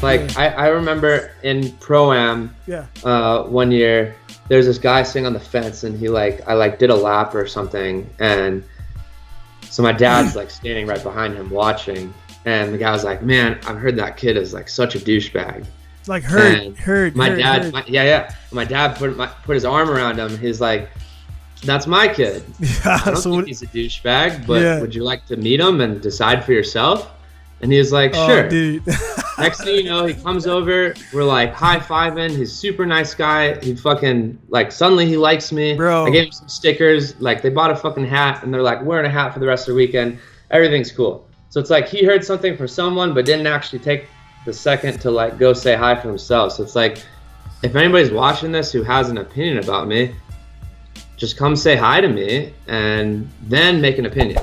Like I remember in Pro-Am, one year, there's this guy sitting on the fence, and I did a lap or something, and so my dad's like standing right behind him watching, and the guy was like, "Man, I've heard that kid is like such a douchebag." Like heard. My dad put his arm around him. He's like, "That's my kid. I don't think he's a douchebag, but would you like to meet him and decide for yourself?" And he was like, "Sure." Oh, dude. Next thing you know, he comes over. We're like high-fiving. He's a super nice guy. He fucking suddenly he likes me. Bro. I gave him some stickers. Like they bought a fucking hat, and they're like wearing a hat for the rest of the weekend. Everything's cool. So it's like he heard something from someone, but didn't actually take the second to like go say hi for himself. So it's like, if anybody's watching this who has an opinion about me, just come say hi to me and then make an opinion.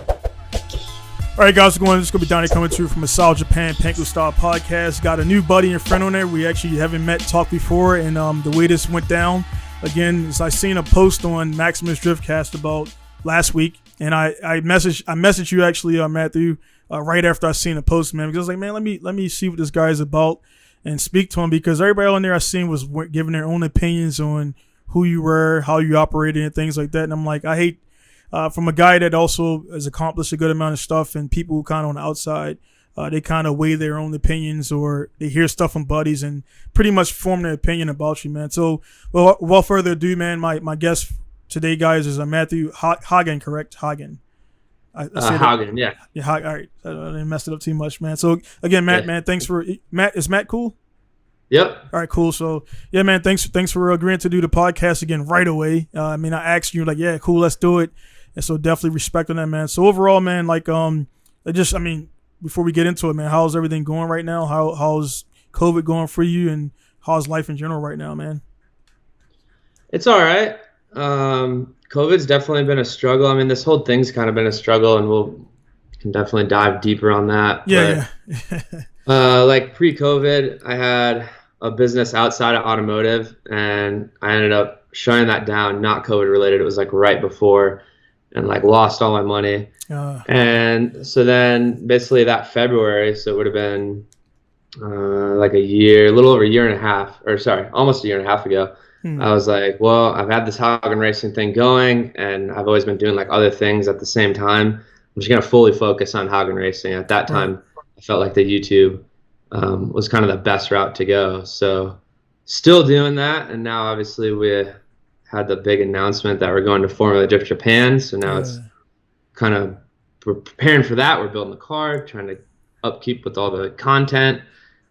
All right, guys, this is going to be Donnie coming to you from a South Japan Pinku Style Podcast. Got a new buddy and friend on there. We actually haven't met, talked before, and the way this went down, again, is I seen a post on Maximus Driftcast about last week, and I messaged you actually, Matthew, right after I seen the post, man, because I was like, man, let me see what this guy is about and speak to him, because everybody on there I seen was giving their own opinions on who you were, how you operated, and things like that, and I'm like, I hate. From a guy that also has accomplished a good amount of stuff, and people who kind of on the outside, they kind of weigh their own opinions, or they hear stuff from buddies and pretty much form their opinion about you, man. So, without further ado, man, my guest today, guys, is Matthew Haugen, correct? Haugen. Haugen, yeah. Yeah, all right. I didn't mess it up too much, man. So, again, Matt, man, thanks for Matt. Is Matt cool? Yep. All right, cool. So, yeah, man, thanks for agreeing to do the podcast again right away. I asked you, like, yeah, cool, let's do it. And so definitely respect on that, man. So overall, man, before we get into it, man, how's everything going right now? How's COVID going for you, and how's life in general right now, man? It's all right. COVID's definitely been a struggle. I mean, this whole thing's kind of been a struggle, and can definitely dive deeper on that. Yeah. Like pre-COVID, I had a business outside of automotive, and I ended up shutting that down, not COVID related. It was like right before, and like lost all my money. And so then basically that February, so it would have been like a little over a year and a half, almost a year and a half ago. I was like, well, I've had this Haugen Racing thing going, and I've always been doing like other things at the same time. I'm just going to fully focus on Haugen Racing. At that time, I felt like the YouTube was kind of the best route to go. So still doing that. And now obviously we had the big announcement that we're going to Formula Drift Japan. So now it's kind of, we're preparing for that. We're building the car, trying to upkeep with all the content,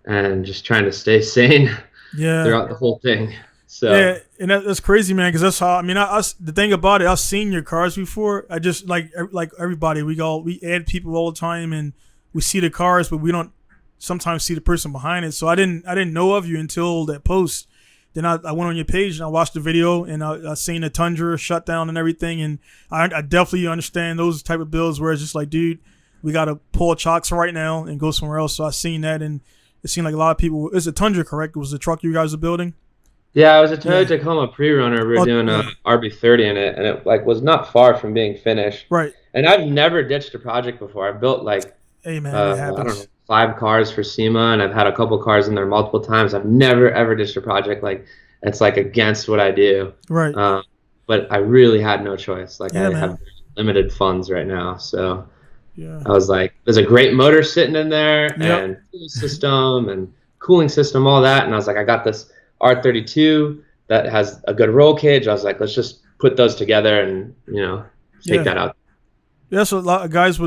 and just trying to stay sane throughout the whole thing. So yeah, and that's crazy, man, because that's how, the thing about it, I've seen your cars before. I just, like everybody, we add people all the time, and we see the cars, but we don't sometimes see the person behind it. So I didn't know of you until that post. Then I went on your page and I watched the video, and I seen the Tundra shut down and everything, and I definitely understand those type of builds where it's just like, dude, we got to pull chocks right now and go somewhere else. So I seen that, and it seemed like a lot of people. It's a Tundra, correct? It was the truck you guys were building. Yeah, it was a Toyota Tacoma pre-runner. We were doing a RB30 in it, and it was not far from being finished. Right. And I've never ditched a project before. I built hey man, it happens. I don't know, 5 cars for SEMA, and I've had a couple cars in there multiple times. I've never ever ditched a project it's like against what I do. Right. But I really had no choice. I have limited funds right now, so I was like, there's a great motor sitting in there, and fuel system and cooling system, all that, and I was like, I got this R32 that has a good roll cage. I was like, let's just put those together and take that out. Yeah, so a lot of guys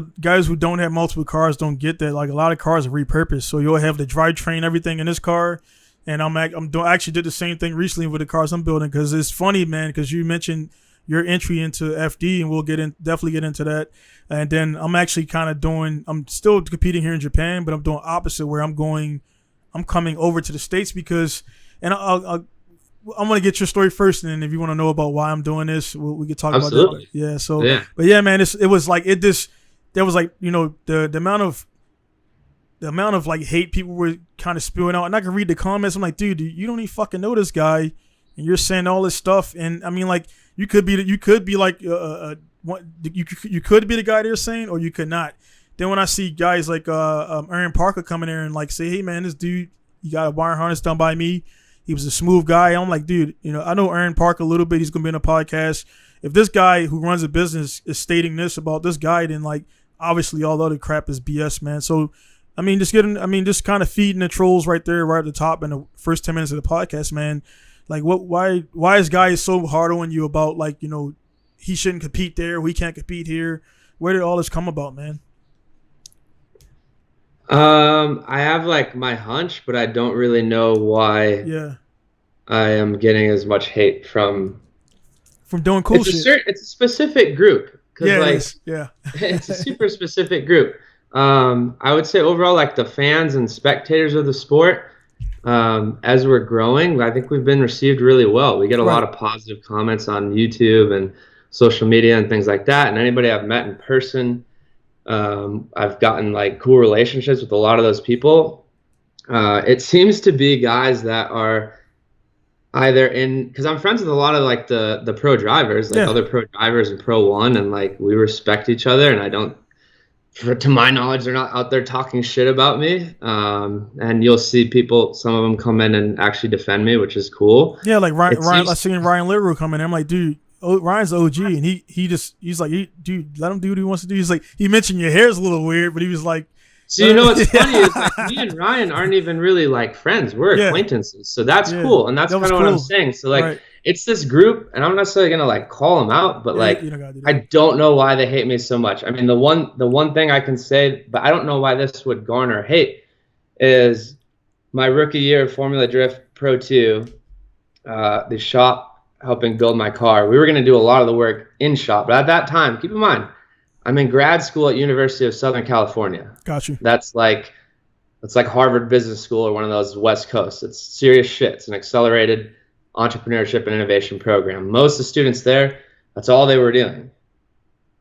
who don't have multiple cars don't get that. Like, a lot of cars are repurposed, so you'll have the drivetrain, everything in this car. And I actually did the same thing recently with the cars I'm building, because it's funny, man, because you mentioned your entry into FD, and we'll definitely get into that. And then I'm actually I'm still competing here in Japan, but I'm doing opposite, where I'm coming over to the States because, and I'm going to get your story first, and then if you want to know about why I'm doing this, we could talk about that. Yeah. So, but yeah, man, there was like, the amount of the amount of like hate people were kind of spewing out, and I can read the comments. I'm like, dude, you don't even fucking know this guy, and you're saying all this stuff. And I mean, like, you could be like, you could be the guy they're saying, or you could not. Then when I see guys like Aaron Parker coming there and like say, hey man, this dude, you got a wire harness done by me. He was a smooth guy. I'm like, dude, I know Aaron Parker a little bit. He's gonna be in a podcast. If this guy who runs a business is stating this about this guy, then like obviously all the other crap is BS, man. So I mean, just kind of feeding the trolls right there, right at the top in the first 10 minutes of the podcast, man. Like, why is guys so hard on you about like, he shouldn't compete there, we can't compete here? Where did all this come about, man? I have like my hunch, but I don't really know why. Yeah. I am getting as much hate from doing cool shit. It's a specific group. Yeah, like, it's a super specific group. I would say overall, like the fans and spectators of the sport, as we're growing, I think we've been received really well. We get a lot of positive comments on YouTube and social media and things like that. And anybody I've met in person, I've gotten like cool relationships with a lot of those people. It seems to be guys that are either because I'm friends with a lot of like the pro drivers, like other pro drivers in Pro 1, and like we respect each other, and I don't, to my knowledge, they're not out there talking shit about me. And you'll see people, some of them come in and actually defend me, which is cool. Yeah, like Ryan I seen Ryan Little come in. I'm like, dude, Ryan's OG, and he's like, dude, let him do what he wants to do. He's like, he mentioned your hair's a little weird, but he was like, so what's funny is like me and Ryan aren't even really like friends. We're acquaintances, so that's cool, and that's kind of what I'm saying. So like, it's this group, and I'm not necessarily gonna like call them out, but like, I don't know why they hate me so much. I mean, the one thing I can say, but I don't know why this would garner hate, is my rookie year of Formula Drift Pro 2, the shop helping build my car. We were gonna do a lot of the work in shop, but at that time, keep in mind, I'm in grad school at University of Southern California. Got you. That's like Harvard Business School or one of those West Coast. It's serious shit. It's an accelerated entrepreneurship and innovation program. Most of the students there, that's all they were doing.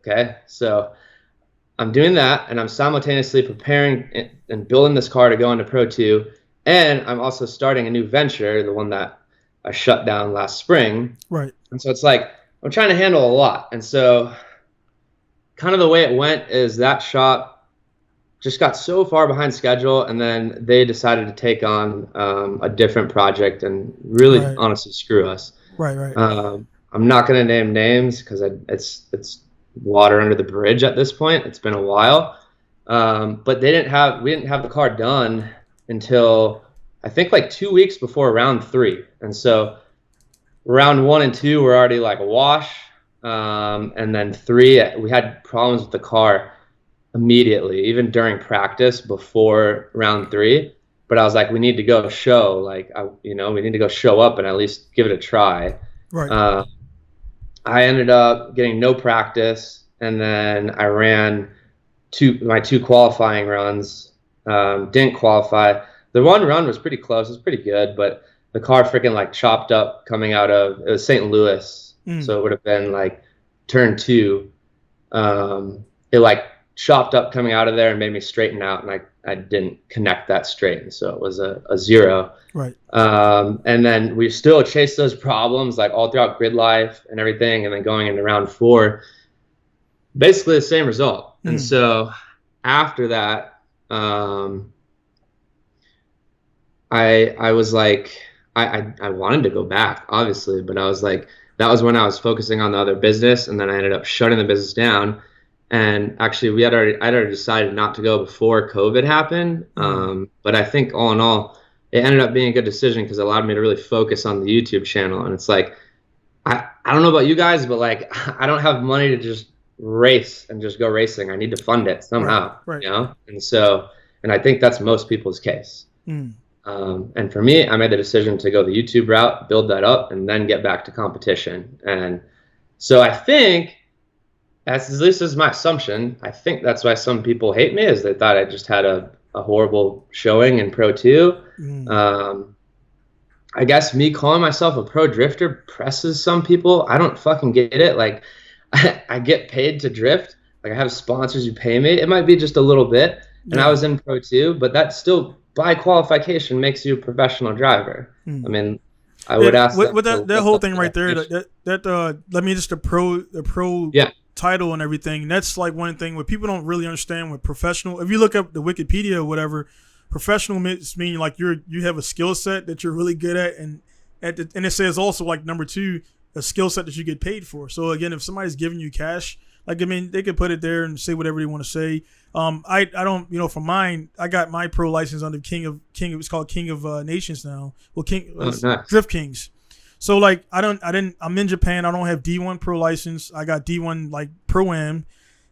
Okay, so I'm doing that, and I'm simultaneously preparing and building this car to go into Pro 2, and I'm also starting a new venture, the one that I shut down last spring. Right. And so it's like I'm trying to handle a lot, and so kind of the way it went is that shop just got so far behind schedule, and then they decided to take on a different project and really honestly screw us. Right. I'm not going to name names because it's water under the bridge at this point. It's been a while, but we didn't have the car done until I think like 2 weeks before round 3, and so round 1 and 2 were already like a wash. And then 3, we had problems with the car immediately, even during practice before round 3. But I was like, we need to go show, like, we need to go show up and at least give it a try. Right. I ended up getting no practice, and then I ran my 2 qualifying runs. Didn't qualify. The one run was pretty close. It was pretty good, but the car freaking like chopped up coming out of, it was St. Louis. So it would have been like turn 2. It like chopped up coming out of there and made me straighten out, and I didn't connect that straight, and so it was a 0. Right. And then we still chased those problems like all throughout grid life and everything, and then going into round 4, basically the same result. And so after that, I was like, I wanted to go back, obviously, but I was like, that was when I was focusing on the other business, and then I ended up shutting the business down. And actually, I'd already decided not to go before COVID happened. But I think all in all, it ended up being a good decision because it allowed me to really focus on the YouTube channel. And it's like, I don't know about you guys, but like, I don't have money to just race and just go racing. I need to fund it somehow, and I think that's most people's case. And for me, I made the decision to go the YouTube route, build that up, and then get back to competition. And so I think, at least is my assumption, I think that's why some people hate me, is they thought I just had a horrible showing in Pro 2. I guess me calling myself a pro drifter presses some people. I don't fucking get it. Like, I get paid to drift. Like, I have sponsors who pay me. It might be just a little bit. and I was in pro too, but that still by qualification makes you a professional driver. I mean, I would ask with that whole thing right there. Let me just the pro title and everything. That's like one thing what people don't really understand with professional. If you look up the Wikipedia or whatever, professional means like you have a skill set that you're really good at, and it says also like number 2, a skill set that you get paid for. So again, if somebody's giving you cash, like I mean, they could put it there and say whatever they want to say. I don't, for mine, I got my pro license under King. It's called King of Nations now. Well, nice. Drift Kings. So like I'm in Japan. I don't have D1 pro license. I got D1 like pro am,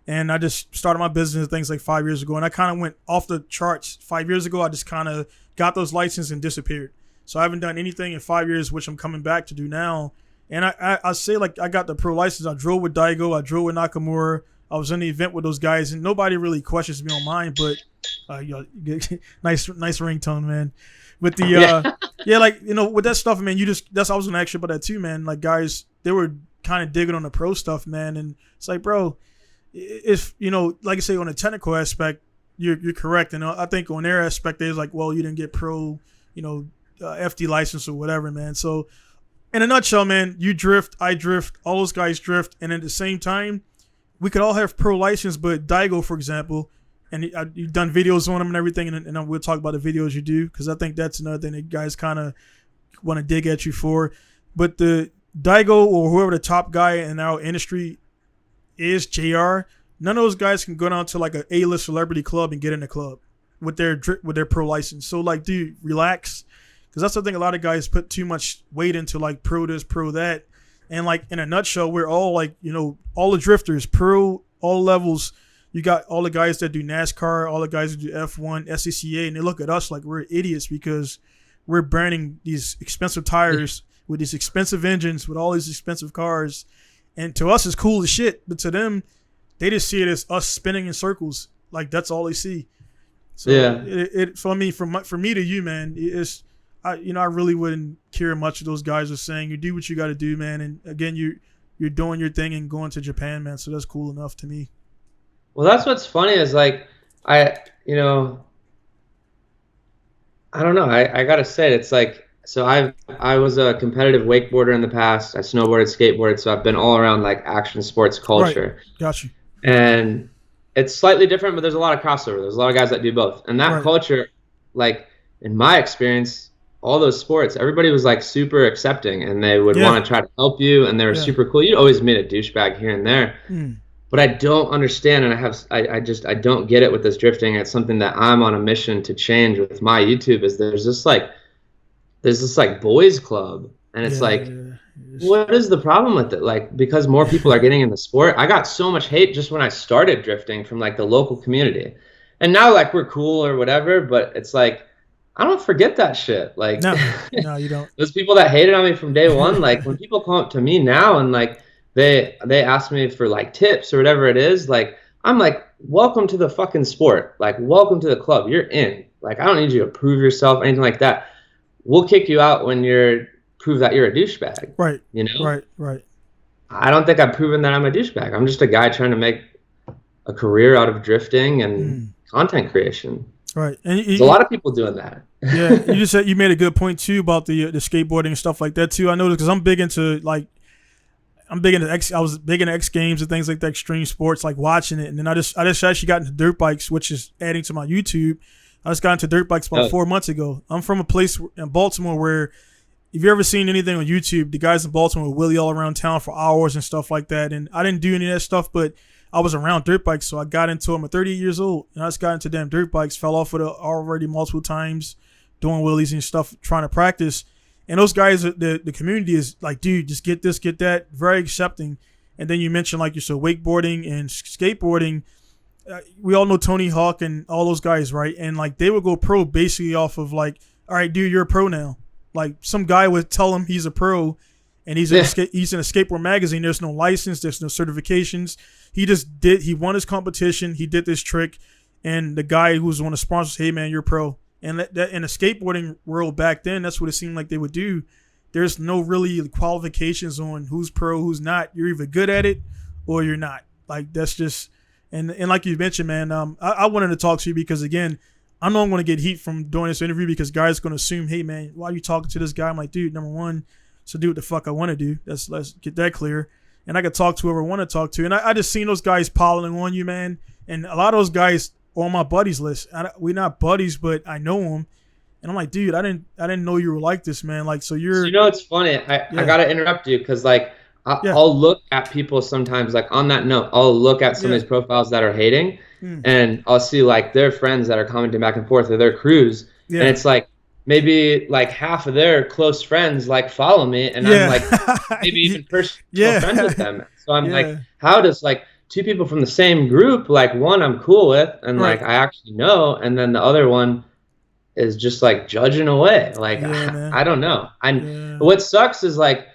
and I just started my business things like 5 years ago, and I kind of went off the charts 5 years ago. I just kind of got those licenses and disappeared. So I haven't done anything in 5 years, which I'm coming back to do now. And I say like I got the pro license. I drove with Daigo. I drove with Nakamura. I was in the event with those guys, and nobody really questions me on mine. But nice ringtone, man. With the like with that stuff, man. I was gonna ask you about that too, man. Like guys, they were kind of digging on the pro stuff, man, and it's like, bro, if like I say on the technical aspect, you're correct, and I think on their aspect, they're like, well, you didn't get pro, FD license or whatever, man. So in a nutshell, man, you drift, I drift, all those guys drift, and at the same time, we could all have pro license, but Daigo, for example, and you've done videos on him and everything, and we'll talk about the videos you do, because I think that's another thing that guys kind of want to dig at you for. But the Daigo or whoever the top guy in our industry is, JR, none of those guys can go down to like an A-list celebrity club and get in the club with their pro license. So like, dude, relax. Because that's the thing, a lot of guys put too much weight into like pro this, pro that. And like in a nutshell, we're all like, all the drifters, pro, all levels. You got all the guys that do NASCAR, all the guys that do F1, SCCA, and they look at us like we're idiots because we're burning these expensive tires with these expensive engines, with all these expensive cars. And to us, it's cool as shit. But to them, they just see it as us spinning in circles. Like that's all they see. So so I mean, for me to you, man, it's, I really wouldn't care much what those guys are saying. You do what you got to do, man. And again, you're doing your thing and going to Japan, man. So that's cool enough to me. Well, that's what's funny is like, I don't know. I got to say, it's like, so I was a competitive wakeboarder in the past. I snowboarded, skateboarded. So I've been all around like action sports culture. Right. Got you. And it's slightly different, but there's a lot of crossover. There's a lot of guys that do both. And that culture, like in my experience, all those sports, everybody was like super accepting, and they would want to try to help you, and they were super cool. You'd always meet a douchebag here and there, but I don't understand, and I don't get it with this drifting. It's something that I'm on a mission to change with my YouTube. Is there's this like boys club, and it's what is the problem with it? Like, because more people are getting in the sport. I got so much hate just when I started drifting from like the local community, and now like we're cool or whatever, but it's like, I don't forget that shit. Like, no, you don't. Those people that hated on me from day one, like when people come up to me now and like they ask me for like tips or whatever it is, like I'm like, welcome to the fucking sport. Like, welcome to the club. You're in. Like, I don't need you to prove yourself, anything like that. We'll kick you out when prove that you're a douchebag. Right. Right. I don't think I've proven that I'm a douchebag. I'm just a guy trying to make a career out of drifting and content creation. Right, and there's a lot of people doing that. Yeah, you just said, you made a good point too about the skateboarding and stuff like that too. I noticed because I'm big into I was big into X Games and things like that, extreme sports, like watching it. And then I just actually got into dirt bikes, which is adding to my YouTube. I just got into dirt bikes about 4 months ago. I'm from a place in Baltimore where, if you ever seen anything on YouTube, the guys in Baltimore would wheelie all around town for hours and stuff like that. And I didn't do any of that stuff, but I was around dirt bikes, so I got into them at 38 years old, and I just got into damn dirt bikes, fell off with it already multiple times, doing wheelies and stuff, trying to practice. And those guys, the community is like, dude, just get this, get that, very accepting. And then you mentioned like you said wakeboarding and skateboarding. We all know Tony Hawk and all those guys, right? And like they would go pro basically off of like, all right, dude, you're a pro now. Like some guy would tell him he's a pro, and he's in a skateboard magazine. There's no license, there's no certifications. He won his competition. He did this trick, and the guy who was one of the sponsors, hey man, you're pro. And that in the skateboarding world back then, that's what it seemed like they would do. There's no really qualifications on who's pro, who's not. You're either good at it or you're not. Like that's just, And like you mentioned, man, I wanted to talk to you because again, I know I'm going to get heat from doing this interview because guys are going to assume, hey man, why are you talking to this guy? I'm like, dude, number one, so do what the fuck I want to do. Let's get that clear. And I could talk to whoever I want to talk to. And I just seen those guys piling on you, man. And a lot of those guys are on my buddies list. We're not buddies, but I know them. And I'm like, dude, I didn't know you were like this, man. Like, so you're. So, you know, it's funny. I gotta interrupt you because like I'll look at people sometimes. Like on that note, I'll look at some of these profiles that are hating, and I'll see like their friends that are commenting back and forth or their crews, and it's like maybe like half of their close friends like follow me, and I'm like maybe even personal friends with them. So I'm like, how does like two people from the same group, like one I'm cool with and like I actually know, and then the other one is just like judging away. Like I don't know. What sucks is like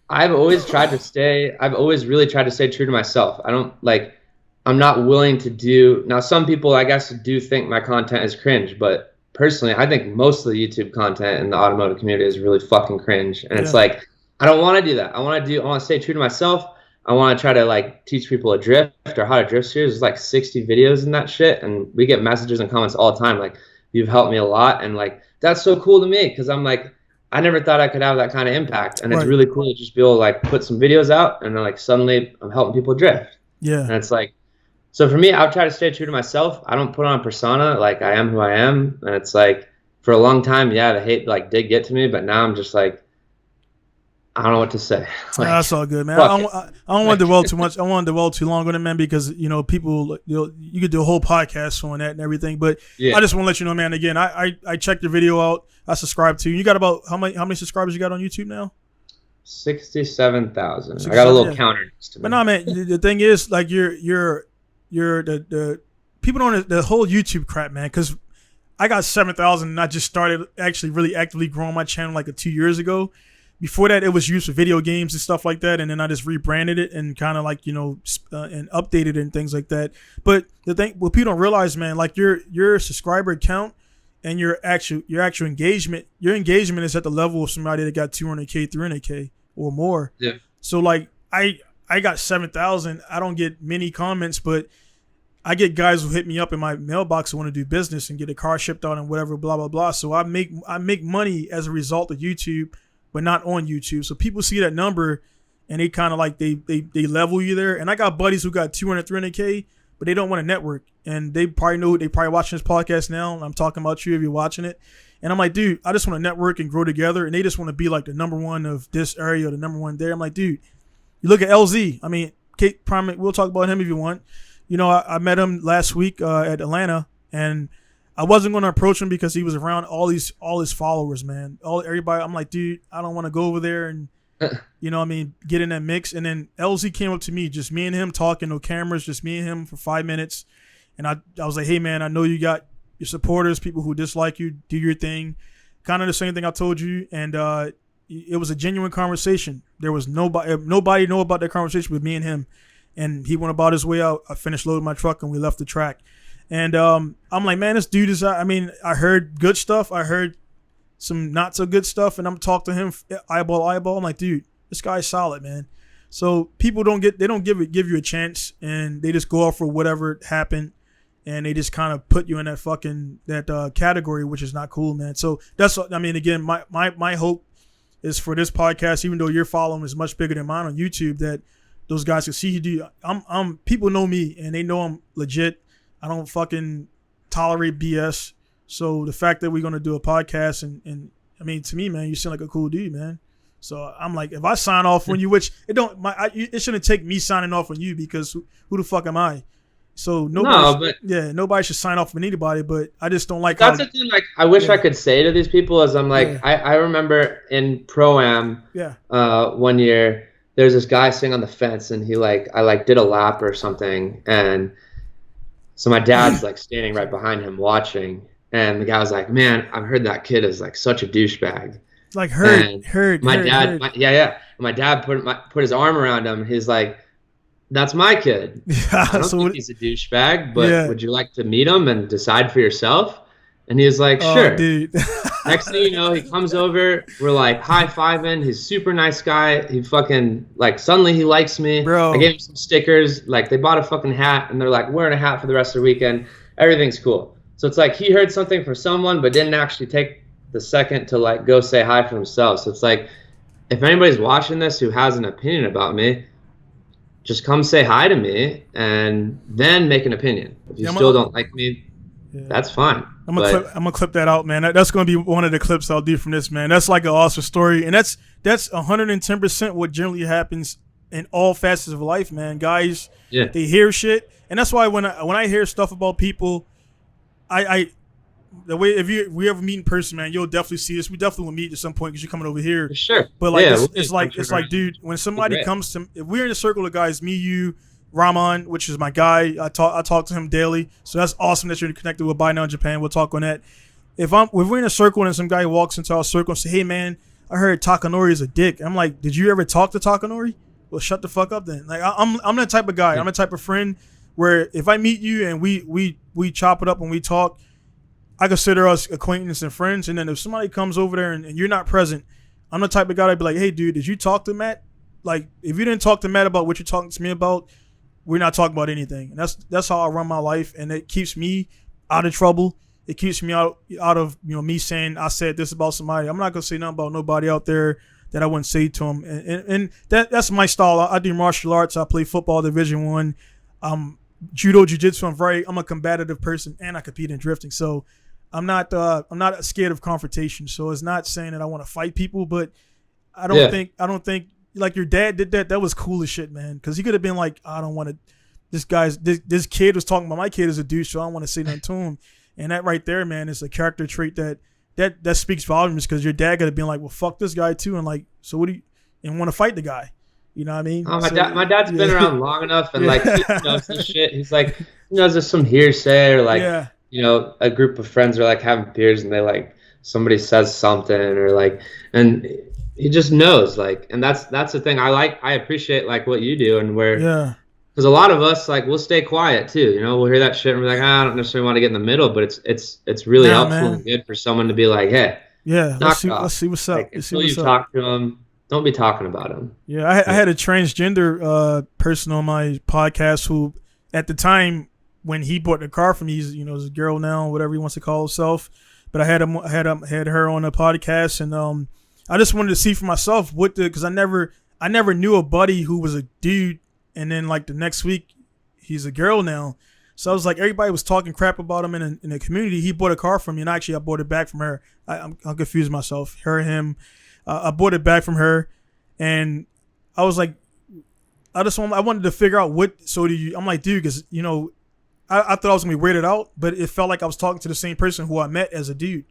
I've always really tried to stay true to myself. I'm not willing to do. Now some people I guess do think my content is cringe, but personally I think most of the YouTube content in the automotive community is really fucking cringe. And it's like I don't want to do that. I want to stay true to myself. I want to try to like teach people a drift or how to drift series. There's like 60 videos in that shit, and we get messages and comments all the time like, you've helped me a lot, and like that's so cool to me because I'm like I never thought I could have that kind of impact, and it's really cool to just be able to like put some videos out and then like suddenly I'm helping people drift. And it's like, so for me, I'll try to stay true to myself. I don't put on a persona. Like I am who I am, and it's like for a long time, the hate like did get to me, but now I'm just like I don't know what to say. Like, that's all good, man. I don't want to dwell too much. I don't want to dwell too long on it, man, because you know people. You could do a whole podcast on that and everything. But I just want to let you know, man. Again, I checked your video out. I subscribed to you. You got about how many subscribers you got on YouTube now? 67,000. I got a little counter next to me. But no, man. The thing is, like you're the people don't the whole YouTube crap, man. Because I got 7,000, and I just started actually really actively growing my channel like 2 years ago. Before that, it was used for video games and stuff like that, and then I just rebranded it and kind of like and updated it and things like that. But the thing, what people don't realize, man, like your subscriber count and your actual engagement, your engagement is at the level of somebody that got 200K, 300K or more. Yeah. So like I got 7,000. I don't get many comments, but I get guys who hit me up in my mailbox who want to do business and get a car shipped out and whatever, blah blah blah. So I make money as a result of YouTube, but not on YouTube. So people see that number and they kind of like they level you there. And I got buddies who got 200, 300K, but they don't want to network. And they probably watching this podcast now. And I'm talking about you if you're watching it. And I'm like, dude, I just want to network and grow together. And they just want to be like the number one of this area or the number one there. I'm like, dude, you look at LZ. I mean, Kate Prime, we'll talk about him if you want. You know, I met him last week at Atlanta, and I wasn't going to approach him because he was around all his followers, man. Everybody. I'm like, dude, I don't want to go over there and, get in that mix. And then LZ came up to me, just me and him talking, no cameras, just me and him for 5 minutes. And I was like, hey, man, I know you got your supporters, people who dislike you, do your thing. Kind of the same thing I told you. And it was a genuine conversation. There was nobody know about that conversation with me and him. And he went about his way out. I finished loading my truck and we left the track. And I'm like, man, this dude is, I heard good stuff. I heard some not so good stuff. And I'm talking to him eyeball to eyeball. I'm like, dude, this guy's solid, man. So people don't give you a chance, and they just go off for whatever happened. And they just kind of put you in that category, which is not cool, man. So that's, again, my hope is for this podcast, even though your following is much bigger than mine on YouTube, that those guys can see you do. People know me and they know I'm legit. I don't fucking tolerate BS. So the fact that we're going to do a podcast and to me, man, you seem like a cool dude, man. So I'm like, if I sign off on you, which it shouldn't take me signing off on you, because who the fuck am I? So nobody should sign off on anybody, but I just don't like that's the thing. Like, I wish I could say to these people, as I'm like, I remember in Pro-Am, 1 year, there's this guy sitting on the fence, and I did a lap or something, and so my dad's like standing right behind him watching, and the guy was like, man, I've heard that kid is like such a douchebag. Like heard. My dad put his arm around him. He's like, that's my kid. I don't think he's a douchebag, but would you like to meet him and decide for yourself? And he was like, sure. Dude. Next thing you know, he comes over. We're like high-fiving. He's super nice guy. He fucking like suddenly he likes me. I Bro. gave him some stickers. Like they bought a fucking hat and they're like wearing a hat for the rest of the weekend. Everything's cool. So it's like he heard something from someone but didn't actually take the second to like go say hi for himself. So it's like if anybody's watching this who has an opinion about me, just come say hi to me and then make an opinion. If you still don't like me, that's fine. I'm gonna clip that out, man. That's gonna be one of the clips I'll do from this, man. That's like an awesome story, and that's 110% what generally happens in all facets of life, man. Guys, they hear shit, and that's why when I hear stuff about people, the way if we ever meet in person, man, you'll definitely see this. We definitely will meet at some point because you're coming over here. For sure. But like it's like, dude, when somebody comes to, if we're in a circle of guys, me, you, Rahman, which is my guy, I talk to him daily. So that's awesome that you're connected with Buy Now in Japan. We'll talk on that. If we're in a circle and some guy walks into our circle and say, "Hey, man, I heard Takanori is a dick." I'm like, "Did you ever talk to Takanori?" Well, shut the fuck up then. Like I'm the type of guy. I'm the type of friend where if I meet you and we chop it up and we talk, I consider us acquaintances and friends. And then if somebody comes over there and you're not present, I'm the type of guy that'd be like, "Hey, dude, did you talk to Matt?" Like, if you didn't talk to Matt about what you're talking to me about, we're not talking about anything. And that's how I run my life, and it keeps me out of trouble. It keeps me out of me saying I said this about somebody. I'm not gonna say nothing about nobody out there that I wouldn't say to them. And that's my style. I do martial arts. I play football, Division I. Judo, jiu-jitsu. I'm a combative person, and I compete in drifting. So I'm not scared of confrontation. So it's not saying that I want to fight people, but I don't think like your dad did that. That was cool as shit, man. Because he could have been like, I don't want to. This kid was talking about my kid is a douche, so I don't want to say nothing to him. And that right there, man, is a character trait that speaks volumes. Because your dad could have been like, well, fuck this guy too, and like, so what do you and want to fight the guy? You know what I mean? Oh, my dad's been around long enough, and like he knows this shit. He's like, he knows there's some hearsay or like, a group of friends are like having beers and they like somebody says something or like, and he just knows like, and that's the thing I appreciate like what you do and where because a lot of us like we'll stay quiet too, we'll hear that shit and we're like, I don't necessarily want to get in the middle, but it's really helpful and good for someone to be like, hey, let's see what's up. Like, until you talk to him, don't be talking about him. I had a transgender person on my podcast who at the time when he bought the car for me, he's a girl now, whatever he wants to call himself, but I had her on the podcast, and I just wanted to see for myself because I never knew a buddy who was a dude, and then like the next week he's a girl now. So I was like, everybody was talking crap about him in the community. He bought a car from me, and actually I bought it back from her. I'm confused myself. Him. I bought it back from her, and I was like, I wanted to figure out what. So do you? I'm like, dude, because I thought I was gonna be weirded out, but it felt like I was talking to the same person who I met as a dude.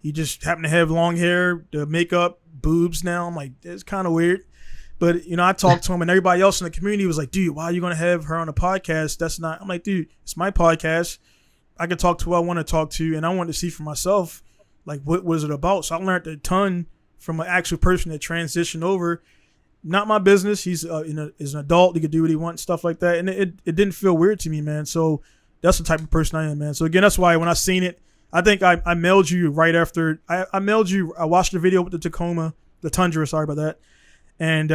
He just happened to have long hair, the makeup, boobs. Now I'm like, it's kind of weird, but I talked to him, and everybody else in the community was like, dude, why are you gonna have her on a podcast? That's not. I'm like, dude, it's my podcast. I can talk to who I want to talk to, and I wanted to see for myself, like, what was it about? So I learned a ton from an actual person that transitioned over. Not my business. He's is an adult. He could do what he wants, stuff like that. And it didn't feel weird to me, man. So that's the type of person I am, man. So again, that's why when I seen it, I think I mailed you right after. I mailed you. I watched the video with the Tundra. Sorry about that. And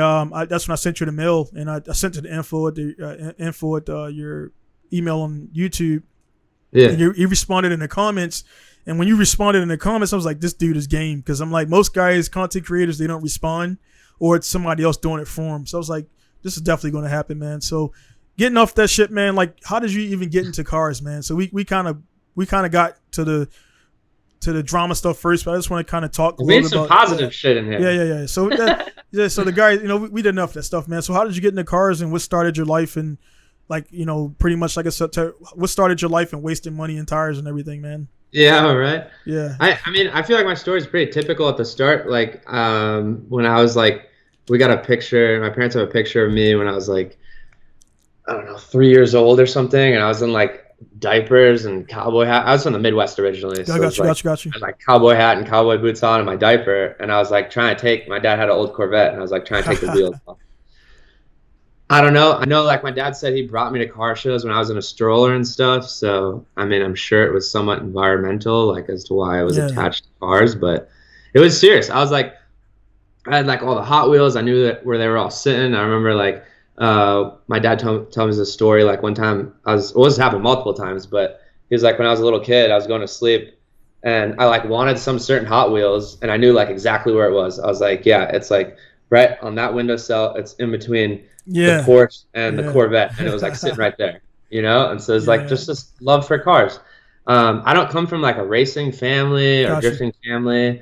that's when I sent you the mail, and I sent you the info at your email on YouTube. Yeah. And you responded in the comments. And when you responded in the comments, I was like, this dude is game. Because I'm like, most guys, content creators, they don't respond, or it's somebody else doing it for them. So I was like, this is definitely going to happen, man. So getting off that shit, man, like, how did you even get into cars, man? So we kind of got to the drama stuff first, but I just want to kind of talk a little bit about positive shit in here. Yeah. So so the guys, we did enough of that stuff, man. So how did you get into cars, and what started your life, and like, pretty much like I said, what started your life and wasting money in tires and everything, man? Yeah, all right. Yeah. I mean, I feel like my story is pretty typical at the start. Like, when I was like, we got a picture, my parents have a picture of me when I was like, I don't know, 3 years old or something. And I was in like diapers and cowboy hat. I was from the Midwest originally. So got you. I had like cowboy hat and cowboy boots on and my diaper. And I was like my dad had an old Corvette, and I was like trying to take the wheels off. I don't know. I know, like my dad said, he brought me to car shows when I was in a stroller and stuff. So, I mean, I'm sure it was somewhat environmental, like as to why I was Yeah. attached to cars, but it was serious. I was like, I had like all the Hot Wheels. I knew that where they were all sitting. I remember like my dad told me this story. Like one time well, this happened multiple times, but he was like, when I was a little kid, I was going to sleep and I like wanted some certain Hot Wheels and I knew like exactly where it was. I was like, yeah, it's like right on that windowsill. It's in between the Yeah. Porsche and the Yeah. Corvette, and it was like sitting right there, you know? And so it's like Yeah. just this love for cars. I don't come from like a racing family or Gotcha. drifting family.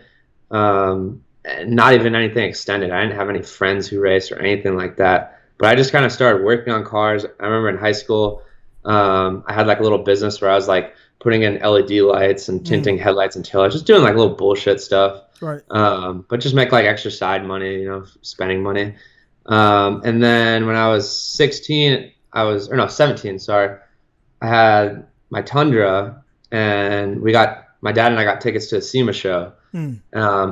Not even anything extended. I didn't have any friends who raced or anything like that. But I just kind of started working on cars. I remember in high school, I had like a little business where I was like putting in LED lights and tinting headlights and taillights, just doing like little bullshit stuff. Right. But just make like extra side money, you know, spending money. And then when I was 16, or no, 17, sorry, I had my Tundra and my dad and I got tickets to a SEMA show. And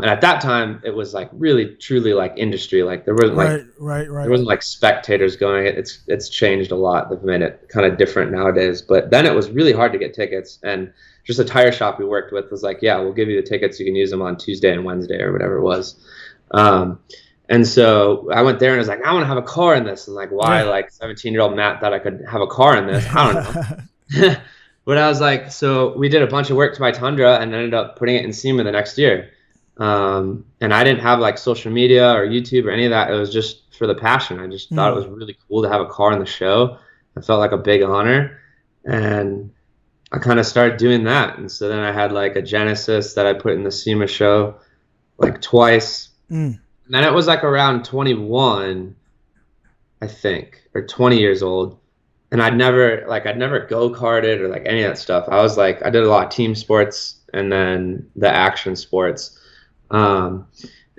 at that time it was like really truly like industry, like there wasn't like Right. there wasn't like spectators going. It's changed a lot. They've made it kind of different nowadays, but then it was really hard to get tickets. And just a tire shop we worked with was like, yeah, we'll give you the tickets, you can use them on Tuesday and Wednesday or whatever it was. And so I went there and I was like, I want to have a car in this. And like, why? Yeah. Like 17-year-old Matt thought I could have a car in this. I don't know. But I was like, so we did a bunch of work to my Tundra and ended up putting it in SEMA the next year. And I didn't have like social media or YouTube or any of that. It was just for the passion. I just thought it was really cool to have a car in the show. I felt like a big honor. And I kind of started doing that. And so then I had like a Genesis that I put in the SEMA show like twice. And then it was like around 21, I think, or 20 years old. And I'd never go-karted or like any of that stuff. I was like, I did a lot of team sports and then the action sports. And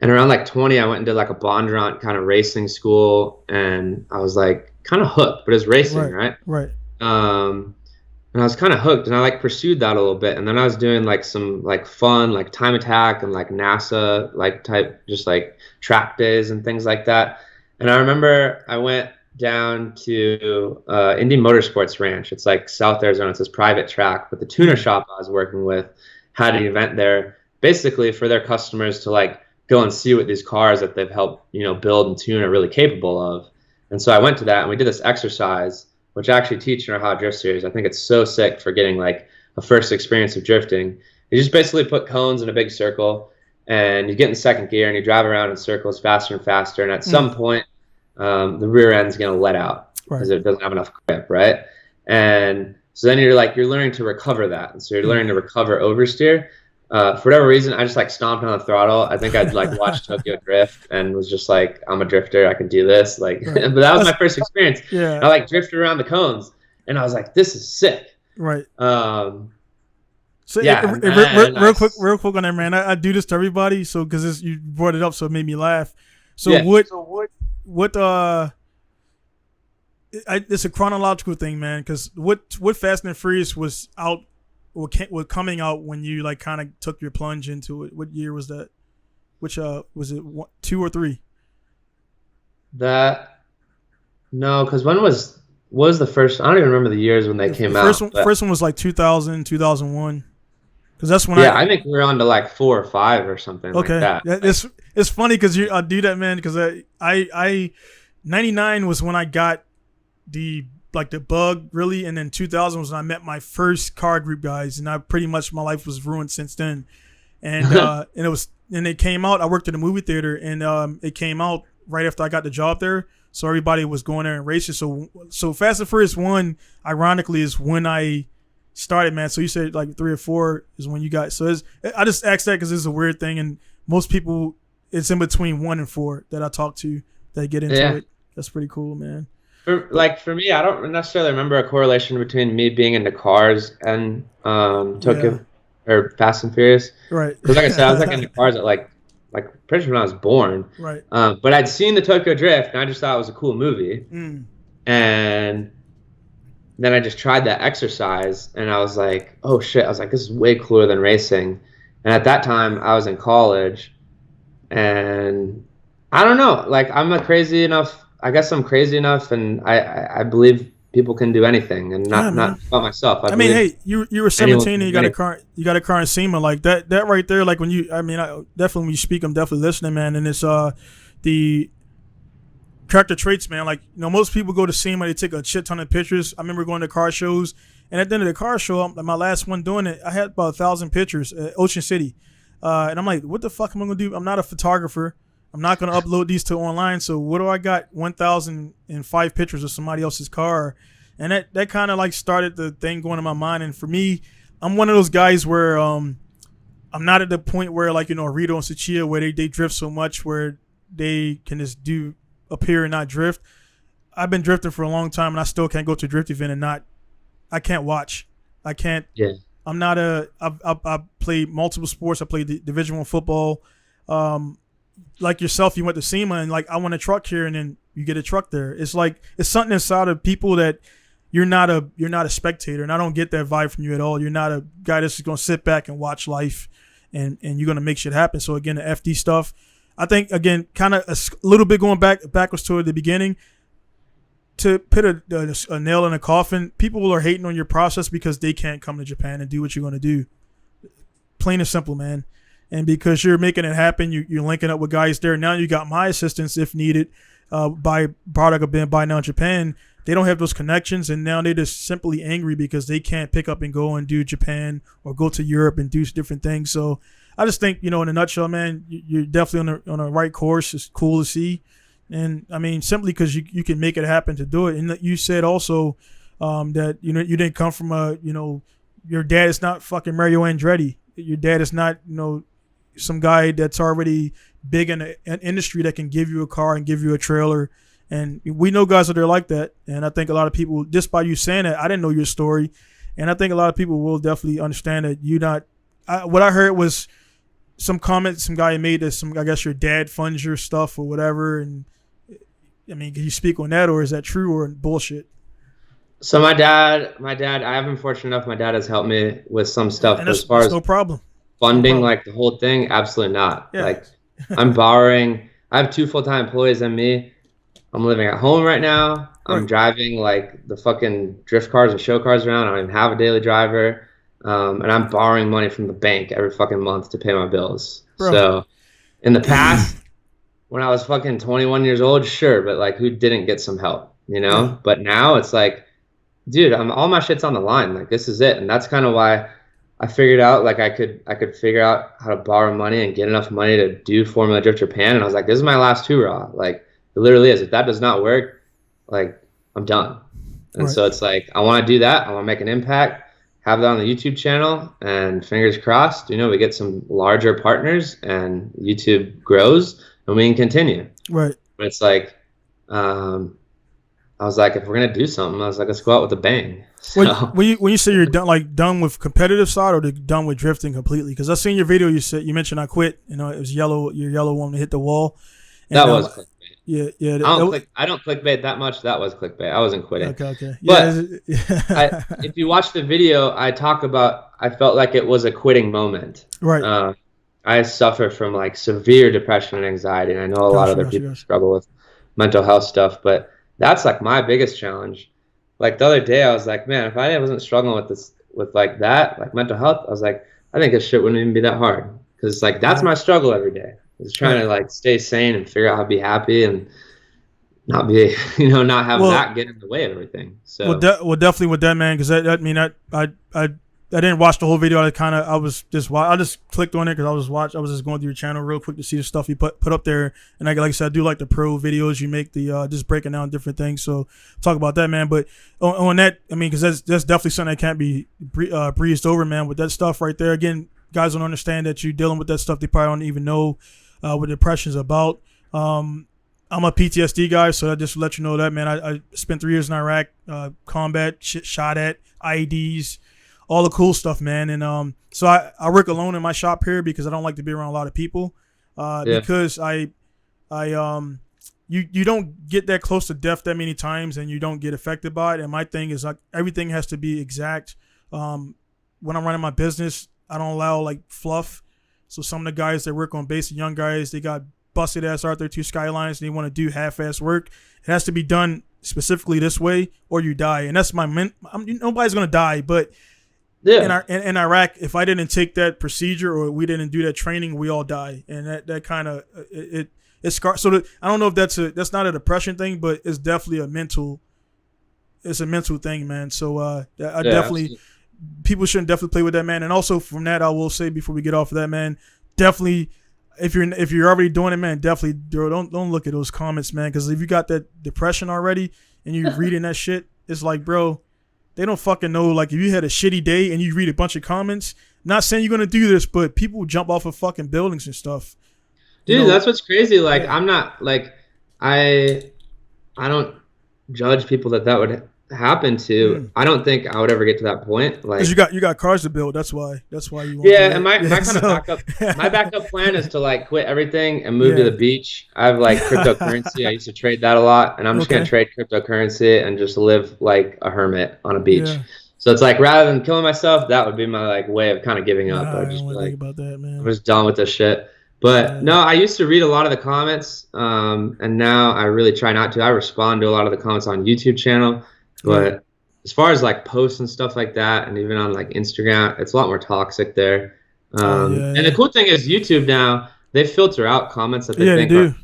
around like 20, I went and did like a Bondurant kind of racing school. And I was like kind of hooked, but it's racing, right? Right. And I was kind of hooked and I like pursued that a little bit. And then I was doing like some like fun, like time attack and like NASA, like type, just like track days and things like that. And I remember I went down to Indy Motorsports Ranch. It's like South Arizona. It's this private track, but the tuner shop I was working with had an event there basically for their customers to like go and see what these cars that they've helped, you know, build and tune are really capable of. And so I went to that and we did this exercise, which I actually teach in our Hot Drift series. I think it's so sick for getting like a first experience of drifting. You just basically put cones in a big circle and you get in second gear and you drive around in circles faster and faster. And at some point, the rear end's going to let out because it doesn't have enough grip, right? And so then you're learning to recover that. And so you're learning to recover oversteer. For whatever reason, I just like stomped on the throttle. I think I'd like watched Tokyo Drift and was just like, I'm a drifter. I can do this. Like, but that was my first experience. Yeah. I like drifted around the cones and I was like, this is sick. Right. So yeah. Real quick on that, man. I do this to everybody. So because you brought it up, so it made me laugh. So yeah. It's a chronological thing, man. Because what Fast and Furious was out or coming out when you like kind of took your plunge into it? What year was that? Which was it 2 or 3? No, because what was the first? I don't even remember the years when they came out. First one was like 2000, 2001. Because that's when I think we were on to like 4 or 5 or something like that. It's funny because I do that, man. Because I 99 was when I got the bug really, and then 2000 was when I met my first car group guys, and I pretty much my life was ruined since then. And and it came out. I worked at a movie theater, and it came out right after I got the job there. So everybody was going there and racing. So Fast and Furious 1, ironically, is when I started, man. So you said like 3 or 4 is when you got. So I just asked that because it's a weird thing, and most people it's in between 1 and 4 that I talk to that get into it. That's pretty cool, man. For me, I don't necessarily remember a correlation between me being into cars and Tokyo or Fast and Furious. Right. Because like I said, I was like into cars at like pretty much when I was born. Right. But I'd seen the Tokyo Drift and I just thought it was a cool movie. And then I just tried that exercise and I was like, oh shit. I was like, this is way cooler than racing. And at that time I was in college and I don't know, like I'm a crazy enough I guess I'm crazy enough, and I believe people can do anything, and Yeah, not man. about myself. I I mean, believe hey, you were anyone 17 can and do anything. you got a car in SEMA like that right there. Like when you, I mean, definitely when you speak, I'm definitely listening, man. And it's the character traits, man. Like most people go to SEMA, they take a shit ton of pictures. I remember going to car shows, and at the end of the car show, my last one doing it, I had about 1,000 pictures at Ocean City, and I'm like, what the fuck am I gonna do? I'm not a photographer. I'm not gonna upload these to online. So what do I got? 1,005 pictures of somebody else's car, and that kind of like started the thing going in my mind. And for me, I'm one of those guys where I'm not at the point where like Rito and Sachia where they drift so much where they can just do appear and not drift. I've been drifting for a long time and I still can't go to a drift event and not. I can't watch. I can't. Yeah. I'm not a. I played multiple sports. I played Division I football. Like yourself, you went to SEMA and like I want a truck here, and then you get a truck there. It's like it's something inside of people that you're not a spectator, and I don't get that vibe from you at all. You're not a guy that's just gonna sit back and watch life, and you're gonna make shit happen. So again, the FD stuff, I think again, kind of a little bit going backwards toward the beginning. To put a nail in a coffin, people are hating on your process because they can't come to Japan and do what you're gonna do. Plain and simple, man. And because you're making it happen, you're linking up with guys there. Now you got my assistance if needed. By product of being by now in Japan, they don't have those connections, and now they're just simply angry because they can't pick up and go and do Japan or go to Europe and do different things. So I just think, in a nutshell, man, you're definitely on the right course. It's cool to see, and I mean simply because you can make it happen to do it. And you said also that you didn't come from your dad is not fucking Mario Andretti. Your dad is not some guy that's already big in an industry that can give you a car and give you a trailer. And we know guys that are like that. And I think a lot of people, just by you saying that, I didn't know your story. And I think a lot of people will definitely understand that you're not. What I heard was some comment some guy made that I guess your dad funds your stuff or whatever. And I mean, can you speak on that, or is that true or bullshit? So my dad, I have been fortunate enough. My dad has helped me with some stuff, And but as far that's as no problem. No funding, problem. like the whole thing, absolutely not. Yeah. Like I'm borrowing. I have 2 full-time employees and me. I'm living at home right now. I'm Right. driving like the fucking drift cars and show cars around. I don't even have a daily driver. And I'm borrowing money from the bank every fucking month to pay my bills. Bro. So in the past, when I was fucking 21 years old, sure, but like who didn't get some help, Yeah. But now it's like, dude, all my shit's on the line. Like this is it. And that's kind of why I figured out like I could figure out how to borrow money and get enough money to do Formula Drift Japan. And I was like, this is my last hurrah. Like it literally is. If that does not work, like I'm done. And Right. so it's like I want to do that. I want to make an impact, have that on the YouTube channel, and fingers crossed, we get some larger partners and YouTube grows and we can continue. Right. But it's like, I was like, if we're gonna do something, I was like, let's go out with a bang. So When you say you're done with competitive side or done with drifting completely? Because I seen your video. You mentioned I quit. It was yellow. Your yellow one to hit the wall. And, that was clickbait. yeah. I don't clickbait that much. That was clickbait. I wasn't quitting. Okay. But Yeah. if you watch the video, I talk about I felt like it was a quitting moment. Right. I suffer from like severe depression and anxiety, and I know a lot of other people struggle with mental health stuff, but that's like my biggest challenge. Like the other day, I was like, man, if I wasn't struggling with this, with like that, like mental health, I was like, I think this shit wouldn't even be that hard, because like that's my struggle every day. Is trying to like stay sane and figure out how to be happy and not be, not have that get in the way of everything. So well, definitely with that, man, because I didn't watch the whole video. I just clicked on it because I was just going through your channel real quick to see the stuff you put up there. And like I said, I do like the pro videos you make, the just breaking down different things. So talk about that, man. But on that, I mean, because that's definitely something that can't be breezed over, man. With that stuff right there, again, guys don't understand that you're dealing with that stuff. They probably don't even know what depression is about. I'm a PTSD guy, so I just let you know that, man. I spent 3 years in Iraq, combat, shot at, IEDs, all the cool stuff, man. And so I work alone in my shop here because I don't like to be around a lot of people. Because you don't get that close to death that many times, and you don't get affected by it. And my thing is like everything has to be exact. When I'm running my business, I don't allow like fluff. So some of the guys that work on base, the young guys, they got busted ass R32 Skylines and they want to do half-ass work. It has to be done specifically this way, or you die. And that's nobody's gonna die, but in Iraq, if I didn't take that procedure or we didn't do that training, we all die. And that kind of it scar. So I don't know if that's not a depression thing, but it's definitely a mental thing, man. So definitely people shouldn't definitely play with that, man. And also from that, I will say before we get off of that, man, definitely if you're already doing it, man, definitely don't look at those comments, man, because if you got that depression already and you're reading that shit, it's like, bro, they don't fucking know. Like if you had a shitty day and you read a bunch of comments, not saying you're gonna do this, but people jump off of fucking buildings and stuff. Dude, that's what's crazy. Like I'm not like I don't judge people that would happen to. I don't think I would ever get to that point. Like, because you got cars to build. That's why you want and my kind of backup plan is to like quit everything and move to the beach. I have like cryptocurrency. I used to trade that a lot, and I'm just gonna trade cryptocurrency and just live like a hermit on a beach. So it's like rather than killing myself, that would be my like way of kind of giving up. I just like, think about that, man. I'm just done with this shit. But no, I used to read a lot of the comments, and now I really try not to. I respond to a lot of the comments on YouTube channel. But as far as like posts and stuff like that, and even on like Instagram, it's a lot more toxic there. And the cool thing is YouTube now, they filter out comments that they think are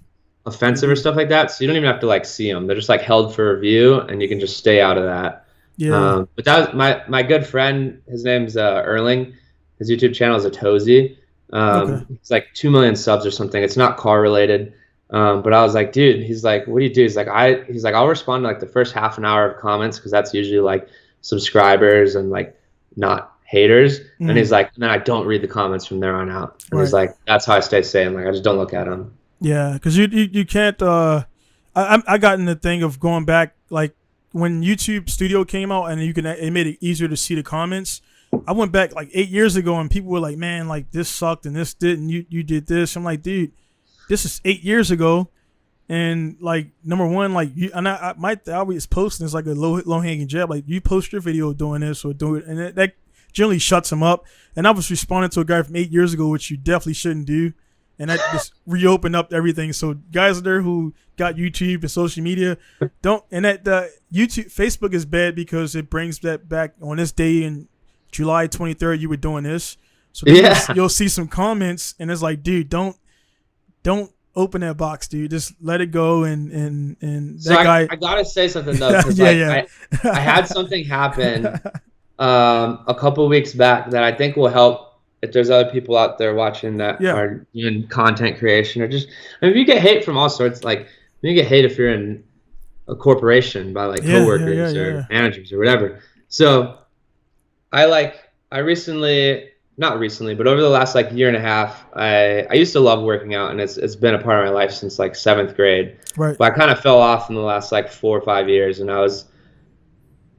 offensive or stuff like that. So you don't even have to like see them. They're just like held for review and you can just stay out of that. But that was my good friend. His name's Erling. His YouTube channel is Atozy. It's like 2 million subs or something. It's not car related. But I was like, dude, he's like, what do you do? He's like, I'll respond to like the first half an hour of comments because that's usually like subscribers and like not haters. And he's like, and then I don't read the comments from there on out. And he's like, that's how I stay sane. Like I just don't look at them. Yeah, because you can't. I got in the thing of going back like when YouTube Studio came out and it made it easier to see the comments. I went back like 8 years ago and people were like, man, like this sucked and this didn't. You did this. I'm like, dude. This is 8 years ago, and like number one, like you and I always posting is like a low hanging jab. Like you post your video doing this or do it, and that generally shuts them up. And I was responding to a guy from 8 years ago, which you definitely shouldn't do, and that just reopened up everything. So guys out there who got YouTube and social media, don't. And that YouTube, Facebook is bad because it brings that back on this day in July 23rd. You were doing this, so you'll see some comments, and it's like, dude, don't open that box, dude. Just let it go. And so that guy. I gotta say something though, because I had something happen a couple weeks back that I think will help if there's other people out there watching that are doing content creation or just. I mean, you get hate from all sorts. Like you get hate if you're in a corporation by like coworkers or managers or whatever. So I recently. Not recently, but over the last like year and a half, I used to love working out, and it's been a part of my life since like 7th grade. Right. But I kind of fell off in the last like 4 or 5 years, and I was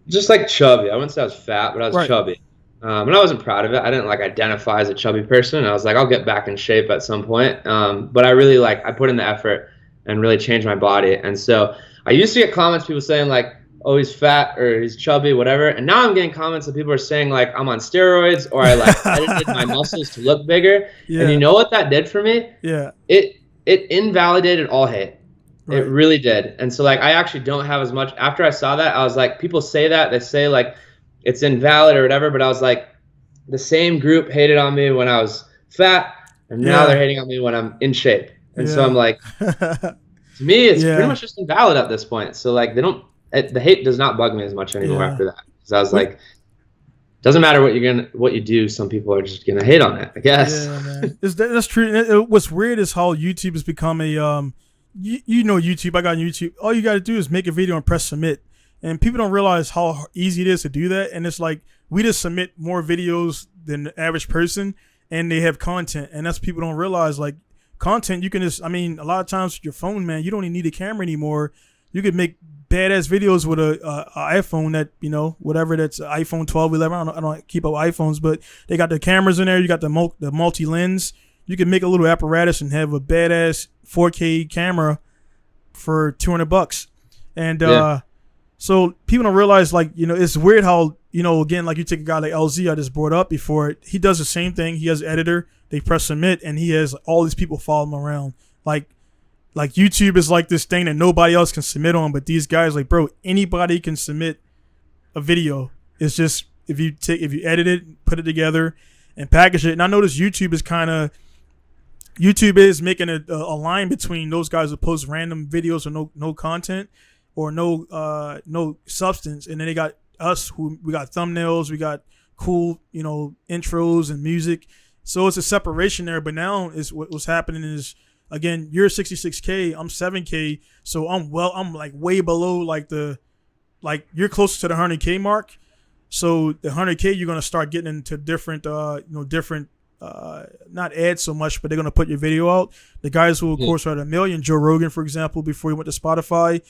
just like chubby. I wouldn't say I was fat, but I was chubby. And I wasn't proud of it. I didn't like identify as a chubby person. I was like, I'll get back in shape at some point. But I really I put in the effort and really changed my body. And so I used to get comments, people saying like, oh, he's fat or he's chubby, whatever. And now I'm getting comments that people are saying like I'm on steroids or I like edited my muscles to look bigger. And you know what that did for me? It invalidated all hate. It really did. And so like I actually don't have as much. After I saw that, I was like, people say that, they say like it's invalid or whatever, but I was like, the same group hated on me when I was fat, and now they're hating on me when I'm in shape. And so I'm like, to me, it's pretty much just invalid at this point. So like the hate does not bug me as much anymore after that. Because I was like, doesn't matter what you do. Some people are just gonna hate on it, I guess. Yeah, man. That's true. What's weird is how YouTube has become a you know YouTube. I got YouTube. All you got to do is make a video and press submit, and people don't realize how easy it is to do that. And it's like we just submit more videos than the average person, and they have content, and that's what people don't realize. Like content, you can just. I mean, a lot of times with your phone, man, you don't even need a camera anymore. You could make badass videos with a iPhone that, you know, whatever, that's iPhone 12, 11. I don't keep up with iPhones, but they got the cameras in there. You got the multi lens. You can make a little apparatus and have a badass 4K camera for $200. And so people don't realize, like, you know, it's weird how, you know, again, like you take a guy like LZ I just brought up before. He does the same thing. He has an editor. They press submit, and he has all these people follow him around. Like Like YouTube is like this thing that nobody else can submit on, but these guys like, bro, anybody can submit a video. It's just if you edit it, put it together, and package it. And I notice YouTube is making a line between those guys who post random videos or no content or no substance, and then they got us who we got thumbnails, we got cool intros and music. So it's a separation there. But now is what's happening is, again, you're 66K, I'm 7K, so I'm like way below you're closer to the 100K mark. So the 100K, you're gonna start getting into different not ads so much, but they're gonna put your video out. The guys who of course are at 1 million, Joe Rogan, for example, before he went to Spotify.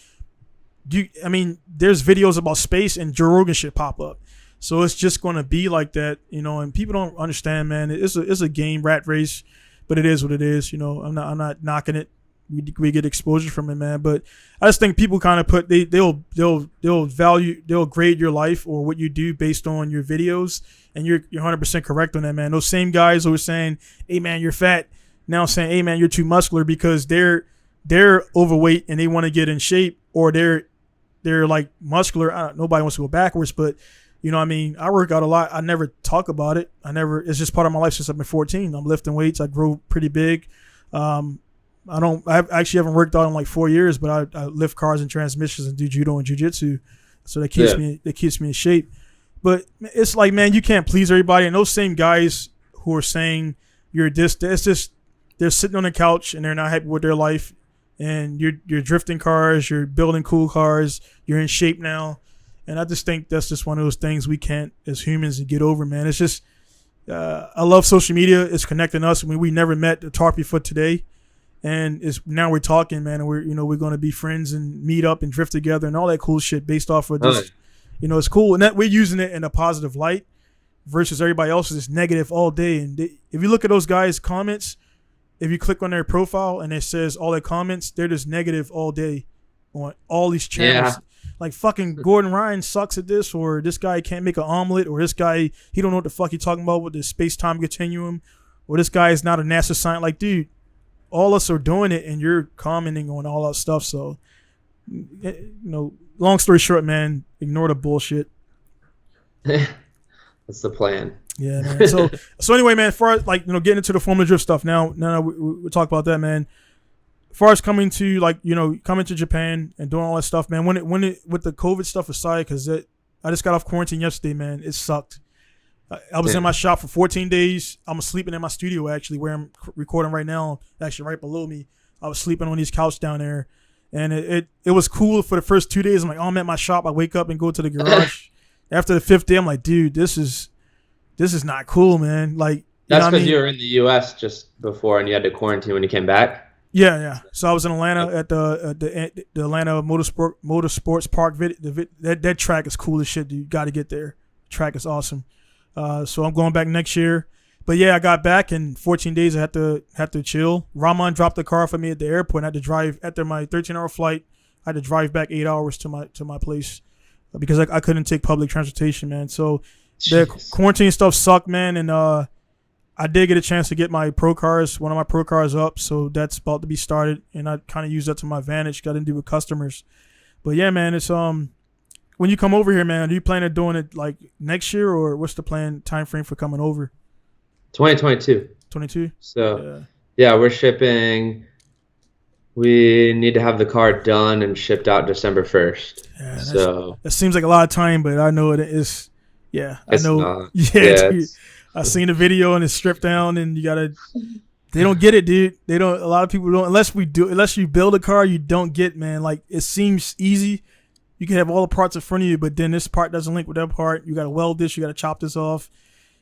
There's videos about space and Joe Rogan shit pop up. So it's just gonna be like that, and people don't understand, man. It's a game, rat race, but it is what it is. I'm not knocking it. We get exposure from it, man. But I just think people kind of they'll grade your life or what you do based on your videos, and you're 100% correct on that, man. Those same guys who were saying, "Hey, man, you're fat," now saying, "Hey, man, you're too muscular," because they're overweight and they want to get in shape, or they're like muscular. Nobody wants to go backwards, but I work out a lot. I never talk about it. It's just part of my life since I've been 14. I'm lifting weights. I grow pretty big. I actually haven't worked out in like 4 years, but I lift cars and transmissions and do judo and jiu-jitsu. So that keeps me in shape. But it's like, man, you can't please everybody. And those same guys who are saying you're this, it's just they're sitting on the couch and they're not happy with their life. And you're drifting cars, you're building cool cars, you're in shape now. And I just think that's just one of those things we can't, as humans, get over, man. It's just, I love social media. It's connecting us. I mean, we never met to talk before today. And now we're talking, man, and we're going to be friends and meet up and drift together and all that cool shit based off of this. It's cool. And that we're using it in a positive light versus everybody else is negative all day. And if you look at those guys' comments, if you click on their profile and it says all their comments, they're just negative all day on all these channels. Yeah. Like fucking Gordon Ryan sucks at this, or this guy can't make an omelet, or this guy, he don't know what the fuck he's talking about with the space-time continuum, or this guy is not a NASA scientist. Like, dude, all us are doing it, and you're commenting on all that stuff. So, long story short, man, ignore the bullshit. That's the plan. Yeah, man. So anyway, man, as far as getting into the Formula Drift stuff now we talk about that, man. As far as coming to coming to Japan and doing all that stuff, man. When it with the COVID stuff aside, because I just got off quarantine yesterday, man. It sucked. I was in my shop for 14 days. I'm sleeping in my studio actually, where I'm recording right now. Actually, right below me. I was sleeping on these couch down there, and it was cool for the first 2 days. I'm like, oh, I'm at my shop. I wake up and go to the garage. After the 5th day, I'm like, dude, this is not cool, man. Like, that's because you were in the U.S. just before, and you had to quarantine when you came back. Yeah. So I was in Atlanta at the Atlanta Motorsports Park. That track is cool as shit, dude. You got to get there. The track is awesome. So I'm going back next year. But yeah, I got back in 14 days. I had to chill. Rahman dropped the car for me at the airport. I had to drive after my 13-hour flight. I had to drive back 8 hours to my place because I couldn't take public transportation, man. So the quarantine stuff sucked, man. And I did get a chance to get one of my pro cars up. So that's about to be started. And I kind of use that to my advantage. Got to do with customers. But yeah, man, it's when you come over here, man, do you plan on doing it like next year, or what's the time frame for coming over? 2022. 22. So yeah, we're shipping. We need to have the car done and shipped out December 1st. Yeah, so that seems like a lot of time, but I know it is. Yeah, I know. Not. Yeah, I seen the video and it's stripped down, and they don't get it, dude. They don't. A lot of people don't. Unless you build a car, you don't get, man. Like, it seems easy. You can have all the parts in front of you, but then this part doesn't link with that part. You got to weld this. You got to chop this off.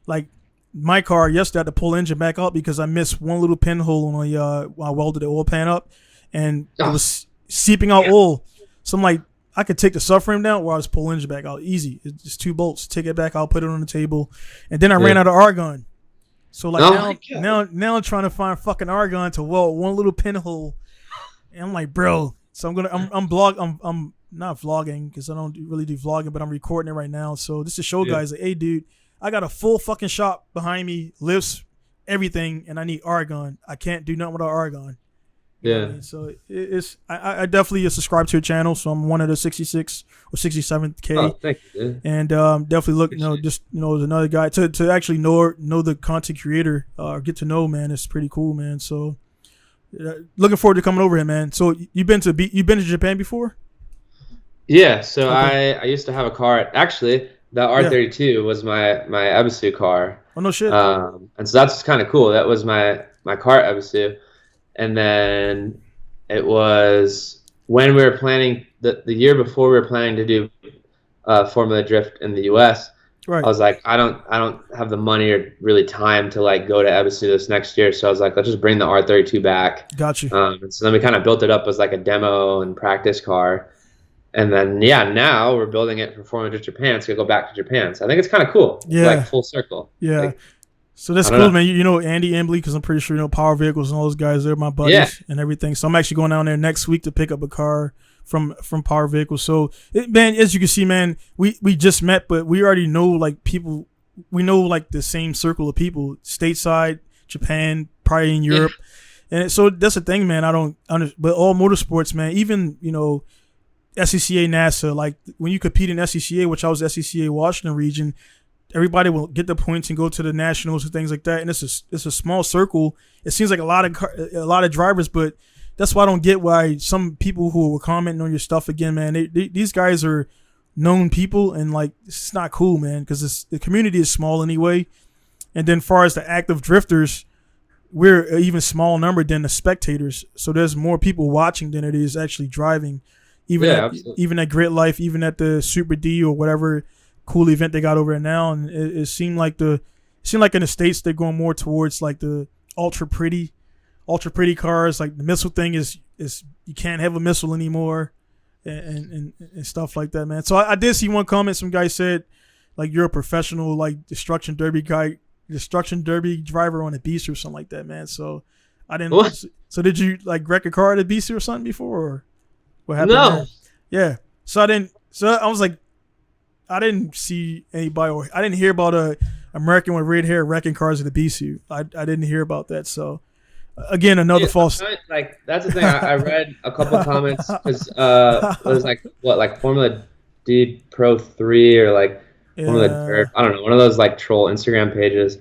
Like my car yesterday, I had to pull the engine back up because I missed one little pinhole when I welded the oil pan up, and it was seeping out oil. So I'm like, I could take the subframe down, or I just pull the engine back out. Easy. It's just 2 bolts. Take it back. I'll put it on the table, and then I ran out of argon. So like now I'm trying to find fucking argon to weld one little pinhole, and I'm like, bro. So I'm not vlogging because I don't really do vlogging, but I'm recording it right now. So this is show guys like, hey, dude, I got a full fucking shop behind me, lifts, everything, and I need argon. I can't do nothing without argon. You know what I Yeah. mean? So I definitely subscribe to your channel. So I'm one of the 66 or 67K, Oh, thank you, dude. and definitely look, Appreciate just as another guy to actually know the content creator, get to know, man. It's pretty cool, man. So looking forward to coming over here, man. So you've been to Japan before? Yeah, so Okay. I used to have a car. Actually, the Yeah. R32 was my Ebisu car, Oh no shit. and so that's kind of cool. That was my car at Ebisu, and then it was when we were planning the year before we were planning to do Formula Drift in the U.S. I Right. was like, I don't have the money or really time to like go to Ebisu this next year, so I was like, let's just bring the R32 back. Got you. And so then we kind of built it up as like a demo and practice car. And then, yeah, now we're building it for Formula Drift Japan. It's going to go back to Japan. So I think it's kind of cool. Like Yeah. full circle. Yeah. Like, So that's I don't cool, know. man. You know Andy Embley, because I'm pretty sure Power Vehicles and all those guys. They're my Yeah. buddies and everything. So I'm actually going down there next week to pick up a car from Power Vehicles. So man, as you can see, man, we just met, but we already know like people. We know like the same circle of people, stateside, Japan, probably in Europe, and so that's the thing, man. I don't under, but all motorsports, man. Even SCCA, NASA, like when you compete in SCCA, which I was SCCA Washington region, everybody will get the points and go to the nationals and things like that. And it's a small circle. It seems like a lot of drivers, but that's why I don't get why some people who were commenting on your stuff again, man. These guys are known people, and like it's not cool, man, because the community is small anyway. And then, far as the active drifters, we're an even small number than the spectators. So there's more people watching than it is actually driving. Yeah, absolutely. Even at Grit Life, even at the Super D or whatever cool event they got over there now, and it seemed like in the States they're going more towards like the ultra pretty cars. Like the missile thing is you can't have a missile anymore, and stuff like that, man. So I did see one comment. Some guy said like you're a professional like destruction derby driver on a beast or something like that, man. So I didn't. What? So did you like wreck a car at a beast or something before, or what happened No. there? Yeah. So I didn't. So I was like, I didn't see anybody, or I didn't hear about a American with red hair wrecking cars at the BC. I didn't hear about that. So again, another Yeah, false. like that's the thing. I read a couple comments because it was like what, like Formula D Pro 3 or like Formula Dirt. I don't know, one of those like troll Instagram pages.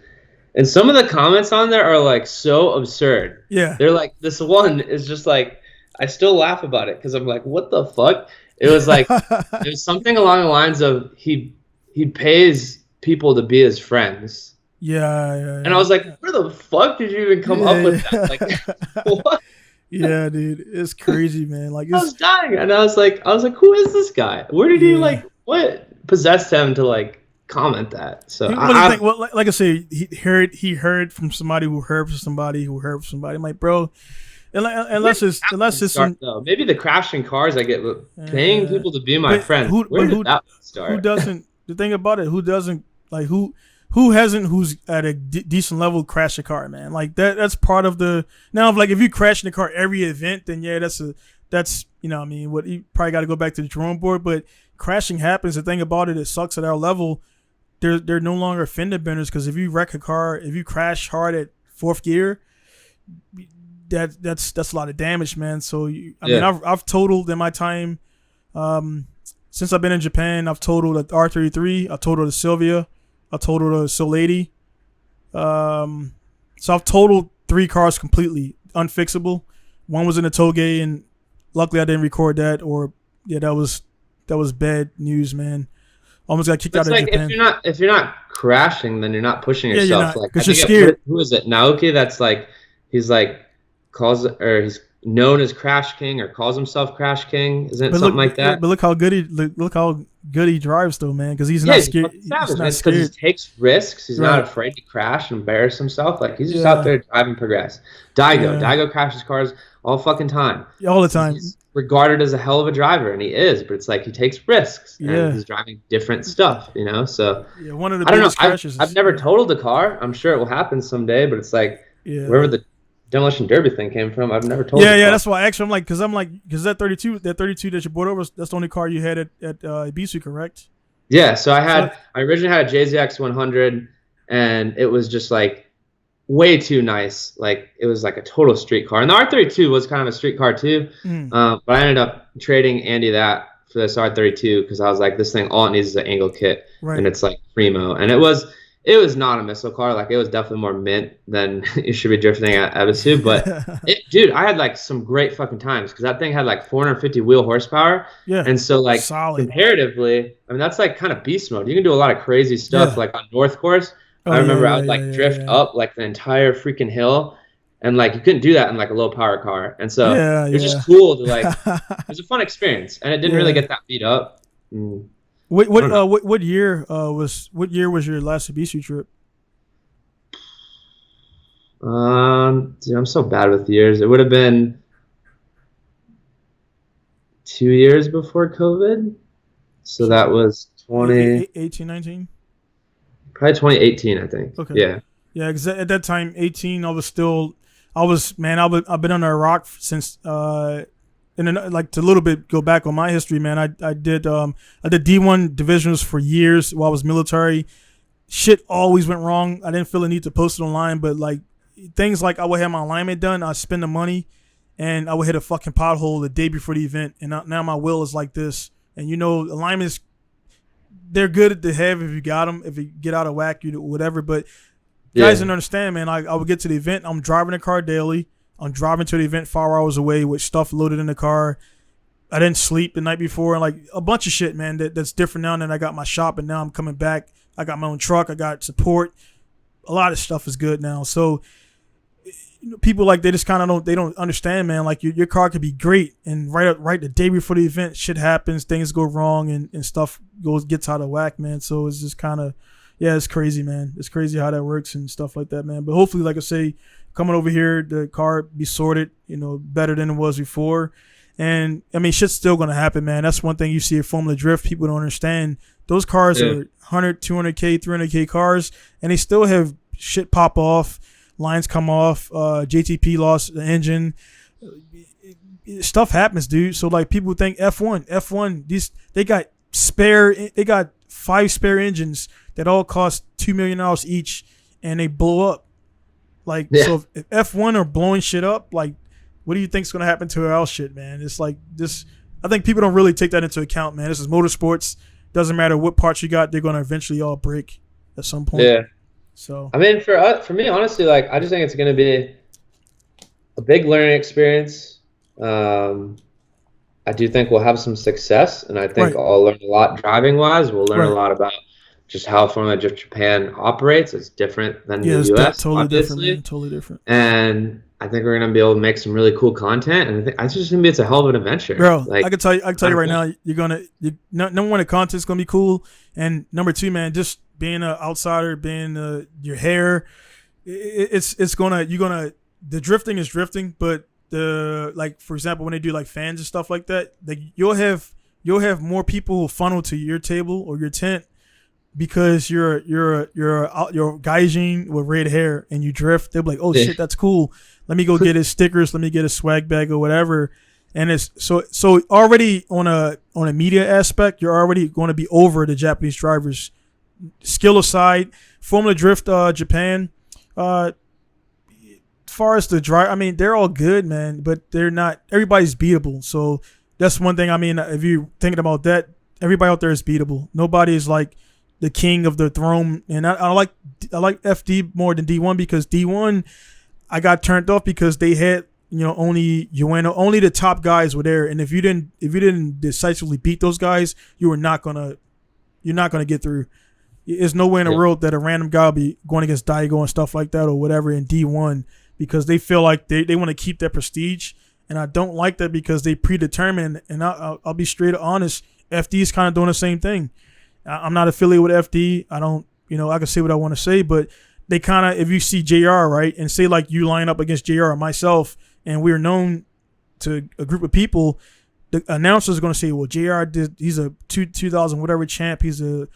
And some of the comments on there are like so absurd. Yeah. They're like, this one is just like, I still laugh about it because I'm like, what the fuck? It was like, it was something along the lines of he pays people to be his friends. Yeah. And I was like, where the fuck did you even come up with that? Like, what? Yeah, dude, it's crazy, man. Like, I was dying, and I was like, who is this guy? Where did he like? What possessed him to like comment that? So like I say, he heard from somebody who heard from somebody who heard from somebody. I'm like, bro, unless it's some, maybe the crashing cars I get paying people to be my friend. Where did that start? Who doesn't? The thing about it, who doesn't like who's at a decent level crash a car, man? Like that's part of the now. Like if you crash in a car every event, then yeah, that's you know what I mean. What you probably got to go back to the drawing board, but crashing happens. The thing about it, it sucks at our level. They're no longer fender benders because if you wreck a car, if you crash hard at fourth gear, that's a lot of damage, man. So I mean, I've totaled in my time, since I've been in Japan, I've totaled the R33, I totaled the Sylvia, I totaled the Solati. So I've totaled 3 cars completely unfixable. One was in a toge, and luckily I didn't record that. Or yeah, that was bad news, man. Almost got kicked out of Japan. If you're not crashing, then you're not pushing yourself. You're not, like because you're scared. Who is it? Naoki. That's like he's known as Crash King or calls himself Crash King. Isn't it something like that? Yeah, but look how good he drives though, man. Because he's not scared. He's not scared. Because he takes risks. He's not afraid to crash and embarrass himself. Like he's just out there driving progress. Daigo crashes cars all fucking time. All the time. He's regarded as a hell of a driver, and he is. But it's like he takes risks. And he's driving different stuff. You know. So one of the I don't know. crashes. I've never totaled a car. I'm sure it will happen someday. But it's like wherever the Demolition Derby thing came from, I've never told. Yeah, that's why. Actually, because that 32 that you brought over, that's the only car you had at Ibisu, correct? Yeah, so I originally had a JZX 100, and it was just like way too nice. Like it was like a total street car. And the R32 was kind of a street car too. But I ended up trading Andy that for this R32 because I was like, this thing, all it needs is an angle kit, and it's like primo. And it was not a missile car. Like it was definitely more mint than you should be drifting at Ebisu. But dude, I had like some great fucking times because that thing had like 450 wheel horsepower. Yeah. And so like solid. Comparatively, I mean, that's like kind of beast mode. You can do a lot of crazy stuff like on North Course. I remember I would like drift up like the entire freaking hill. And like you couldn't do that in like a low power car. And so it was just cool to like, it was a fun experience. And it didn't really get that beat up. What year was your last Ibisu trip? Dude, I'm so bad with years. It would have been 2 years before COVID. So that was 18, 19? Probably 2018, I think. Okay. Yeah. Yeah, because at that time, 18, I've been under a rock since and then like to a little bit go back on my history, man. I did D1 divisionals for years while I was military. Shit always went wrong. I didn't feel the need to post it online, but like things like I would have my alignment done, I'd spend the money, and I would hit a fucking pothole the day before the event, and now my wheel is like this. And you know, alignments, they're good to have if you got them. If you get out of whack, you do whatever. But guys didn't understand, man. I would get to the event. I'm driving the car daily. I'm driving to the event 4 hours away with stuff loaded in the car. I didn't sleep the night before, and like a bunch of shit, man. That's different now. And I got my shop, and now I'm coming back. I got my own truck. I got support. A lot of stuff is good now. So people like they just kind of don't understand, man. Like your car could be great, and right the day before the event, shit happens, things go wrong, and stuff gets out of whack, man. So it's just kind of it's crazy, man. It's crazy how that works and stuff like that, man. But hopefully, like I say, coming over here, the car be sorted, better than it was before. And I mean, shit's still gonna happen, man. That's one thing you see at Formula Drift. People don't understand. Those cars are 100, 200K, 300K cars, and they still have shit pop off, lines come off, JTP lost the engine. Stuff happens, dude. So like people think F1, they got 5 spare engines that all cost $2 million each, and they blow up. Like so, if F1 are blowing shit up, like what do you think's gonna happen to our shit, man? It's like this. I think people don't really take that into account, man. This is motorsports. Doesn't matter what parts you got, they're gonna eventually all break at some point. Yeah. So I mean, for me, honestly, like I just think it's gonna be a big learning experience. I do think we'll have some success, and I think I'll learn a lot driving wise. We'll learn a lot about just how Formula Drift Japan operates. It's different than the US, totally obviously. Different, man. Totally different. And I think we're gonna be able to make some really cool content, and it's just gonna be a hell of an adventure, bro. Like, I can tell you right now, number one, the content's gonna be cool, and number two, man, just being an outsider, being your hair, the drifting is drifting, but like for example, when they do like fans and stuff like that, like you'll have more people who funnel to your table or your tent because you're gaijin with red hair and you drift. They'll be like, oh shit, that's cool. Let me go get his stickers. Let me get his swag bag or whatever. And it's so already on a media aspect, you're already going to be over the Japanese drivers. Skill aside, Formula Drift Japan, as far as the drive, I mean, they're all good, man, but they're not. Everybody's beatable. So that's one thing. I mean, if you're thinking about that, everybody out there is beatable. Nobody is like the king of the throne. And I like FD more than D1 because D1, I got turned off because they had only the top guys were there, and if you didn't decisively beat those guys, you're not gonna get through. There's no way in the world that a random guy will be going against Daigo and stuff like that or whatever in D1 because they feel like they want to keep their prestige, and I don't like that because they predetermine. And I'll be straight honest, FD is kind of doing the same thing. I'm not affiliated with FD. I don't, I can say what I want to say, but they kind of, if you see JR, right, and say like you line up against JR or myself, and we're known to a group of people, the announcer is going to say, well, JR he's a 2000 whatever champ, he's a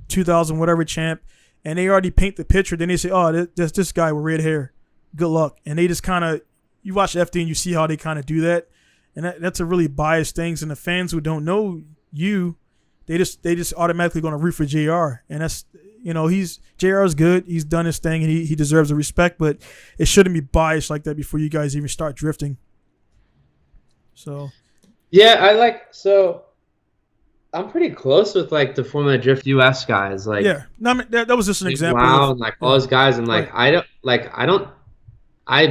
2000 whatever champ, and they already paint the picture. Then they say, oh, there's this guy with red hair. Good luck. And they just kind of, you watch FD and you see how they kind of do that, and that's a really biased thing. And the fans who don't know you, they just automatically going to root for JR, and JR is good. He's done his thing and he deserves the respect, but it shouldn't be biased like that before you guys even start drifting. So yeah, I'm pretty close with like the Formula Drift US guys. Like, yeah, no, I mean, that was just an example. Wow, and like all those guys, and like I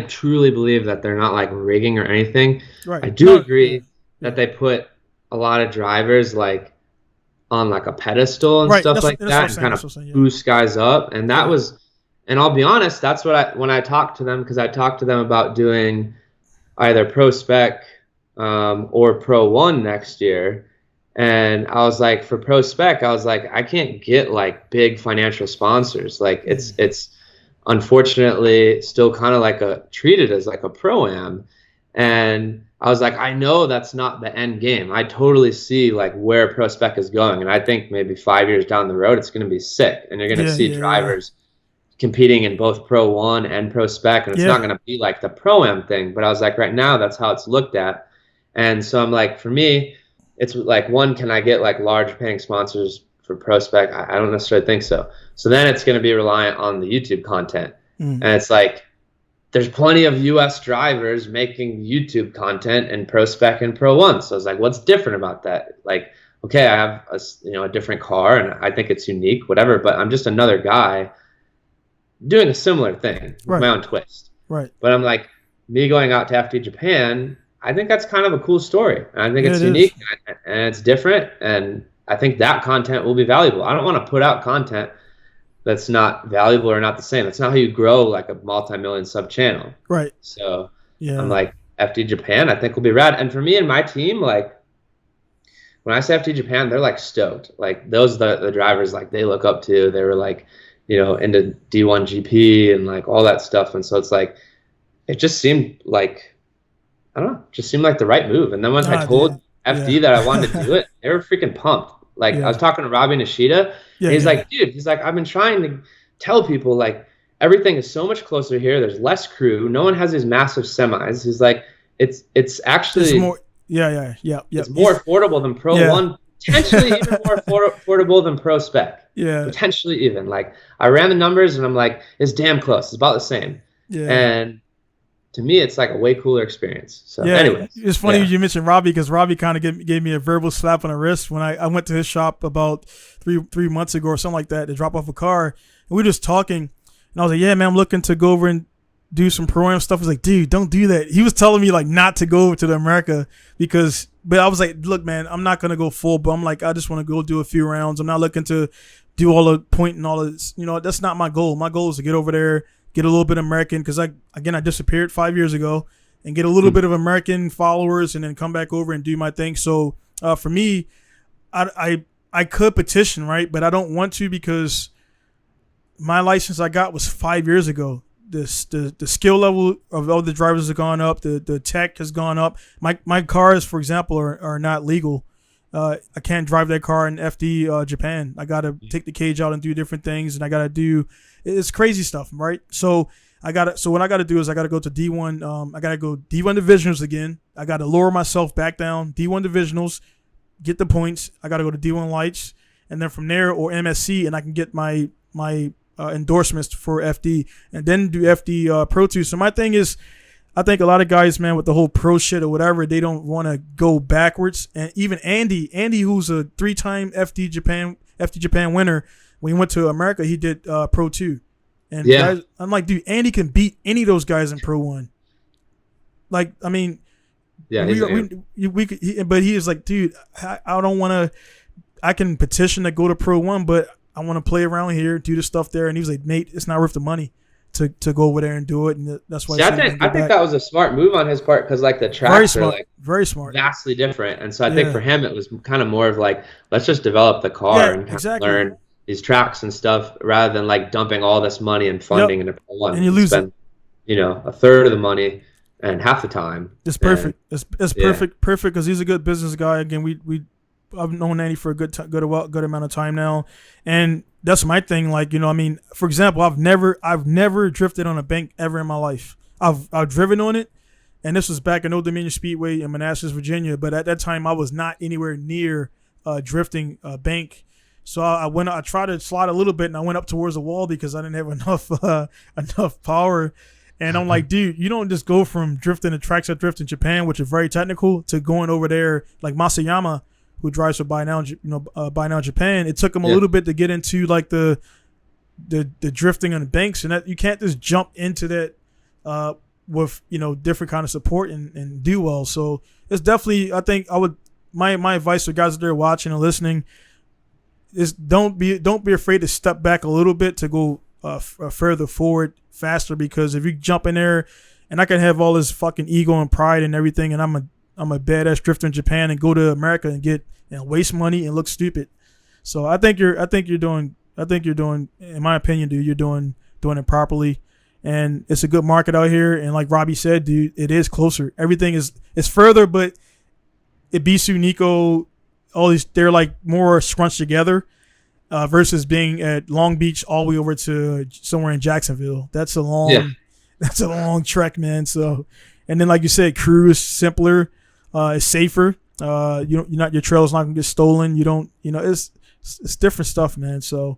truly believe that they're not like rigging or anything. Right. I do agree that they put a lot of drivers like on like a pedestal and stuff like that, and kind of boost guys up. And that was, and I'll be honest, that's what when I talked to them, because I talked to them about doing either Pro Spec or Pro 1 next year. And I was like, for Pro Spec, I was like, I can't get like big financial sponsors. Like it's unfortunately still kind of like treated as like a pro-am. And I was like, I know that's not the end game. I totally see like where Pro Spec is going. And I think maybe 5 years down the road, it's going to be sick. And you're going to see drivers competing in both Pro 1 and Pro Spec. And it's not going to be like the pro-am thing. But I was like, right now, that's how it's looked at. And so I'm like, for me, it's like, one, can I get like large paying sponsors for Pro Spec? I don't necessarily think so. So then it's going to be reliant on the YouTube content. And it's like, there's plenty of US drivers making YouTube content in Pro Spec and Pro 1. So I was like, what's different about that? Like, okay, I have a different car and I think it's unique, whatever, but I'm just another guy doing a similar thing with my own twist. Right. But I'm like, me going out to FD Japan, I think that's kind of a cool story. And I think it's unique and it's different. And I think that content will be valuable. I don't want to put out content that's not valuable or not the same. That's not how you grow like a multi-million sub channel. Right. So I'm like, FD Japan, I think will be rad. And for me and my team, like when I say FD Japan, they're like stoked. Like those the drivers like they look up to. They were like, into D1 GP and like all that stuff. And so it's like, it just seemed like, I don't know, just seemed like the right move. And then when I told FD that I wanted to do it, they were freaking pumped. Like I was talking to Robbie Nishida. He's like, dude, I've been trying to tell people like everything is so much closer here. There's less crew. No one has these massive semis. He's like, it's actually it's more, it's more affordable than Pro 1, potentially even more affordable than Pro Spec. Yeah, potentially even. Like I ran the numbers and I'm like, it's damn close. It's about the same. Yeah, and to me, it's like a way cooler experience. So anyway, it's funny you mentioned Robbie, because Robbie kind of gave me a verbal slap on the wrist when I went to his shop about three months ago or something like that to drop off a car, and we were just talking, and I was like, yeah, man, I'm looking to go over and do some pro-am stuff. He's like, dude, don't do that. He was telling me like not to go over to the America but I was like, look, man, I'm not gonna go full, but I'm like, I just want to go do a few rounds. I'm not looking to do all the point and all of this. That's not my goal. My goal is to get over there, get a little bit of American, because I disappeared 5 years ago, and get a little bit of American followers, and then come back over and do my thing. So for me, I could petition, right, but I don't want to, because my license I got was 5 years ago. The skill level of all the drivers has gone up. The tech has gone up. My cars, for example, are not legal. I can't drive that car in FD Japan. I got to take the cage out and do different things, and I got to do it's crazy stuff, right? So what I got to do is I got to go to D1. I got to go D1 divisionals again. I got to lower myself back down D1 divisionals, get the points. I got to go to D1 lights, and then from there, or MSC, and I can get my endorsements for FD, and then do FD Pro 2. So my thing is, I think a lot of guys, man, with the whole pro shit or whatever, they don't want to go backwards. And even Andy, who's a 3-time FD Japan winner, when he went to America, he did Pro 2. And guys, I'm like, dude, Andy can beat any of those guys in Pro 1. Like, I mean, we could, but he is like, dude, I don't want to. I can petition to go to Pro 1, but I want to play around here, do the stuff there. And he was like, Nate, it's not worth the money to go over there and do it. And that's why I think that was a smart move on his part, because like the tracks are like very smart, vastly different. And so I think for him it was kind of more of like, let's just develop the car and kind of learn these tracks and stuff, rather than like dumping all this money and funding into Pro 1. And you lose spend, a third of the money and half the time. It's perfect. It's perfect because he's a good business guy. Again, I've known Andy for a good amount of time now, and that's my thing. Like, for example, I've never drifted on a bank ever in my life. I've driven on it, and this was back in Old Dominion Speedway in Manassas, Virginia. But at that time, I was not anywhere near drifting a bank. So I tried to slide a little bit, and I went up towards the wall because I didn't have enough power. And I'm like, dude, you don't just go from drifting the tracks that drift in Japan, which are very technical, to going over there like Masayama, who drives for By Now Japan. It took him a little bit to get into like the drifting on the banks, and that you can't just jump into that with different kind of support and do well. So it's definitely, I think I would my advice to guys that are watching and listening is don't be afraid to step back a little bit to go further forward faster, because if you jump in there, and I can have all this fucking ego and pride and everything, and I'm a badass drifter in Japan, and go to America and get waste money and look stupid. So I think you're doing, in my opinion, dude, you're doing it properly, and it's a good market out here. And like Robbie said, dude, it is closer. Everything is further, but Ibisu, Nico, all these, they're like more scrunched together, versus being at Long Beach all the way over to somewhere in Jacksonville. That's a long trek, man. So, and then like you said, crew is simpler, it's safer. Your trail's not gonna get stolen. You don't, it's different stuff, man. So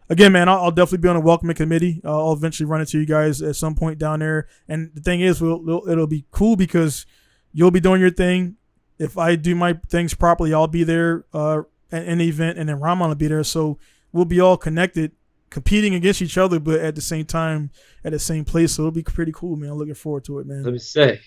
again, man, I'll definitely be on a welcoming committee. I'll eventually run into you guys at some point down there. And the thing is, it'll be cool because you'll be doing your thing. If I do my things properly, I'll be there at an event, and then Rahman will be there. So we'll be all connected, competing against each other, but at the same time, at the same place. So it'll be pretty cool, man. I'm looking forward to it, man. Let me say,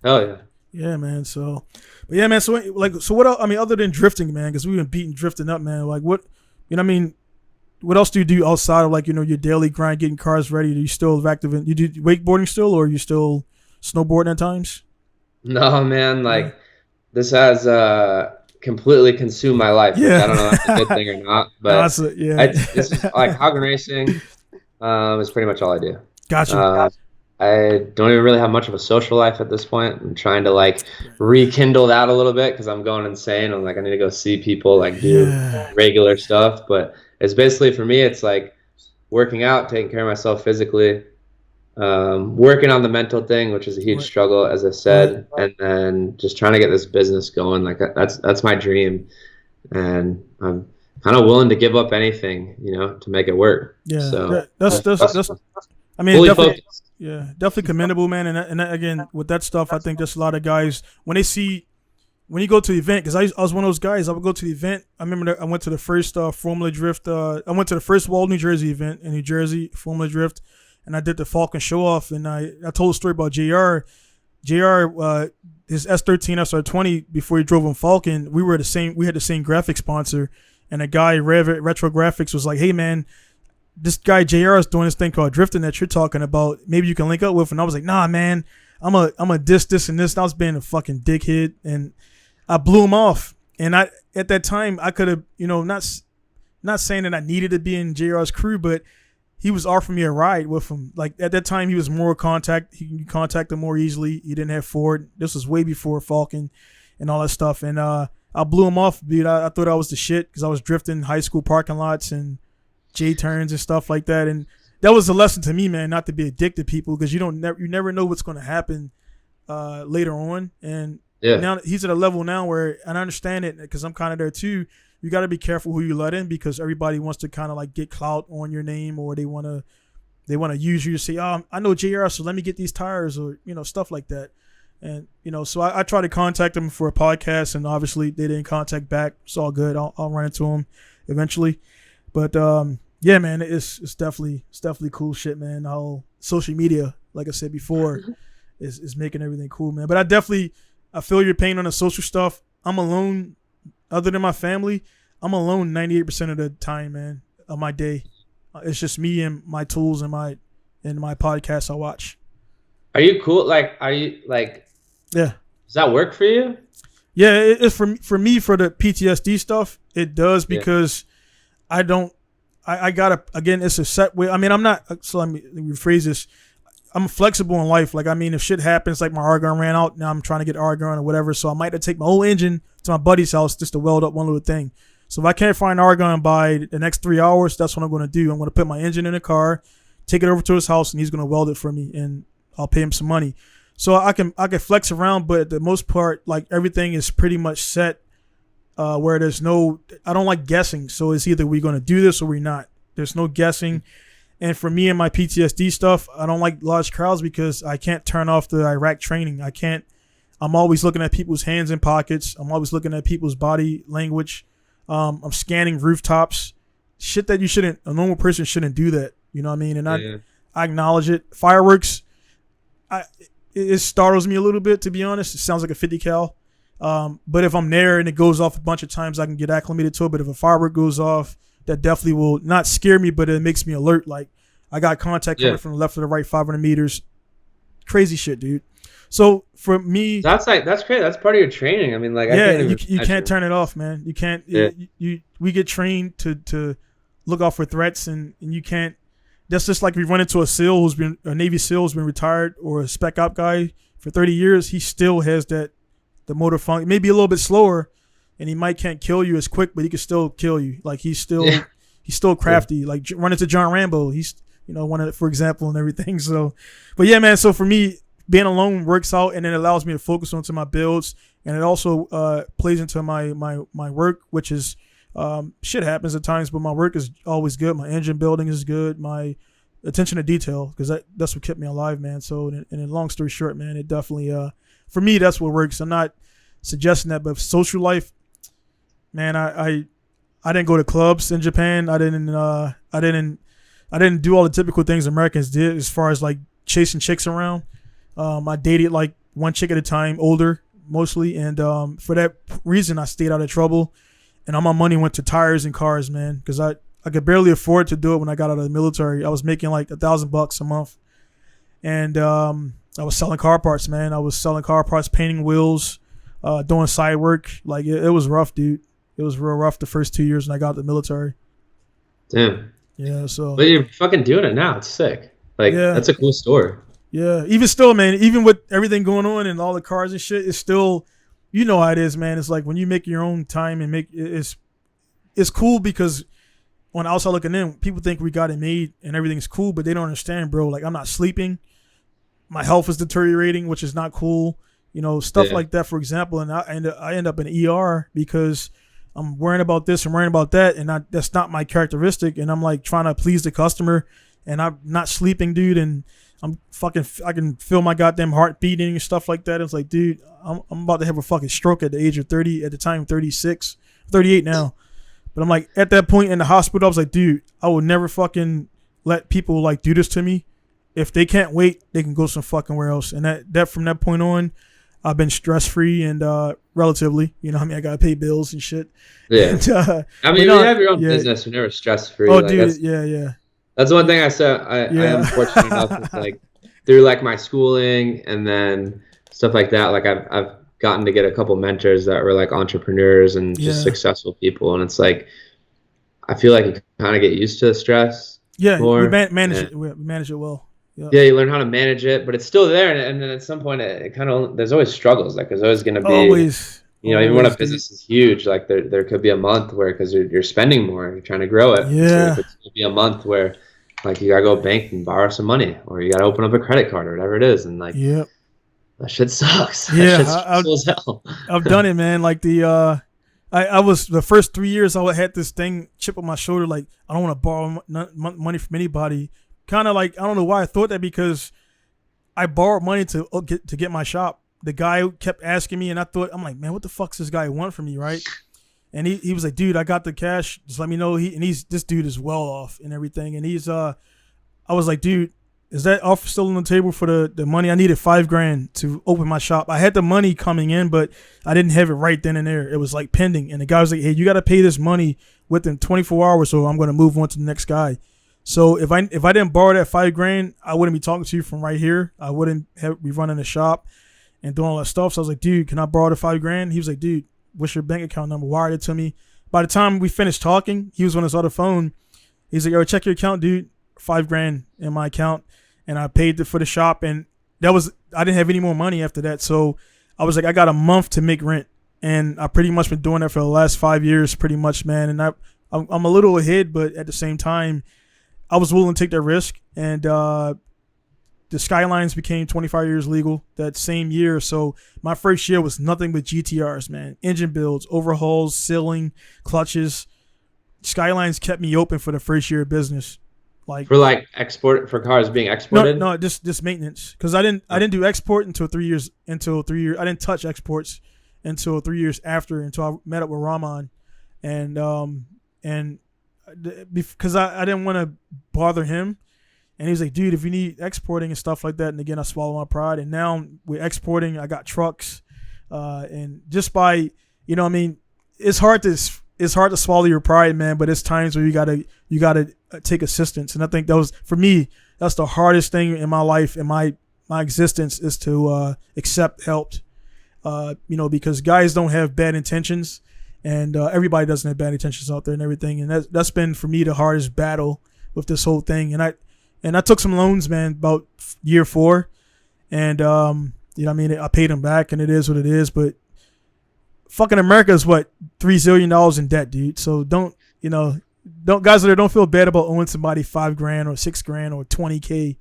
hell yeah. Yeah, man. So, but yeah, man. So what else? I mean, other than drifting, man, because we've been beating drifting up, man. Like what, what else do you do outside of like, your daily grind, getting cars ready? Are you still active in, you do wakeboarding still, or are you still snowboarding at times? No, man. Like this has completely consumed my life. Yeah. I don't know if that's a good thing or not, but this is like Haugen Racing is pretty much all I do. Gotcha. I don't even really have much of a social life at this point. I'm trying to like rekindle that a little bit because I'm going insane. I'm like, I need to go see people, like do regular stuff. But it's basically, for me, it's like working out, taking care of myself physically, working on the mental thing, which is a huge struggle, as I said, and then just trying to get this business going. Like that's my dream, and I'm kind of willing to give up anything, to make it work. Yeah, so that's I mean, definitely commendable, man. And again, with that stuff, I think there's a lot of guys when you go to the event, because I was one of those guys. I would go to the event. I remember I went to the first Formula Drift. I went to the first Wall, New Jersey event in New Jersey, Formula Drift, and I did the Falcon show off. And I told a story about JR. His S13 SR20, before he drove on Falcon, we had the same graphic sponsor, and a guy Retro Graphics was like, "Hey man, this guy JR is doing this thing called drifting that you're talking about. Maybe you can link up with." And I was like, "Nah, man, I'm a this and this." And I was being a fucking dickhead, and I blew him off. And at that time, I could have, not saying that I needed to be in JR's crew, but he was offering me a ride with him. Like at that time, he was more contact. He could contact him more easily. He didn't have Ford. This was way before Falcon and all that stuff. And I blew him off, dude. I thought I was the shit because I was drifting high school parking lots and J turns and stuff like that. And that was a lesson to me, man, not to be a dick to people, because you never know what's going to happen later on. And now he's at a level now where, and I understand it because I'm kind of there too. You got to be careful who you let in, because everybody wants to kind of like get clout on your name, or they want to use you to say, "Oh, I know JR, so let me get these tires," or stuff like that. And so I tried to contact them for a podcast, and obviously they didn't contact back. It's all good. I'll run into them eventually. But yeah, man, it's definitely cool shit, man. How social media, like I said before, is making everything cool, man. But I feel your pain on the social stuff. I'm alone, other than my family. I'm alone 98% of the time, man, of my day. It's just me and my tools and my podcast I watch. Are you cool? Yeah. Does that work for you? Yeah, it's for me for the PTSD stuff. It does, because I gotta, again, it's a set way. I mean, I'm not, so let me rephrase this. I'm flexible in life. Like, I mean, if shit happens, like my argon ran out, now I'm trying to get argon or whatever. So I might have to take my whole engine to my buddy's house just to weld up one little thing. So if I can't find argon by the next 3 hours, that's what I'm going to do. I'm going to put my engine in a car, take it over to his house, and he's going to weld it for me, and I'll pay him some money. So I can flex around, but at the most part, like everything is pretty much set where I don't like guessing. So it's either we're going to do this or we're not. There's no guessing. And for me and my PTSD stuff, I don't like large crowds because I can't turn off the Iraq training. I'm always looking at people's hands in pockets. I'm always looking at people's body language. I'm scanning rooftops. Shit that a normal person shouldn't do that. You know what I mean? And I acknowledge it. Fireworks, it startles me a little bit, to be honest. It sounds like a 50 cal. But if I'm there and it goes off a bunch of times, I can get acclimated to it. But if a firework goes off, that definitely will not scare me, but it makes me alert. Like, I got contact coming from the left to the right, 500 meters. Crazy shit, dude. So for me, that's crazy. That's part of your training. I mean, like, you can't turn it off, man. You can't. Yeah. We get trained to look out for threats, and you can't. That's just like we run into a Navy SEAL who's been retired, or a spec op guy for 30 years. He still has the motor function, maybe a little bit slower, and he can't kill you as quick, but he can still kill you. Like, he's still crafty. Yeah. Like, run into John Rambo. He's one of the, for example, and everything. So, but yeah, man. So for me, being alone works out, and it allows me to focus onto my builds, and it also plays into my work, which is shit happens at times, but my work is always good. My engine building is good. My attention to detail, because that's what kept me alive, man. So, and long story short, man, it definitely for me, that's what works. I'm not suggesting that, but social life, man, I didn't go to clubs in Japan. I didn't do all the typical things Americans did as far as like chasing chicks around. I dated like one chick at a time, older mostly, and for that reason, I stayed out of trouble, and all my money went to tires and cars, man, because I could barely afford to do it when I got out of the military. I was making like $1,000 a month, and I was selling car parts, man. I was selling car parts, painting wheels, doing side work. Like, it was rough, dude. It was real rough the first 2 years when I got out of the military. Damn. Yeah, so. But you're fucking doing it now. It's sick. Like, that's a cool story. Yeah, even still, man, even with everything going on and all the cars and shit, it's still, you know how it is, man. It's like when you make your own time and it's cool, because on the outside looking in, people think we got it made and everything's cool, but they don't understand, bro. Like, I'm not sleeping. My health is deteriorating, which is not cool. Stuff like that, for example. And I end up in ER because I'm worrying about this and worrying about that, and that's not my characteristic. And I'm like trying to please the customer, and I'm not sleeping, dude. And I can feel my goddamn heart beating and stuff like that. It's like, dude, I'm about to have a fucking stroke at the age of 30, at the time 36, 38 now. But I'm like, at that point in the hospital, I was like, dude, I would never fucking let people like do this to me. If they can't wait, they can go some fucking where else. And that from that point on, I've been stress free and relatively. I gotta pay bills and shit. Yeah. And, you have your own business. You're never stress free. Oh, like, dude, yeah. That's one thing I said. I am fortunate enough with, like, through like my schooling and then stuff like that. Like, I've gotten to get a couple mentors that were like entrepreneurs and just successful people, and it's like I feel like you kind of get used to the stress. Yeah, more, we manage it well. Yeah, you learn how to manage it, but it's still there, and then at some point, it kind of there's always struggles. Like, there's always going to be even when a business is huge, like there could be a month where, because you're spending more, you're trying to grow it. Yeah, so it could be a month where like you gotta go bank and borrow some money, or you gotta open up a credit card or whatever it is, and like that shit sucks. Yeah, that shit's as hell. I've done it, man. Like I was the first 3 years I had this thing chip on my shoulder, like I don't want to borrow money from anybody. Kind of like, I don't know why I thought that, because I borrowed money to get my shop. The guy kept asking me, and I'm like, man, what the fuck's this guy want from me, right? And he was like, dude, I got the cash. Just let me know. This dude is well off and everything. And I was like, dude, is that offer still on the table for the money? I needed $5,000 to open my shop. I had the money coming in, but I didn't have it right then and there. It was like pending. And the guy was like, hey, you got to pay this money within 24 hours, or I'm going to move on to the next guy. So if I didn't borrow that $5,000, I wouldn't be talking to you from right here. I wouldn't be running the shop and doing all that stuff. So I was like, dude, can I borrow the $5,000? He was like, dude, what's your bank account number? Wired it to me. By the time we finished talking, he was on his other phone. He's like, yo, check your account, dude. $5,000 in my account. And I paid for the shop. And I didn't have any more money after that. So I was like, I got a month to make rent. And I pretty much been doing that for the last 5 years, pretty much, man. And I'm a little ahead, but at the same time, I was willing to take that risk. And to the Skylines became 25 years legal that same year. So my first year was nothing but GTRs, man. Engine builds, overhauls, sealing, clutches. Skylines kept me open for the first year of business. Like for like export for cars being exported. No, just maintenance. Because I didn't do export until 3 years. I didn't touch exports until 3 years after, until I met up with Rahman, and because I didn't want to bother him, and he was like, dude, if you need exporting and stuff like that, and again I swallow my pride, and now we're exporting. I got trucks, and just by I mean, it's hard to swallow your pride, man. But it's times where you gotta take assistance, and I think for me that's the hardest thing in my life, in my existence, is to accept help. Because guys don't have bad intentions, and everybody doesn't have bad intentions out there and everything. And that's been for me the hardest battle with this whole thing. And I took some loans, man, about year 4, and I paid them back, and it is what it is. But fucking America is what, $3 zillion in debt, dude. So don't guys out there, don't feel bad about owing somebody $5,000 or $6,000 or $20K.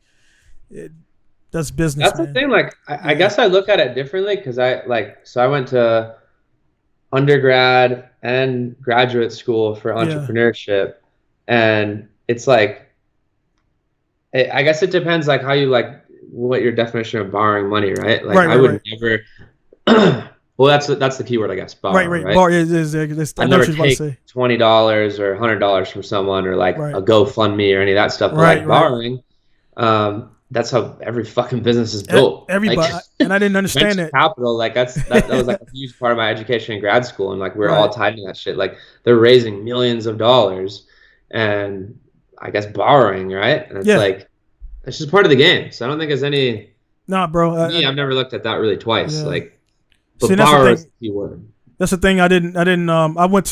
That's business. That's man. The thing. Like, I guess I look at it differently because I went to undergrad and graduate school for entrepreneurship, and it's like, I guess it depends like how you like what your definition of borrowing money, right? Like I would never. Well, that's the key word, I guess. Borrow, right. Borrow is I never take $20 or $100 from someone, or like a GoFundMe or any of that stuff. But borrowing. That's how every fucking business is built. Everybody, and I didn't understand that. Capital, like that was like a huge part of my education in grad school, and like we're all tied to that shit. Like they're raising millions of dollars, and I guess borrowing, right? And it's like it's just part of the game. So I don't think there's any. Nah, bro. I've never looked at that really twice. Like, but borrow is the key word. That's the thing. I went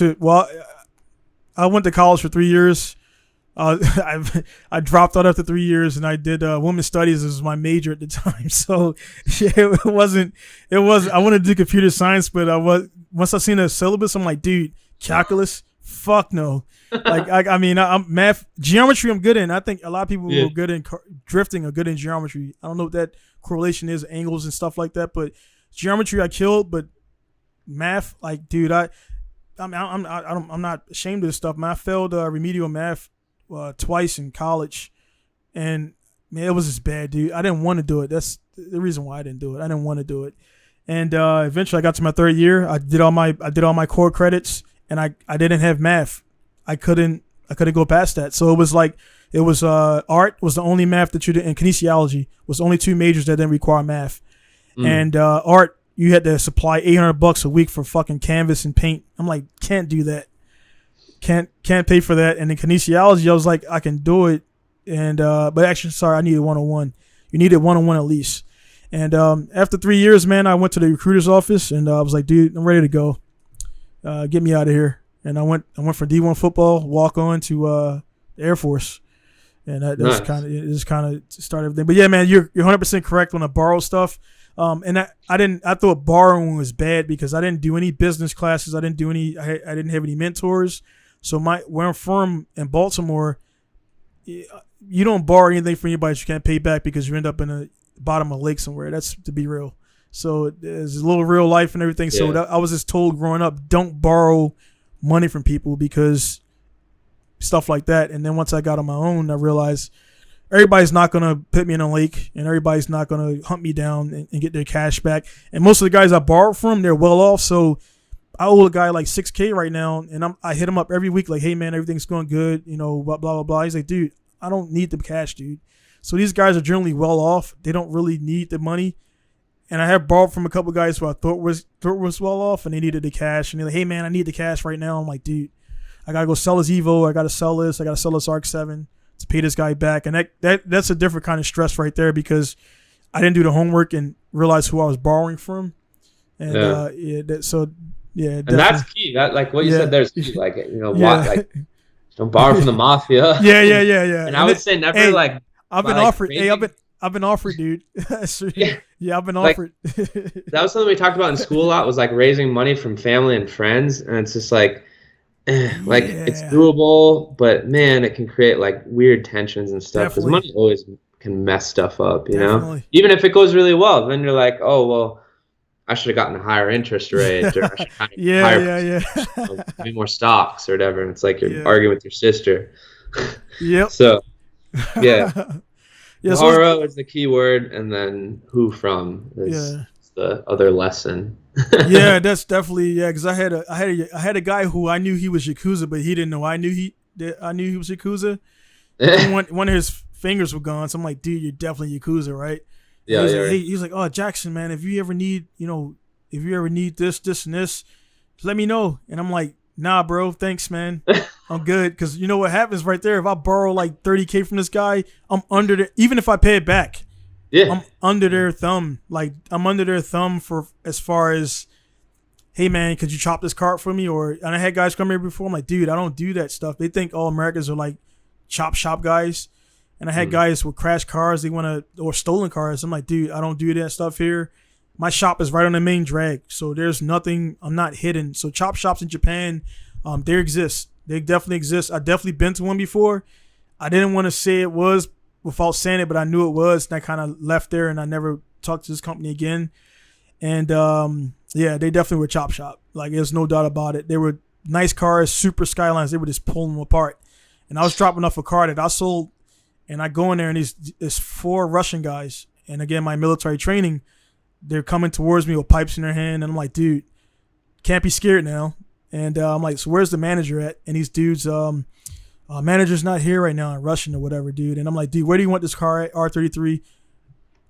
to college for 3 years. I dropped out after 3 years, and I did women's studies as my major at the time. So it wasn't. I wanted to do computer science, but once I seen the syllabus, I'm like, dude, calculus, fuck no. Like I'm math, geometry, I'm good in. I think a lot of people who are good in drifting are good in geometry. I don't know what that correlation is, angles and stuff like that, but geometry I killed. But math, like, dude, I'm not ashamed of this stuff, man. I failed remedial math twice in college, and man, it was just bad, dude. I didn't want to do it. That's the reason why I didn't do it. I didn't want to do it, and eventually I got to my 3rd year. I did all my core credits, and I didn't have math. I couldn't go past that. So it was art was the only math that you did, and kinesiology was the only 2 majors that didn't require math. And art, you had to supply $800 a week for fucking canvas and paint. I'm like, can't do that. Can't pay for that. And in kinesiology, I was like, I can do it. And but actually, sorry, I needed 101. You needed 101 at least. And after 3 years, man, I went to the recruiter's office, and I was like, dude, I'm ready to go. Get me out of here. And I went for D1 football, walk on to the Air Force, and that's kind of started everything. But yeah, man, you're 100% correct on the borrow stuff. And I thought borrowing was bad because I didn't do any business classes. I didn't have any mentors. So where I'm from in Baltimore, you don't borrow anything from anybody that you can't pay back because you end up in the bottom of a lake somewhere. That's to be real. So there's a little real life and everything. Yeah. So I was just told growing up, don't borrow money from people because stuff like that. And then once I got on my own, I realized everybody's not going to put me in a lake, and everybody's not going to hunt me down and get their cash back. And most of the guys I borrowed from, they're well off. So I owe a guy like $6K right now, and I hit him up every week like, hey, man, everything's going good, blah, blah, blah. He's like, dude, I don't need the cash, dude. So these guys are generally well off. They don't really need the money. And I have borrowed from a couple guys who I thought was well off, and they needed the cash. And they're like, hey, man, I need the cash right now. I'm like, dude, I got to go sell this Evo. I got to sell this. I got to sell this ARC-7 to pay this guy back. And that's a different kind of stress right there because I didn't do the homework and realize who I was borrowing from. And and that's key. That like what you said there's key. Like don't borrow from the mafia. Yeah. And I would say never I've been offered. Hey, I've been offered, dude. I've been offered. That was something we talked about in school a lot. Was like raising money from family and friends, and it's just like it's doable, but man, it can create like weird tensions and stuff because money always can mess stuff up, you know? Definitely. Even if it goes really well, then you're like, oh, well, I should have gotten a higher interest rate, or I should have Yeah, higher, yeah, maybe more stocks or whatever. And it's like you're yeah. arguing with your sister. Yep. So, yeah, Yeah, so Haro is the key word, and then who from is yeah. the other lesson. Yeah, that's definitely because I had a guy who I knew he was Yakuza, but he didn't know I knew he was Yakuza. And one of his fingers were gone, so I'm like, dude, you're definitely Yakuza, right? And Yeah, he's yeah. like, hey, he's like, oh, Jackson, man, if you ever need this, this, and this, just let me know. And I'm like, nah, bro, thanks, man. I'm good, because you know what happens right there. If I borrow like $30K from this guy, I'm under the, even if I pay it back, Yeah. I'm under their thumb. Like I'm under their thumb for as far as, hey man, could you chop this cart for me? And I had guys come here before. I'm like, dude, I don't do that stuff. They think all Americans are like chop shop guys. And I had guys with crashed cars, or stolen cars. I'm like, dude, I don't do that stuff here. My shop is right on the main drag, so there's nothing. I'm not hidden. So chop shops in Japan, they exist. They definitely exist. I definitely been to one before. I didn't want to say it was without saying it, but I knew it was, and I kind of left there, and I never talked to this company again. And yeah, they definitely were chop shop. Like there's no doubt about it. They were nice cars, super Skylines. They were just pulling them apart. And I was dropping off a car that I sold, and I go in there, and there's 4 Russian guys. And again, my military training, they're coming towards me with pipes in their hand, and I'm like, dude, can't be scared now. And I'm like, so where's the manager at? And these dudes, manager's not here right now in Russian or whatever, dude. And I'm like, dude, where do you want this car at? R33.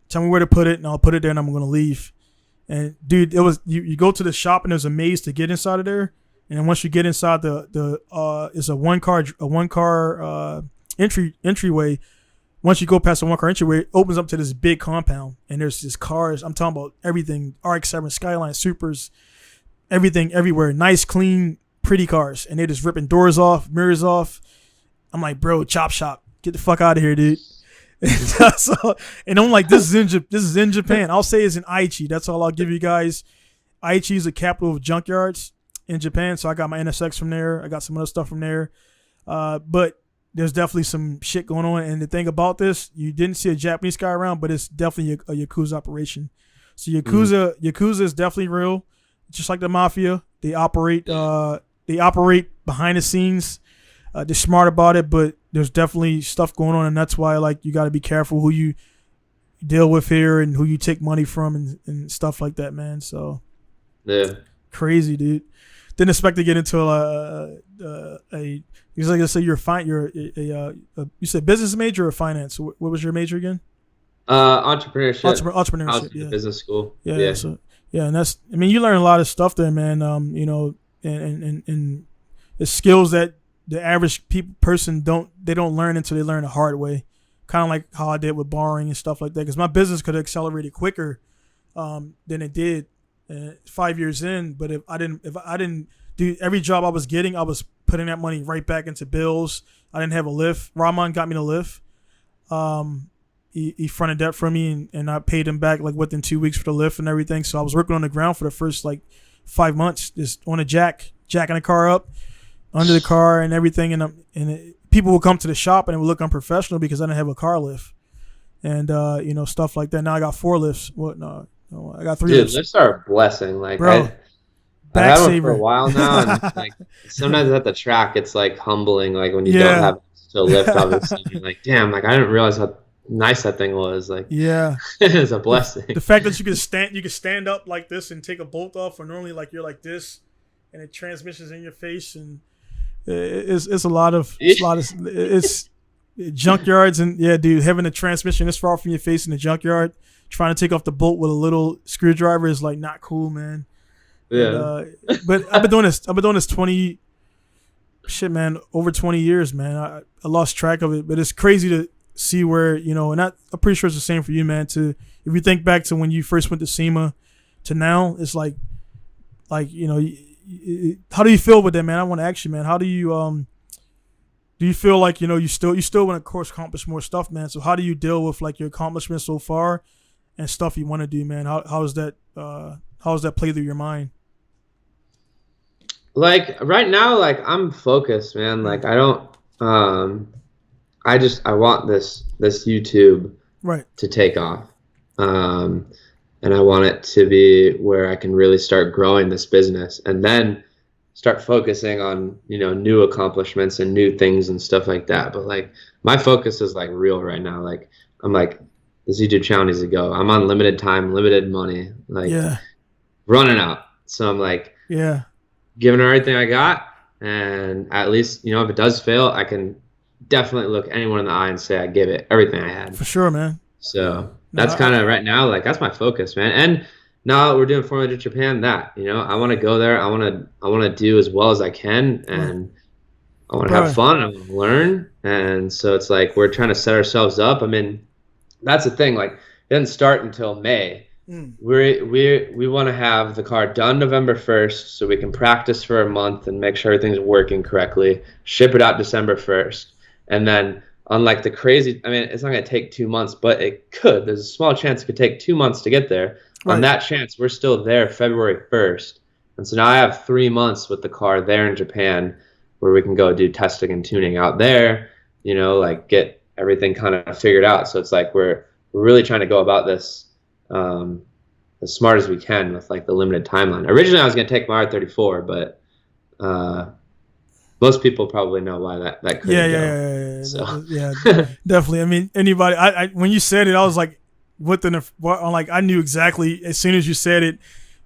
Tell me where to put it, and I'll put it there, and I'm going to leave. And dude, it was you go to the shop, and there's a maze to get inside of there. And then once you get inside it's a one car entryway. Once you go past the 1 car entryway, it opens up to this big compound, and there's just cars. I'm talking about everything: RX-7, Skyline, Supers, everything, everywhere. Nice, clean, pretty cars, and they're just ripping doors off, mirrors off. I'm like, bro, chop shop, get the fuck out of here, dude. And I'm like, this is in Japan. I'll say it's in Aichi. That's all I'll give you guys. Aichi is the capital of junkyards in Japan, so I got my NSX from there. I got some other stuff from there, but there's definitely some shit going on. And the thing about this, you didn't see a Japanese guy around, but it's definitely a Yakuza operation. So Yakuza is definitely real, just like the mafia. They operate behind the scenes. They're smart about it, but there's definitely stuff going on, and that's why like you got to be careful who you deal with here and who you take money from and stuff like that, man. So Yeah. crazy, dude. Didn't expect to get into you like to say you said business major or finance. What was your major again? Entrepreneurship. Entrepreneurship. I was Yeah. in business school. Yeah. So yeah, and that's, I mean, you learn a lot of stuff there, man. You know, and the skills that the average person don't learn until they learn the hard way. Kind of like how I did with borrowing and stuff like that. Because my business could have accelerated quicker than it did 5 years in. But if I didn't do every job I was getting, I was putting that money right back into bills. I didn't have a lift. Rahman got me the lift. He fronted that for me, and I paid him back like within 2 weeks for the lift and everything. So I was working on the ground for the first like 5 months, just on a jacking the car up, under the car and everything. And people would come to the shop and it would look unprofessional because I didn't have a car lift, and you know, stuff like that. Now I got 4 lifts. No, I got 3 lifts. Lifts are a blessing. Like, bro, I've had one for a while now, and like sometimes at the track, it's like humbling. Like when you don't have to lift, obviously, you're like, damn, like I didn't realize how nice that thing was. Like, yeah, it's a blessing. The fact that you can stand up like this and take a bolt off, or normally like you're like this, and the transmission's in your face, and it's a lot of it's junkyards, and yeah, dude, having a transmission this far from your face in the junkyard, trying to take off the bolt with a little screwdriver is like not cool, man. Yeah. And, but I've been doing this over 20 years, man. I lost track of it, but it's crazy to see where, you know, and I'm pretty sure it's the same for you, man. If you think back to when you first went to SEMA to now, it's like, you know, how do you feel with that, man? I want to ask you, man, how do you feel like, you know, you still want to, of course, accomplish more stuff, man? So how do you deal with like your accomplishments so far and stuff you want to do, man? How does that play through your mind? Like right now, like I'm focused, man. Like I I want this YouTube Right. to take off. And I want it to be where I can really start growing this business and then start focusing on, new accomplishments and new things and stuff like that. But like my focus is like real right now. Like I'm like, this YouTube channel needs to go. I'm on limited time, limited money, like running out. So I'm like, giving everything I got. And at least, if it does fail, I can definitely look anyone in the eye and say I give it everything I had. For sure, man. So that's kind of right now, like that's my focus, man. And now we're doing Formula Japan. I want to go there. I want to do as well as I can, and I want to have fun. I want to learn, and so it's like we're trying to set ourselves up. I mean, that's the thing. Like, it didn't start until May. We want to have the car done November 1st, so we can practice for a month and make sure everything's working correctly. Ship it out December 1st, and then. Unlike the crazy, I mean, it's not going to take 2 months, but it could. There's a small chance it could take 2 months to get there. Right. On that chance, we're still there February 1st. And so now I have 3 months with the car there in Japan where we can go do testing and tuning out there, like get everything kind of figured out. So it's like we're really trying to go about this as smart as we can with like the limited timeline. Originally, I was going to take my R34, but most people probably know why that couldn't go. So. Yeah, definitely. I mean, anybody. I when you said it, I was like, I knew exactly as soon as you said it.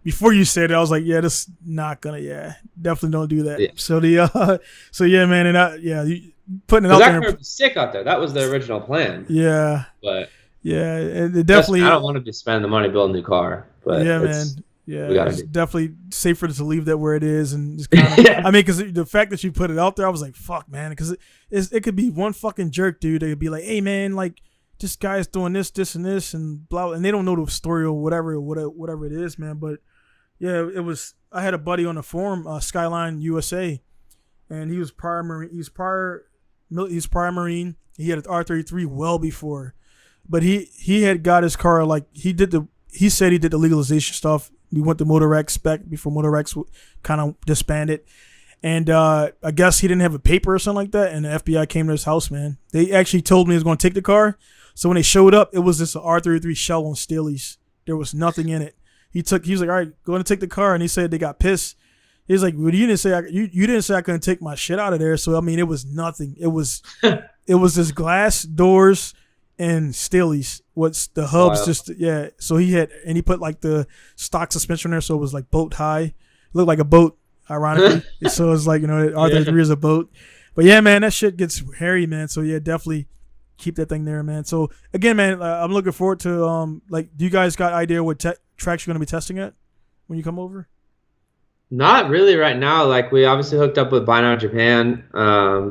Before you said it, I was like, yeah, this not gonna. Yeah, definitely don't do that. Yeah. So man, and you putting it out there. That was sick out there. That was the original plan. Yeah. But yeah, it definitely. I don't want to be spending the money building a new car. But man. Yeah, it's definitely safer to leave that where it is, and just kind of. I mean, because the fact that you put it out there, I was like, "Fuck, man," because it could be one fucking jerk, dude. They could be like, "Hey, man, like this guy's doing this, and this, and blah," and they don't know the story or whatever it is, man. But yeah, it was. I had a buddy on the forum, Skyline USA, and he was prior Marine. He was prior Marine. He had an R33 well before, but he had got his car like he said he did the legalization stuff. We went to Motor X back before Motor X kind of disbanded. And I guess he didn't have a paper or something like that. And the FBI came to his house, man. They actually told me he was going to take the car. So when they showed up, it was just an R33 shell on Steely's. There was nothing in it. He was like, all right, go and take the car. And he said they got pissed. He was like, well, you didn't say I couldn't take my shit out of there. So, I mean, it was nothing. It was just glass doors and Steely's. What's the hubs? Wow. So he put like the stock suspension there, so it was like boat high. It looked like a boat, ironically. So it's like R33 is a boat. But yeah, man, that shit gets hairy, man. So yeah, definitely keep that thing there, man. So again, man, I'm looking forward to do you guys got idea what tracks you're gonna be testing at when you come over? Not really right now. Like we obviously hooked up with Buy Now Japan,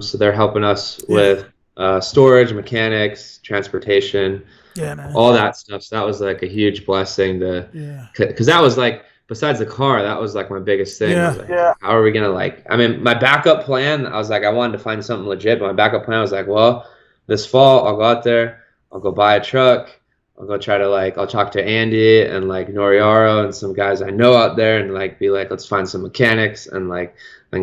so they're helping us with storage, mechanics, transportation. Yeah, man. All that stuff. So that was like a huge blessing because that was like, besides the car, that was like my biggest thing. I was like, how are we going to my backup plan, I was like, I wanted to find something legit, but my backup plan was like, well, this fall I'll go out there, I'll go buy a truck, I'll go try to I'll talk to Andy and Noriaro and some guys I know out there and be like, let's find some mechanics and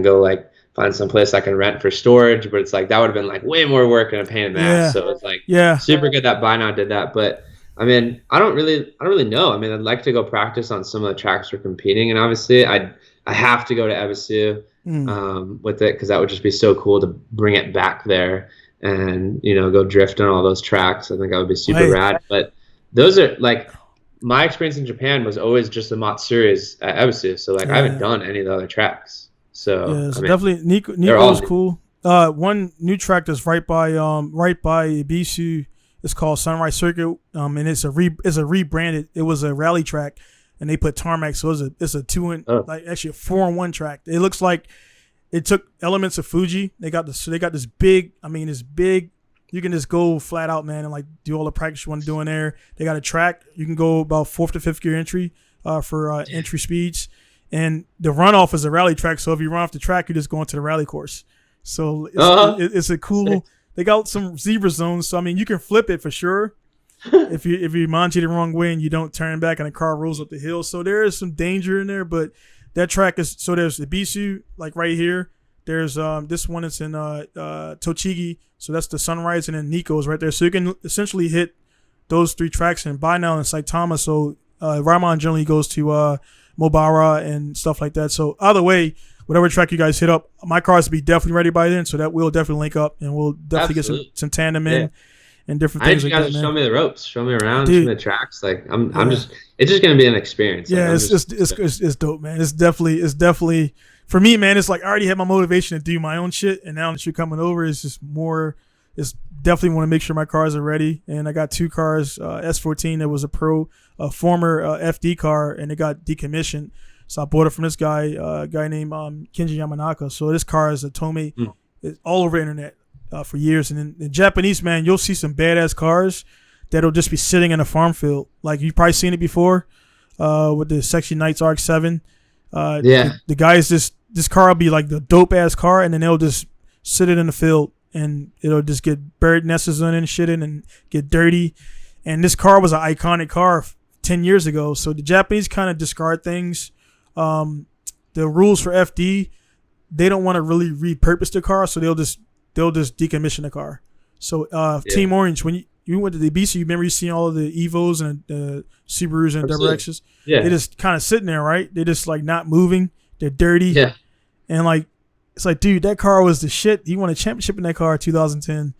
go find some place I can rent for storage, but it's like that would have been way more work and a pain in the ass. So it's super good that Buy Now did that. But I mean, I don't really know. I mean, I'd like to go practice on some of the tracks we're competing, and obviously I have to go to Ebisu with it because that would just be so cool to bring it back there and go drift on all those tracks. I think that would be super rad. But those are my experience in Japan was always just the Matsuris at Ebisu, so I haven't done any of the other tracks. So definitely Nico is cool. One new track that's right by Ibisu is called Sunrise Circuit. And it's a rebranded. It was a rally track, and they put tarmac. So it's a 4-in-1 track. It looks like it took elements of Fuji. They got this big. I mean, it's big. You can just go flat out, man, and do all the practice you want to do in there. They got a track. You can go about 4th to 5th gear entry for entry speeds. And the runoff is a rally track, so if you run off the track, you're just going to the rally course. So it's a cool. They got some zebra zones, so I mean you can flip it for sure. if you manji the wrong way and you don't turn back and the car rolls up the hill, so there is some danger in there. But that track is there's the Bisu right here. There's this one that's in Tochigi, so that's the Sunrise, and then Nico's right there. So you can essentially hit those 3 tracks and buy now in Saitama. So Raimon generally goes to Mobara and stuff like that. So either way, whatever track you guys hit up, my cars will be definitely ready by then. So that we'll definitely link up and we'll definitely get some tandem in and different things like that. Man. Show me the ropes, show me around, show me the tracks. Like I'm just, it's just gonna be an experience. Yeah, like, it's dope, man. It's definitely for me, man. It's like I already had my motivation to do my own shit, and now that you're coming over, it's just more. It's definitely want to make sure my cars are ready, and I got 2 cars. S14 that was a former FD car, and it got decommissioned. So I bought it from this guy, a guy named Kenji Yamanaka. So this car is a Tomei. It's all over the internet for years. And in Japanese, man, you'll see some badass cars that'll just be sitting in a farm field. Like you've probably seen it before with the Sexy Knights RX-7. The guys, this car will be like the dope ass car, and then they'll just sit it in the field, and it'll just get bird nests in and shit in and get dirty. And this car was an iconic car 10 years ago. So the Japanese kind of discard things. The rules for FD, they don't want to really repurpose the car, so they'll just decommission the car. So Team Orange, when you went to the BC, you remember you seen all of the Evos and the Subarus and Double X's? Yeah. They just kind of sitting there, right? They're just like not moving. They're dirty. Yeah. And like it's like, dude, that car was the shit. He won a championship in that car in 2010.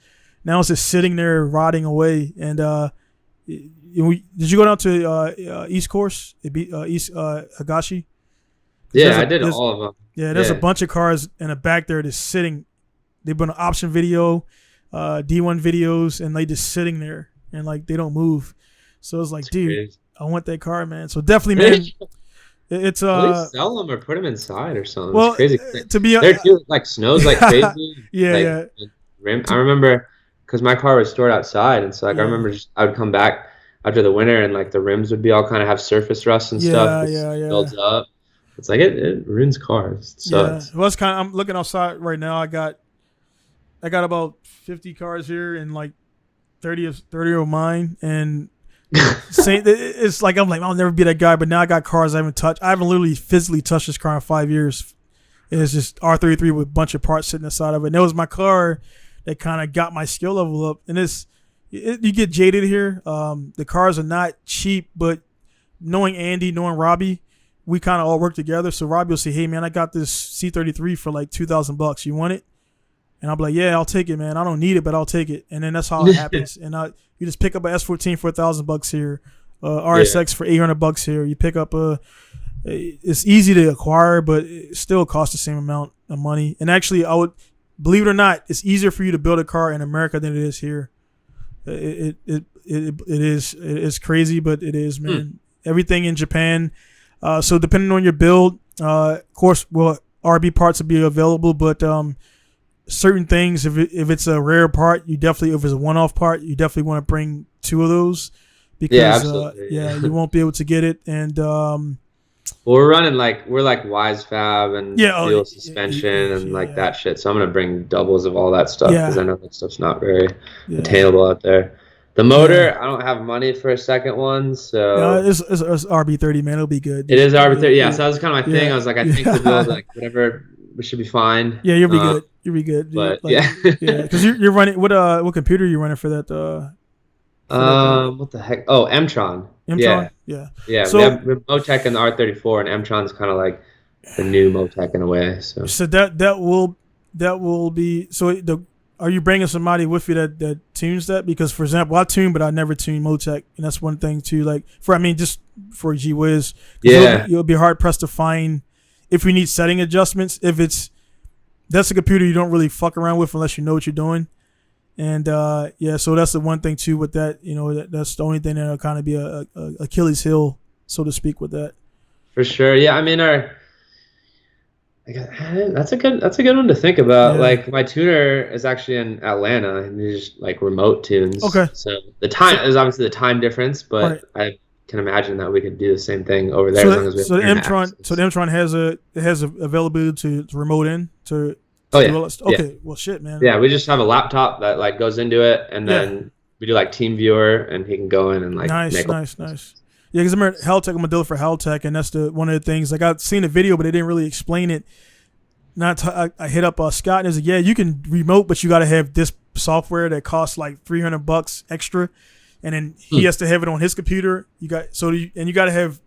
Now it's just sitting there rotting away. And did you go down to East Course? East Higashi? Yeah, I did all of them. Yeah, there's a bunch of cars in the back there that's sitting. They've been an option video, D1 videos, and they just sitting there and like they don't move. So it's like, dude, crazy. I want that car, man. So definitely, man. It's at least sell them or put them inside or something. Well, it's crazy. To be honest, like snows like crazy. Yeah. I remember because my car was stored outside, and so like I remember I would come back after the winter, and like the rims would be all kind of have surface rust and stuff. Builds up. It's like it ruins cars. So well, it's kind of, I'm looking outside right now. I got about 50 cars here, and like 30 of mine, and it's like I'm like I'll never be that guy. But now I got cars I haven't touched. I haven't literally physically touched this car in 5 years. It's just R33 with a bunch of parts sitting inside of it. And it was my car that kind of got my skill level up. And you get jaded here. The cars are not cheap, but knowing Andy, knowing Robbie, we kind of all work together. So Robbie will say, "Hey man, I got this C33 for like $2,000. You want it?" And I'll be like, "Yeah, I'll take it, man. I don't need it, but I'll take it." And then that's how it happens. And you just pick up a S14 for $1,000 here, RSX for $800 here. You pick up it's easy to acquire, but it still costs the same amount of money. And actually, I would believe it or not, it's easier for you to build a car in America than it is here. It is crazy, but it is, man. Everything in Japan. So depending on your build, of course, RB parts will be available, but certain things, if it's a rare part, if it's a one-off part, you definitely want to bring 2 of those because you won't be able to get it. And we're running we're Wise Fab and dual suspension and that shit. So I'm gonna bring doubles of all that stuff because I know that stuff's not very attainable out there. The motor, I don't have money for a second one, so it's RB30, man. It'll be good. It is RB30, yeah. So that was kind of my thing. I was like, I think the build, whatever, we should be fine. Yeah, you'll be good. You'll be good. But because you're running what computer are you running for that? What the heck? Oh, M-Tron. Yeah. So we have Motec and the R34, and M-Tron's kind of like the new Motec in a way. So that will be so. Are you bringing somebody with you that tunes that? Because, for example, I tune, but I never tune Motec, and that's one thing too. Just for G-Wiz, you'll be hard pressed to find if you need setting adjustments. That's a computer you don't really fuck around with unless you know what you're doing, and so that's the one thing too with that. That's the only thing that'll kind of be a Achilles heel, so to speak, with that. For sure, yeah. I mean, that's a good one to think about. Yeah. Like my tuner is actually in Atlanta, and he's just remote tunes. Okay. So the time is obviously the time difference, but I can imagine that we could do the same thing over there. So the M-Tron has availability to remote in to. Oh yeah. Okay. Well, shit, man. Yeah, we just have a laptop that goes into it, and then we do team viewer, and he can go in and nice. Yeah, because I remember Haltech, I'm a dealer for Haltech, and that's one of the things. I've seen the video, but they didn't really explain it. I hit up Scott and he's like, yeah, you can remote, but you got to have this software that costs like $300 extra, and then he has to have it on his computer. You got you got to have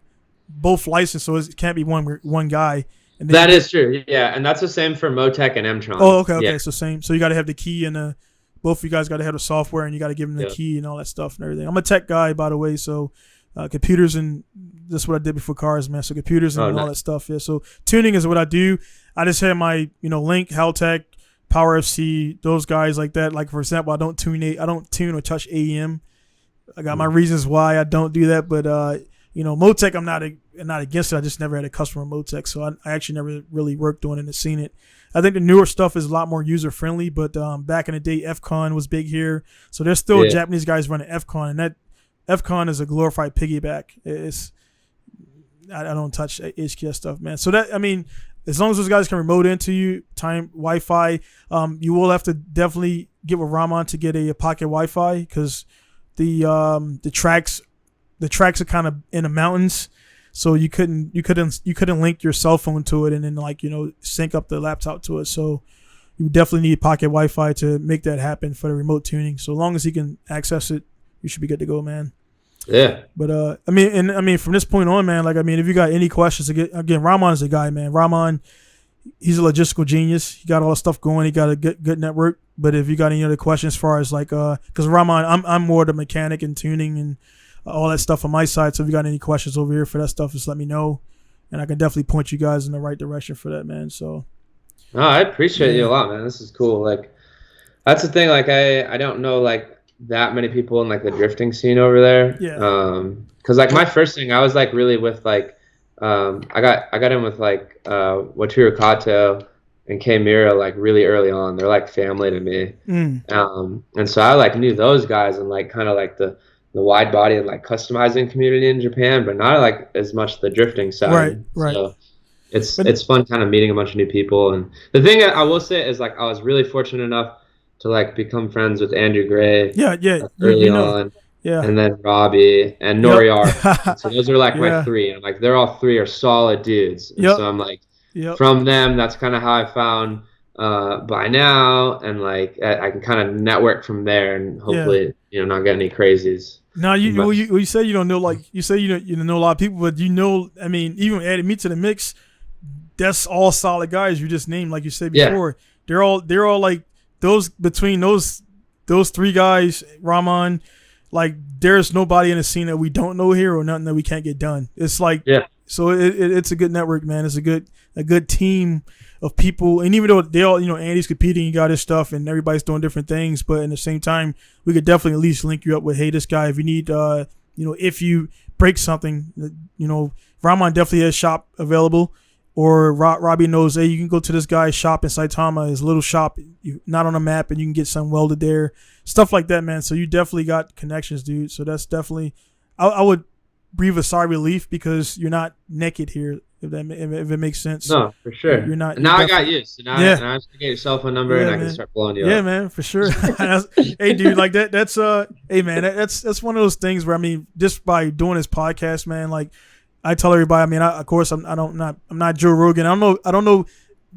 both licensed, so it can't be one guy. And that is true, yeah, and that's the same for Motec and Mtron. Oh, okay, yeah. So same. So you got to have the key and both of you guys got to have the software, and you got to give them the key and all that stuff and everything. I'm a tech guy, by the way, so computers, and that's what I did before cars, man. So computers and all that stuff. Yeah. So tuning is what I do. I just have my Link, Haltech, Power FC, those guys like that. Like for example, I don't tune or touch AEM. I got my reasons why I don't do that, but Motec, I'm not against it. I just never had a customer Motec, so I actually never really worked on it and seen it. I think the newer stuff is a lot more user friendly, but back in the day, FCon was big here, so there's still Japanese guys running FCon, and that FCon is a glorified piggyback. I don't touch HKS stuff, man. So that, I mean, as long as those guys can remote into you, time Wi-Fi, you will have to definitely get with Rahman to get a pocket Wi-Fi, because the tracks are kind of in the mountains, so you couldn't link your cell phone to it and then sync up the laptop to it. So you definitely need pocket Wi-Fi to make that happen for the remote tuning. So as long as he can access it, you should be good to go, man. Yeah. But I mean, from this point on, man, if you got any questions, again, Rahman is a guy, man. Rahman, he's a logistical genius. He got all the stuff going. He got a good network. But if you got any other questions as far as because Rahman, I'm more the mechanic and tuning and all that stuff on my side. So if you got any questions over here for that stuff, just let me know, and I can definitely point you guys in the right direction for that, man. So. No, I appreciate you a lot, man. This is cool. That's the thing. I don't know that many people in the drifting scene over there. Yeah. Because my first thing, I was really with I got in with Wataru Kato and K Mira really early on. They're family to me. And so I knew those guys and kind of the wide body and customizing community in Japan, but not as much the drifting side. Right. So it's fun kind of meeting a bunch of new people. And the thing I will say is I was really fortunate enough to become friends with Andrew Gray. Yeah. Early on. Yeah. And then Robbie and Noriar. So those are my three. And they're all three are solid dudes. And so I'm from them, that's kind of how I found By Now, and I can kind of network from there and hopefully not get any crazies. Now you say you don't know you say you don't know a lot of people, but I mean, even adding me to the mix, that's all solid guys you just named, like you said before. They're all those between those three guys, Rahman, there's nobody in the scene that we don't know here or nothing that we can't get done. It's so it's a good network, man. It's a good team of people, and even though they all, Andy's competing, you got his stuff, and everybody's doing different things, but in the same time, we could definitely at least link you up with, hey, this guy, if you need, if you break something, Rahman definitely has shop available, or Robbie knows, hey, you can go to this guy's shop in Saitama, his little shop, not on a map, and you can get something welded there, stuff like that, man. So you definitely got connections, dude. So that's definitely, I would breathe a sigh of relief because you're not naked here. If it makes sense. No, for sure. You're not. Now I got you. So now I just get your cell phone number and I can start blowing you up. Yeah, man, for sure. Hey, dude, that's hey, man, that's one of those things where just by doing this podcast, man, I tell everybody, I'm not Joe Rogan. I don't know.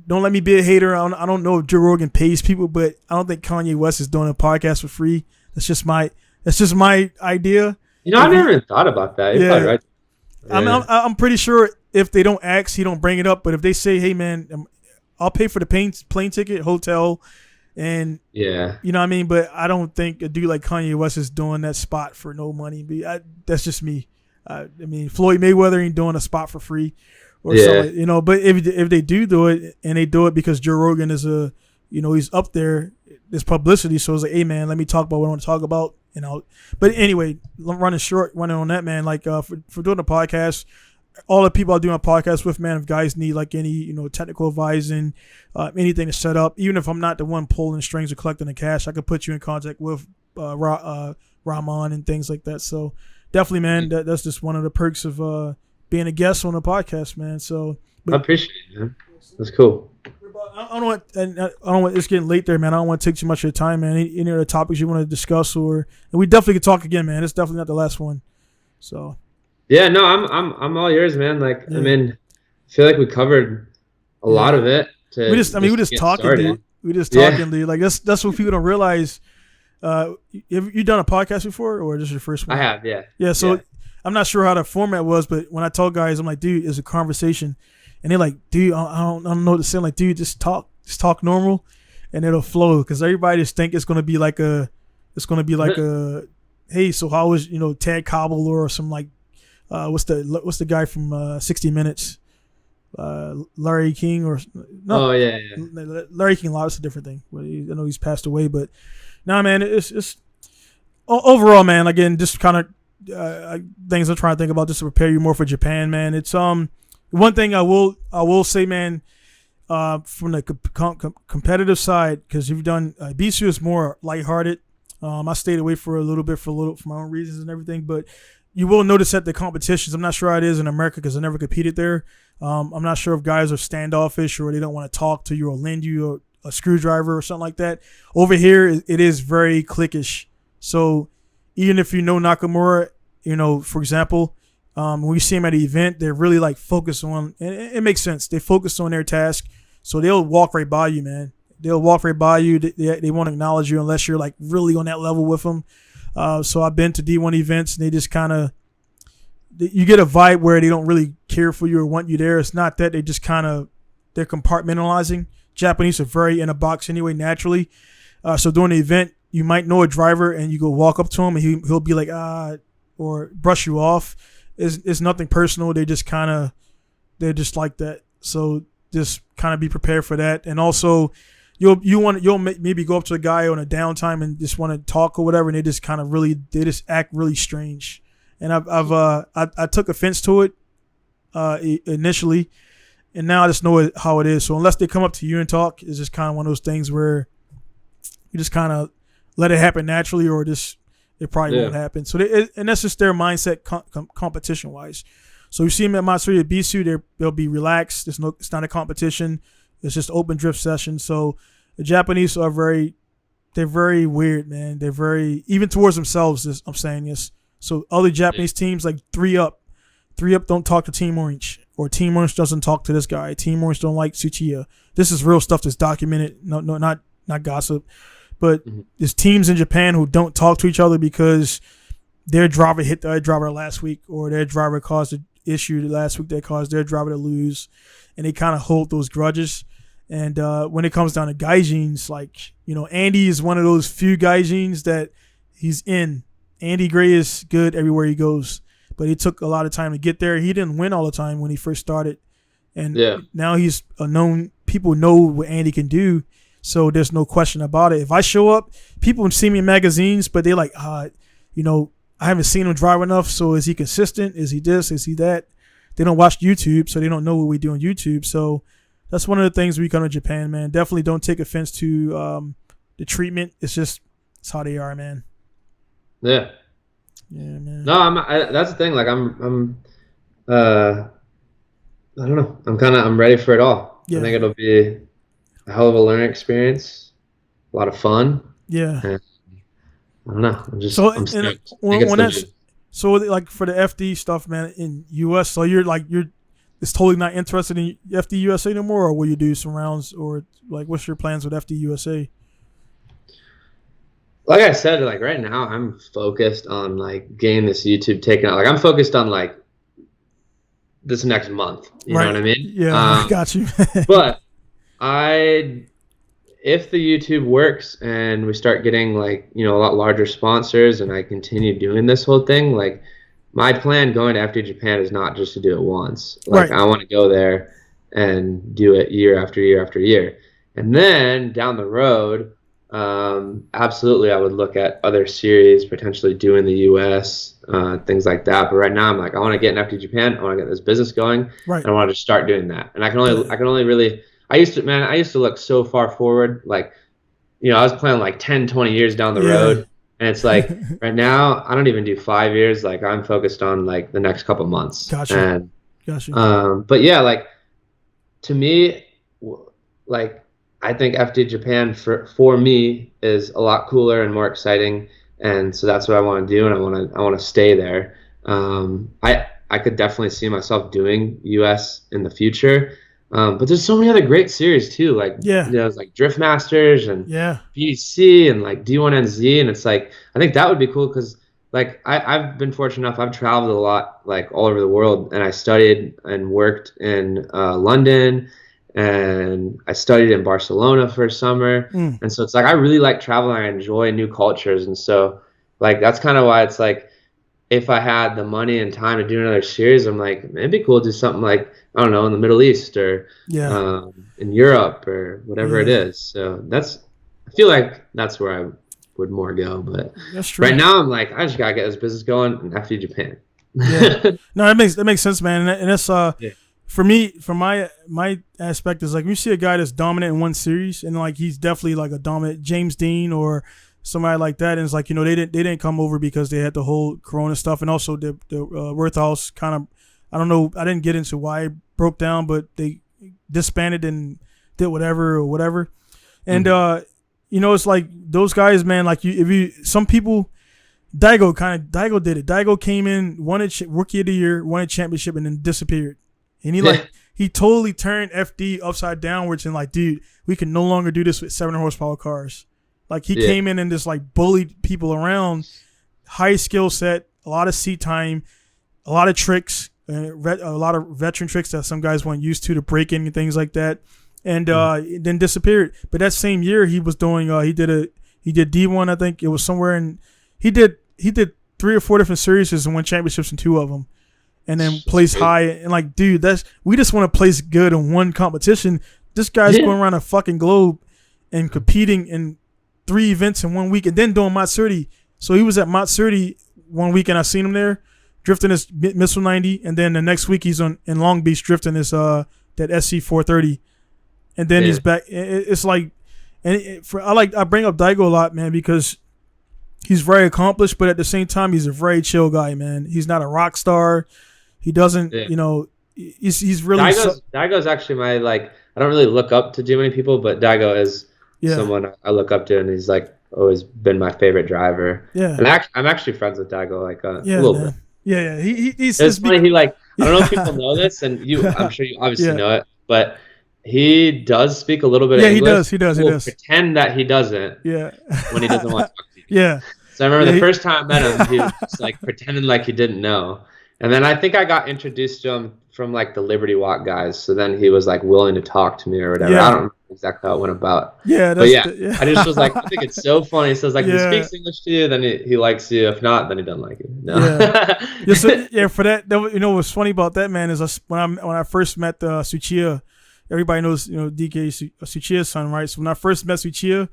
Don't let me be a hater. I don't know if Joe Rogan pays people, but I don't think Kanye West is doing a podcast for free. That's just my idea. I never even thought about that. You're probably right. Yeah. I'm pretty sure if they don't ask, he don't bring it up. But if they say, hey, man, I'll pay for the plane ticket, hotel, and you know what I mean? But I don't think a dude like Kanye West is doing that spot for no money. That's just me. I mean, Floyd Mayweather ain't doing a spot for free or something, But if they do it, and they do it because Joe Rogan is he's up there, there's publicity. So it's hey, man, let me talk about what I want to talk about. But anyway, running on that, man, for doing the podcast, all the people I do my podcast with, man, if guys need any, technical advising, anything to set up, even if I'm not the one pulling strings or collecting the cash, I could put you in contact with Rahman and things like that. So definitely, man, that's just one of the perks of being a guest on the podcast, man. So I appreciate it, man. That's cool. I don't want. It's getting late there, man. I don't want to take too much of your time, man. Any other topics you want to discuss, and we definitely could talk again, man. It's definitely not the last one. So. Yeah, no, I'm all yours, man. I feel like we covered a lot of it to we just get talking, started. dude. We just Yeah, talking, dude. Like that's what people don't realize. Have you done a podcast before, or just your first I one? have. Yeah, Yeah. So yeah. I'm not sure how the format was, but when I told guys, I'm like, dude, it's a conversation, and they're like, dude, I don't know what to say. I'm like, dude, just talk normal, and it'll flow. Because everybody just think it's gonna be like a, hey, so how was Ted Koppel or some like, what's the guy from 60 Minutes? Larry King or no, Oh yeah, yeah. Larry King Live is a different thing. Well, I know he's passed away, but nah, man, it's overall, man. Again, just kind of things I'm trying to think about just to prepare you more for Japan, man. It's one thing I will say, man. From the competitive side, because you've done BSU is more lighthearted. I stayed away for a little bit for my own reasons and everything, but you will notice that the competitions. I'm not sure how it is in America because I never competed there. I'm not sure if guys are standoffish or they don't want to talk to you or lend you a screwdriver or something like that. Over here, it is very cliquish. So even if you know Nakamura, for example, when we see him at an event, they're really like focused on, and it makes sense. They focus on their task, so they'll walk right by you, man. They'll walk right by you. They won't acknowledge you unless you're like really on that level with them. So I've been to D1 events, and they just kind of, you get a vibe where they don't really care for you or want you there. It's not that, they just kind of, they're compartmentalizing. Japanese are very in a box anyway, naturally. So during the event, you might know a driver, and you go walk up to him, and he'll be like, or brush you off. It's nothing personal. They're just like that. So just kind of be prepared for that. And also, you'll maybe go up to a guy on a downtime and just want to talk or whatever, and they just act really strange. And I took offense to it initially, and now I just know how it is. So unless they come up to you and talk, it's just kind of one of those things where you just kind of let it happen naturally, or just it probably won't happen. So and that's just their mindset competition wise. So you see them at Matsuya Bisu, they'll be relaxed. It's not a competition. It's just open drift session. So the Japanese are they're very weird, man. They're very, even towards themselves. I'm saying this. So other Japanese teams, like 3-Up don't talk to Team Orange, or Team Orange doesn't talk to this guy. Team Orange don't like Tsuchiya. This is real stuff that's documented. No, not gossip. But there's teams in Japan who don't talk to each other because their driver hit their driver last week, or their driver caused an issue last week that caused their driver to lose, and they kind of hold those grudges. And when it comes down to gaijins, like, Andy is one of those few gaijins that he's in. Andy Gray is good everywhere he goes, but it took a lot of time to get there. He didn't win all the time when he first started, and now he's a known. People know what Andy can do. So there's no question about it. If I show up, people see me in magazines, but they're like, I haven't seen him drive enough. So is he consistent? Is he this? Is he that? They don't watch YouTube, so they don't know what we do on YouTube. So that's one of the things we come to Japan, man. Definitely don't take offense to the treatment. It's how they are, man. Yeah. Yeah, man. No, that's the thing. Like I don't know. I'm ready for it all. Yeah. I think it'll be a hell of a learning experience, a lot of fun. Yeah. And I don't know. I'm stoked. So like for the FD stuff, man, in US, so you're it's totally not interested in FD USA anymore, or will you do some rounds, or like what's your plans with FD USA? Like I said, like right now I'm focused on like getting this YouTube taken out. Like I'm focused on like this next month. You know what I mean? Yeah, I got you. But if the YouTube works and we start getting like, a lot larger sponsors, and I continue doing this whole thing, like my plan going to FD Japan is not just to do it once. Like I want to go there and do it year after year after year. And then down the road, absolutely I would look at other series, potentially doing the US, things like that. But right now I'm like, I want to get in FD Japan. I want to get this business going. And I want to just start doing that. And I can only really, I used to look so far forward. Like, I was planning like 10, 20 years down the road. And it's like right now I don't even do 5 years. Like I'm focused on like the next couple months. Gotcha. But yeah, like to me, like I think FD Japan for me is a lot cooler and more exciting, and so that's what I want to do, and I want to stay there. I could definitely see myself doing US in the future, But there's so many other great series too. Like Yeah. there's like Drift Masters and Yeah. BDC and like D1NZ, and it's like I think that would be cool because like I've been fortunate enough. I've traveled a lot, like all over the world, and I studied and worked in London, and I studied in Barcelona for a summer. Mm. And so it's like I really like traveling. I enjoy new cultures, and so like that's kind of why it's like if I had the money and time to do another series, I'm like, it'd be cool to do something like, I don't know, in the Middle East or Yeah. in Europe or whatever it Yeah. is. So I feel like that's where I would more go. But That's true. right now, I'm like, I just gotta get this business going and after Japan. Yeah. No, that makes sense, man. And that's Yeah. for me, from my aspect is like when you see a guy that's dominant in one series and like he's definitely like a dominant James Dean or somebody like that, and it's like, you know, they didn't come over because they had the whole Corona stuff, and also the Worthhouse kind of, I don't know, I didn't get into why it broke down, but they disbanded and did whatever. And you know, it's like those guys, man. Like some people, Daigo did it. Daigo came in, won a rookie of the year, won a championship, and then disappeared. And he totally turned FD upside downwards and like, dude, we can no longer do this with 700 horsepower cars. Like he came in and just like bullied people around, high skill set, a lot of seat time, a lot of tricks, a lot of veteran tricks that some guys weren't used to breaking and things like that, and then disappeared. But that same year he was doing he did D1, I think it was somewhere, and he did 3 or 4 different series and won championships in 2 of them, and then placed high. And like, dude, we just want to place good in one competition. This guy's going around a fucking globe and competing in 3 events in 1 week, and then doing Matsuri. So he was at Matsuri 1 week, and I seen him there drifting his Missile 90, and then the next week he's in Long Beach drifting his that SC 430, and then he's back. It's like, and I bring up Daigo a lot, man, because he's very accomplished, but at the same time he's a very chill guy, man. He's not a rock star. He doesn't, you know, he's really. Daigo's actually my, like, I don't really look up to too many people, but Daigo is someone I look up to, and he's like always been my favorite driver. Yeah, and I'm actually friends with Daigo, like a little bit. Yeah. He's it's funny. He like, I don't know if people know this, and I'm sure you obviously know it, but he does speak a little bit of English. He does. Pretend that he doesn't. Yeah. When he doesn't want to talk to you. Yeah. So I remember the first time I met him, he was just like pretending like he didn't know. And then I think I got introduced to him from like the Liberty Walk guys. So then he was like willing to talk to me or whatever. I don't remember exactly how it went about. Yeah. I just was like, I think it's so funny. He says like, if he speaks English to you, then he likes you. If not, then he doesn't like you. No. For that, you know, what's funny about that, man, is when I first met Tsuchiya, everybody knows, you know, DK Tsuchiya's son, right? So when I first met Tsuchiya,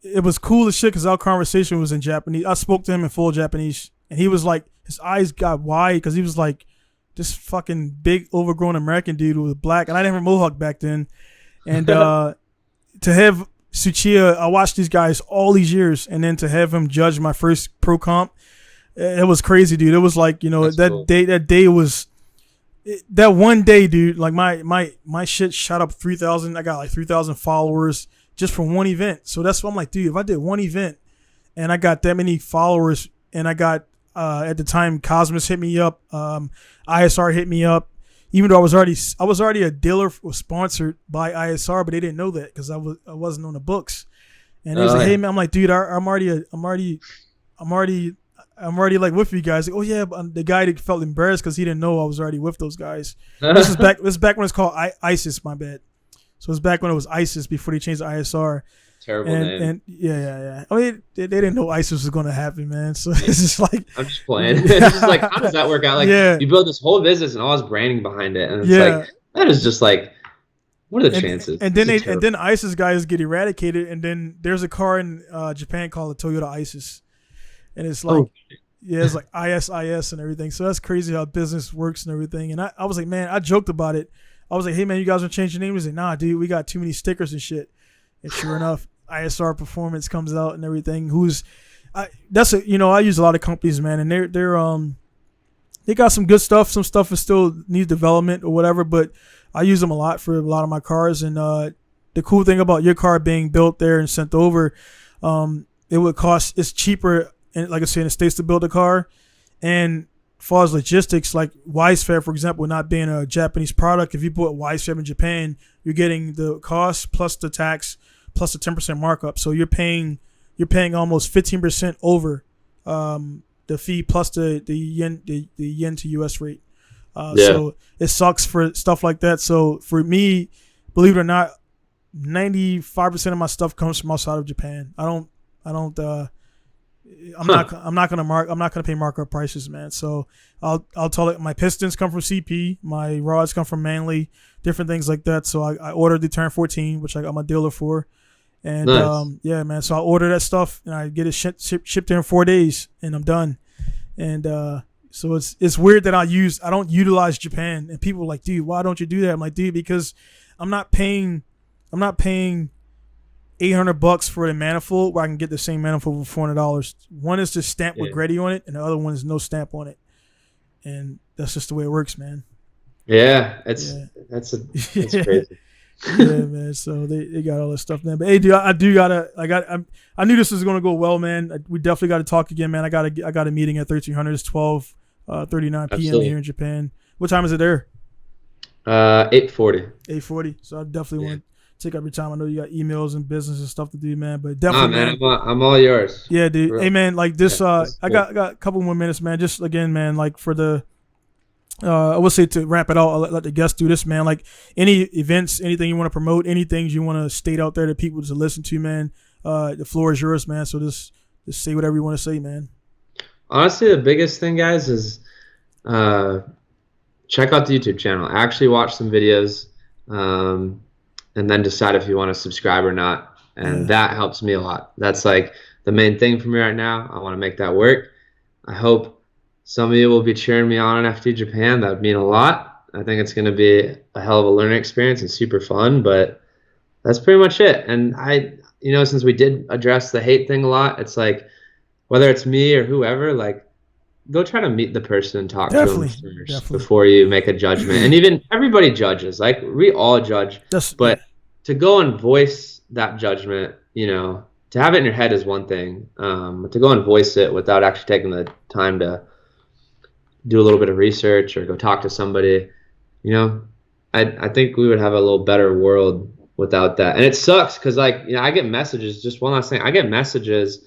it was cool as shit because our conversation was in Japanese. I spoke to him in full Japanese, and he was like, his eyes got wide because he was like this fucking big overgrown American dude who was black, and I didn't have a mohawk back then. And to have Tsuchiya, I watched these guys all these years, and then to have him judge my first pro comp, it was crazy, dude. It was like, you know, that day was that one day, dude. Like my shit shot up 3,000. I got like 3,000 followers just from one event. So that's why I'm like, dude, if I did one event and I got that many followers, and I got at the time Cosmos hit me up, ISR hit me up, even though I was already a dealer, was sponsored by ISR, but they didn't know that because I wasn't on the books. And they was like, hey man, I'm like, dude, I'm already like with you guys. Like, oh yeah, but the guy that felt embarrassed because he didn't know I was already with those guys. This is back when it's called ISIS. My bad. So it's back when it was ISIS before they changed the ISR. Terrible name. And yeah. I mean, they didn't know ISIS was going to happen, man. So it's just like, I'm just playing. It's just like, how does that work out? Like, you build this whole business and all this branding behind it, and it's like, that is just like, what are the chances? And then ISIS guys get eradicated, and then there's a car in Japan called the Toyota ISIS, and it's like, it's like ISIS and everything. So that's crazy how business works and everything. And I was like, man, I joked about it. I was like, hey man, you guys want to change your name? He was like, nah, dude, we got too many stickers and shit. And sure enough, ISR Performance comes out and everything. I use a lot of companies, man, and they got some good stuff. Some stuff is still needs development or whatever, but I use them a lot for a lot of my cars. And the cool thing about your car being built there and sent over, it's cheaper, and like I said, in the States to build a car. And far as logistics, like Wisefare, for example, not being a Japanese product, if you put Wisefare in Japan, you're getting the cost plus the tax plus the 10% markup. So you're paying almost 15% over the fee plus the yen to US rate. So it sucks for stuff like that. So for me, believe it or not, 95% of my stuff comes from outside of Japan. I'm not gonna pay markup prices, man. So I'll tell it. My pistons come from CP, my rods come from Manly, different things like that. So I ordered the Turn 14, which I got my dealer for, and nice. yeah, man. So I order that stuff and I get it shipped there in 4 days, and I'm done. And so it's weird that I don't utilize Japan, and people are like, dude, why don't you do that? I'm like, dude, because I'm not paying $800 for the manifold where I can get the same manifold for $400. One is just stamped with Grady on it, and the other one is no stamp on it. And that's just the way it works, man. Yeah, that's crazy. Yeah, man. So they got all this stuff, man. But hey, dude, I knew this was gonna go well, man. We definitely got to talk again, man. I got a meeting at 1300. It's 12:39 p.m. here in Japan. What time is it there? 8:40. 8:40. So I definitely want to take up your time. I know you got emails and business and stuff to do, man. But definitely, man, I'm all yours. Yeah, dude. Hey, man, like this. I got a couple more minutes, man. Just again, man, like for the. I would say to wrap it out, I'll let the guests do this, man. Like any events, anything you want to promote, anything you want to state out there to people to listen to, man. The floor is yours, man. So just say whatever you want to say, man. Honestly, the biggest thing, guys, is check out the YouTube channel. Actually watch some videos, and then decide if you want to subscribe or not. And that helps me a lot. That's like the main thing for me right now. I want to make that work. I hope some of you will be cheering me on in FD Japan. That would mean a lot. I think it's going to be a hell of a learning experience and super fun, but that's pretty much it. And since we did address the hate thing a lot, it's like, whether it's me or whoever, like, go try to meet the person and talk to them first before you make a judgment. And even everybody judges. Like, we all judge. But to go and voice that judgment, to have it in your head is one thing. But to go and voice it without actually taking the time to do a little bit of research or go talk to somebody, I think we would have a little better world without that. And it sucks because, I get messages. Just one last thing. I get messages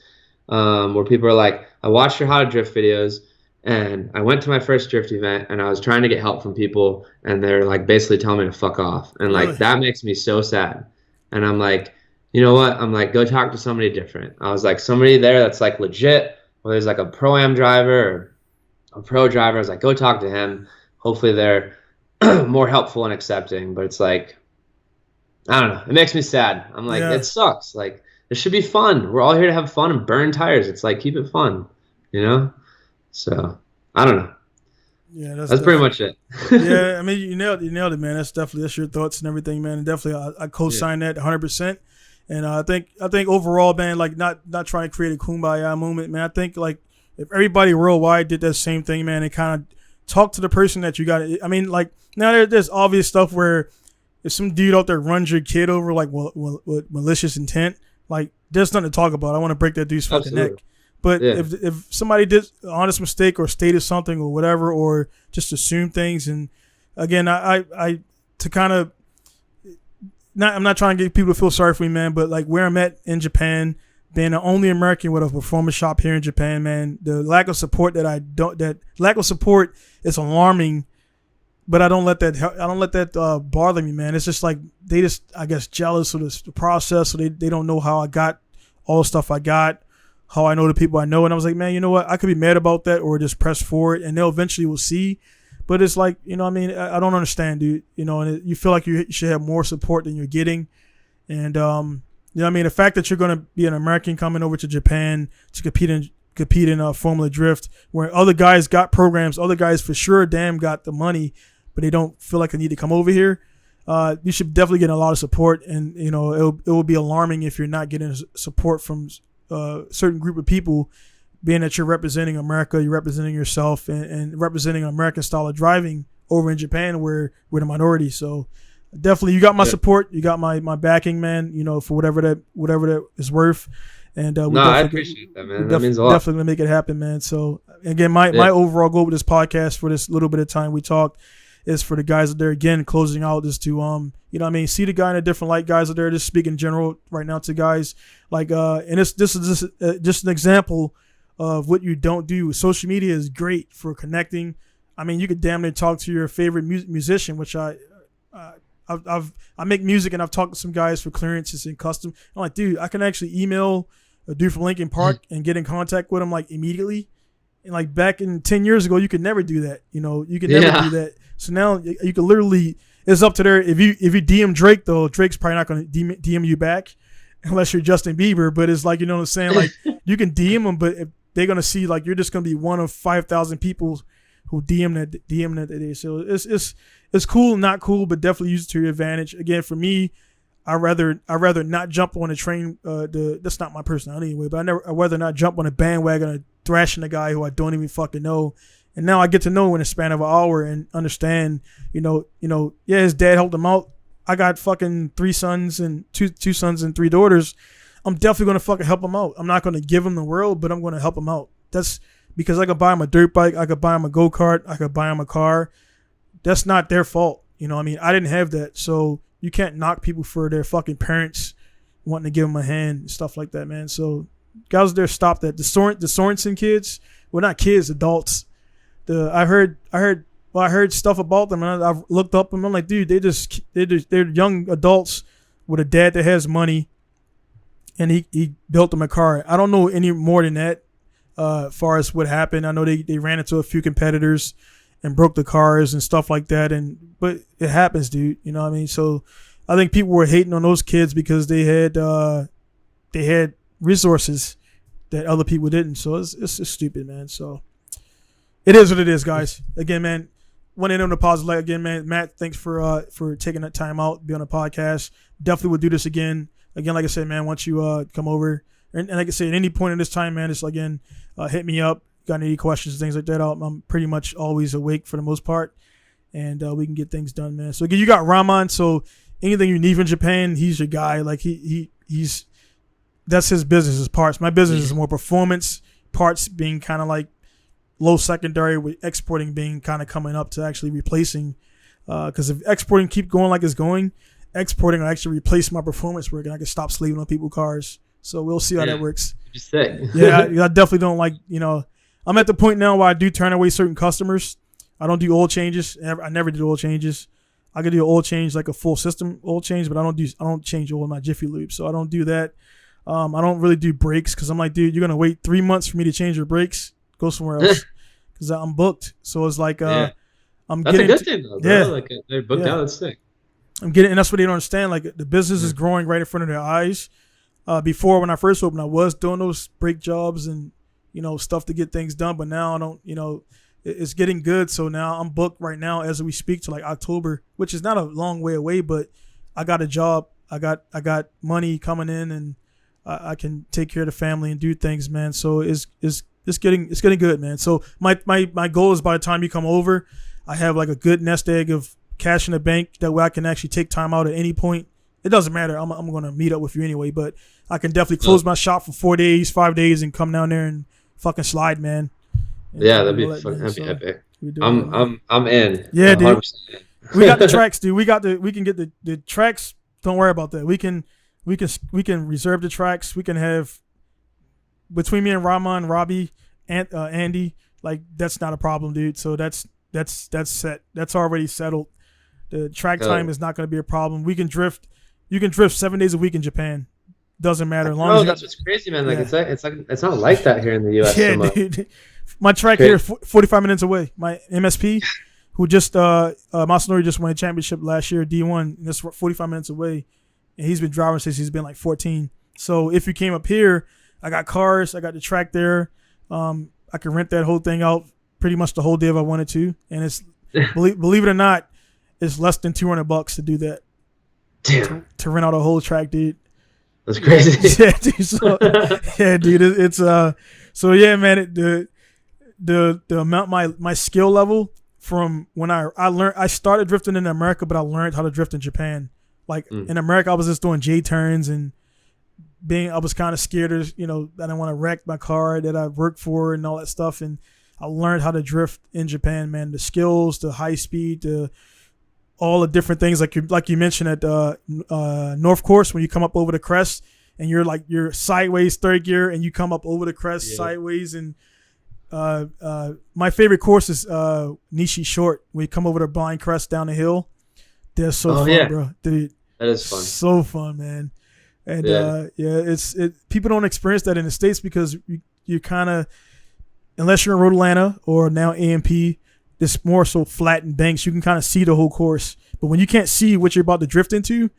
where people are like, I watched your how to drift videos and I went to my first drift event and I was trying to get help from people and they're like basically telling me to fuck off. And like, that makes me so sad. And I'm like, you know what? I'm like, go talk to somebody different. I was like, somebody there that's like legit, or there's like a pro-am driver or a pro driver. I was like, go talk to him. Hopefully they're more helpful and accepting. But it's like, I don't know. It makes me sad. I'm like, it sucks. Like, it should be fun. We're all here to have fun and burn tires. It's like, keep it fun, So, I don't know. Yeah, that's pretty much it. Yeah, I mean, you nailed it, man. That's your thoughts and everything, man. And definitely, I co-sign that 100%. And I think overall, man, like not trying to create a kumbaya moment, man. I think like if everybody worldwide did that same thing, man, and kind of talk to the person that you got. I mean, like now there's obvious stuff where if some dude out there runs your kid over like with malicious intent, like there's nothing to talk about. I want to break that dude's fucking neck. But if somebody did an honest mistake or stated something or whatever, or just assume things, and again, I to kind of I'm not trying to get people to feel sorry for me, man, but like where I'm at in Japan, being the only American with a performance shop here in Japan, man, the lack of support that lack of support is alarming. But I don't let that bother me, man. It's just like they just, I guess, jealous of the process, so they don't know how I got all the stuff I got, how I know the people I know. And I was like, man, you know what? I could be mad about that or just press forward, and they'll eventually will see. But it's like, what I mean, I don't understand, dude. And you feel like you should have more support than you're getting. And, what I mean? The fact that you're going to be an American coming over to Japan to compete in Formula Drift, where other guys got programs, other guys for sure damn got the money, but they don't feel like they need to come over here. You should definitely get a lot of support, and it will be alarming if you're not getting support from a certain group of people, being that you're representing America, you're representing yourself, and representing an American style of driving over in Japan, where we're the minority. So definitely, you got my support, you got my backing, man. For whatever that is worth. And no, I appreciate that, man. That means a lot. Definitely gonna make it happen, man. So again, my overall goal with this podcast for this little bit of time we talked is for the guys out there, again, closing out, is to you know what I mean, see the guy in a different light. Guys out there, just speak in general right now to guys like and this is just an example of what you don't do. Social media is great for connecting. I mean, you could damn near talk to your favorite musician, which I make music, and I've talked to some guys for clearances and custom. I'm like, dude, I can actually email a dude from Lincoln Park and get in contact with him like immediately. And like back in 10 years ago, you could never do that. You know, you could never do that. So now you can literally, it's up to there. If you DM Drake, though, Drake's probably not going to DM you back unless you're Justin Bieber. But it's like, you know what I'm saying? Like you can DM them, but if they're going to see like you're just going to be one of 5,000 people who DM that day. So it's cool, not cool, but definitely use it to your advantage. Again, for me, I rather not jump on a train. That's not my personality anyway. But I'd rather not jump on a bandwagon of thrashing a guy who I don't even fucking know. And now I get to know in a span of an hour and understand. You know, yeah, his dad helped him out. I got fucking 3 sons and two sons and 3 daughters. I'm definitely gonna fucking help him out. I'm not gonna give him the world, but I'm gonna help him out. That's because I could buy him a dirt bike, I could buy him a go-kart, I could buy him a car. That's not their fault. You know what I mean? I didn't have that. So you can't knock people for their fucking parents wanting to give them a hand and stuff like that, man. So guys there, stop that. The Sorensen kids, well, not kids, adults. I heard stuff about them, and I've looked up them. I'm like, dude, they're young adults with a dad that has money, and he built them a car. I don't know any more than that as far as what happened. I know they ran into a few competitors and broke the cars and stuff like that, but it happens, dude. You know what I mean? So I think people were hating on those kids because they had resources that other people didn't. So it's stupid, man. So it is what it is, guys. Again, man, want to end on a positive light. Again, man, Matt, thanks for taking that time out, be on the podcast. Definitely will do this again. Again, like I said, man, once you come over, and like I said, at any point in this time, man, just again, hit me up. Got any questions, things like that? I'm pretty much always awake for the most part, and we can get things done, man. So again, you got Rahman. So anything you need from Japan, he's your guy. Like he's that's his business, his parts. My business is more performance, parts being kind of like low secondary, with exporting being kind of coming up to actually replacing. Because if exporting keep going like it's going, exporting will actually replace my performance work, and I can stop sleeping on people's cars. So we'll see how that works. Just sick. Yeah, I definitely don't like, you know, I'm at the point now where I do turn away certain customers. I don't do oil changes. I never did oil changes. I could do an oil change, like a full system oil change, but I don't change oil in my Jiffy Lube. So I don't do that. I don't really do brakes because I'm like, dude, you're gonna wait 3 months for me to change your brakes? Go somewhere else because I'm booked. So it's like I'm that's getting a good thing though, bro. Yeah, like they're booked out. That's sick. I'm getting, and that's what they don't understand. Like the business is growing right in front of their eyes. Before, when I first opened, I was doing those brake jobs and, you know, stuff to get things done. But now I don't, you know, it's getting good. So now I'm booked right now as we speak to like October, which is not a long way away, but I got a job. I got money coming in, and I can take care of the family and do things, man. So it's getting good, man. So my goal is by the time you come over, I have like a good nest egg of cash in the bank. That way I can actually take time out at any point. It doesn't matter. I'm going to meet up with you anyway, but I can definitely close my shop for 4 days, 5 days, and come down there and fucking slide, man. And yeah, that'd be epic. I'm in. Yeah, dude. We got the tracks, dude. We can get the tracks. Don't worry about that. We can reserve the tracks. We can have between me and Rahman, Robbie, and Andy. Like that's not a problem, dude. So that's set. That's already settled. The track time is not going to be a problem. We can drift. You can drift 7 days a week in Japan. Doesn't matter. As long as that's what's crazy, man. Like it's not like that here in the U.S. Yeah, so dude. My track here is 45 minutes away. My MSP, who just Masanori just won a championship last year, D1, and that's 45 minutes away, and he's been driving since he's been like 14. So if you came up here, I got cars, I got the track there. I can rent that whole thing out pretty much the whole day if I wanted to, and it's believe it or not, it's less than $200 to do that. Damn. To rent out a whole track, dude. That's crazy. Yeah, dude. So, yeah, dude. It's So yeah, man. The amount my skill level from when I learned, I started drifting in America, but I learned how to drift in Japan. Like in America, I was just doing J turns and I was kind of scared of, I didn't want to wreck my car that I worked for and all that stuff. And I learned how to drift in Japan, man. The skills, the high speed, all the different things like you mentioned at North Course when you come up over the crest and you're sideways third gear and you come up over the crest sideways. And my favorite course is Nishi Short when you come over the blind crest down the hill. They're so fun, bro. Dude, that is fun. So fun, man. And it's people don't experience that in the States because you kind of, unless you're in Road Atlanta or now AMP, it's more so flattened banks. You can kind of see the whole course. But when you can't see what you're about to drift into,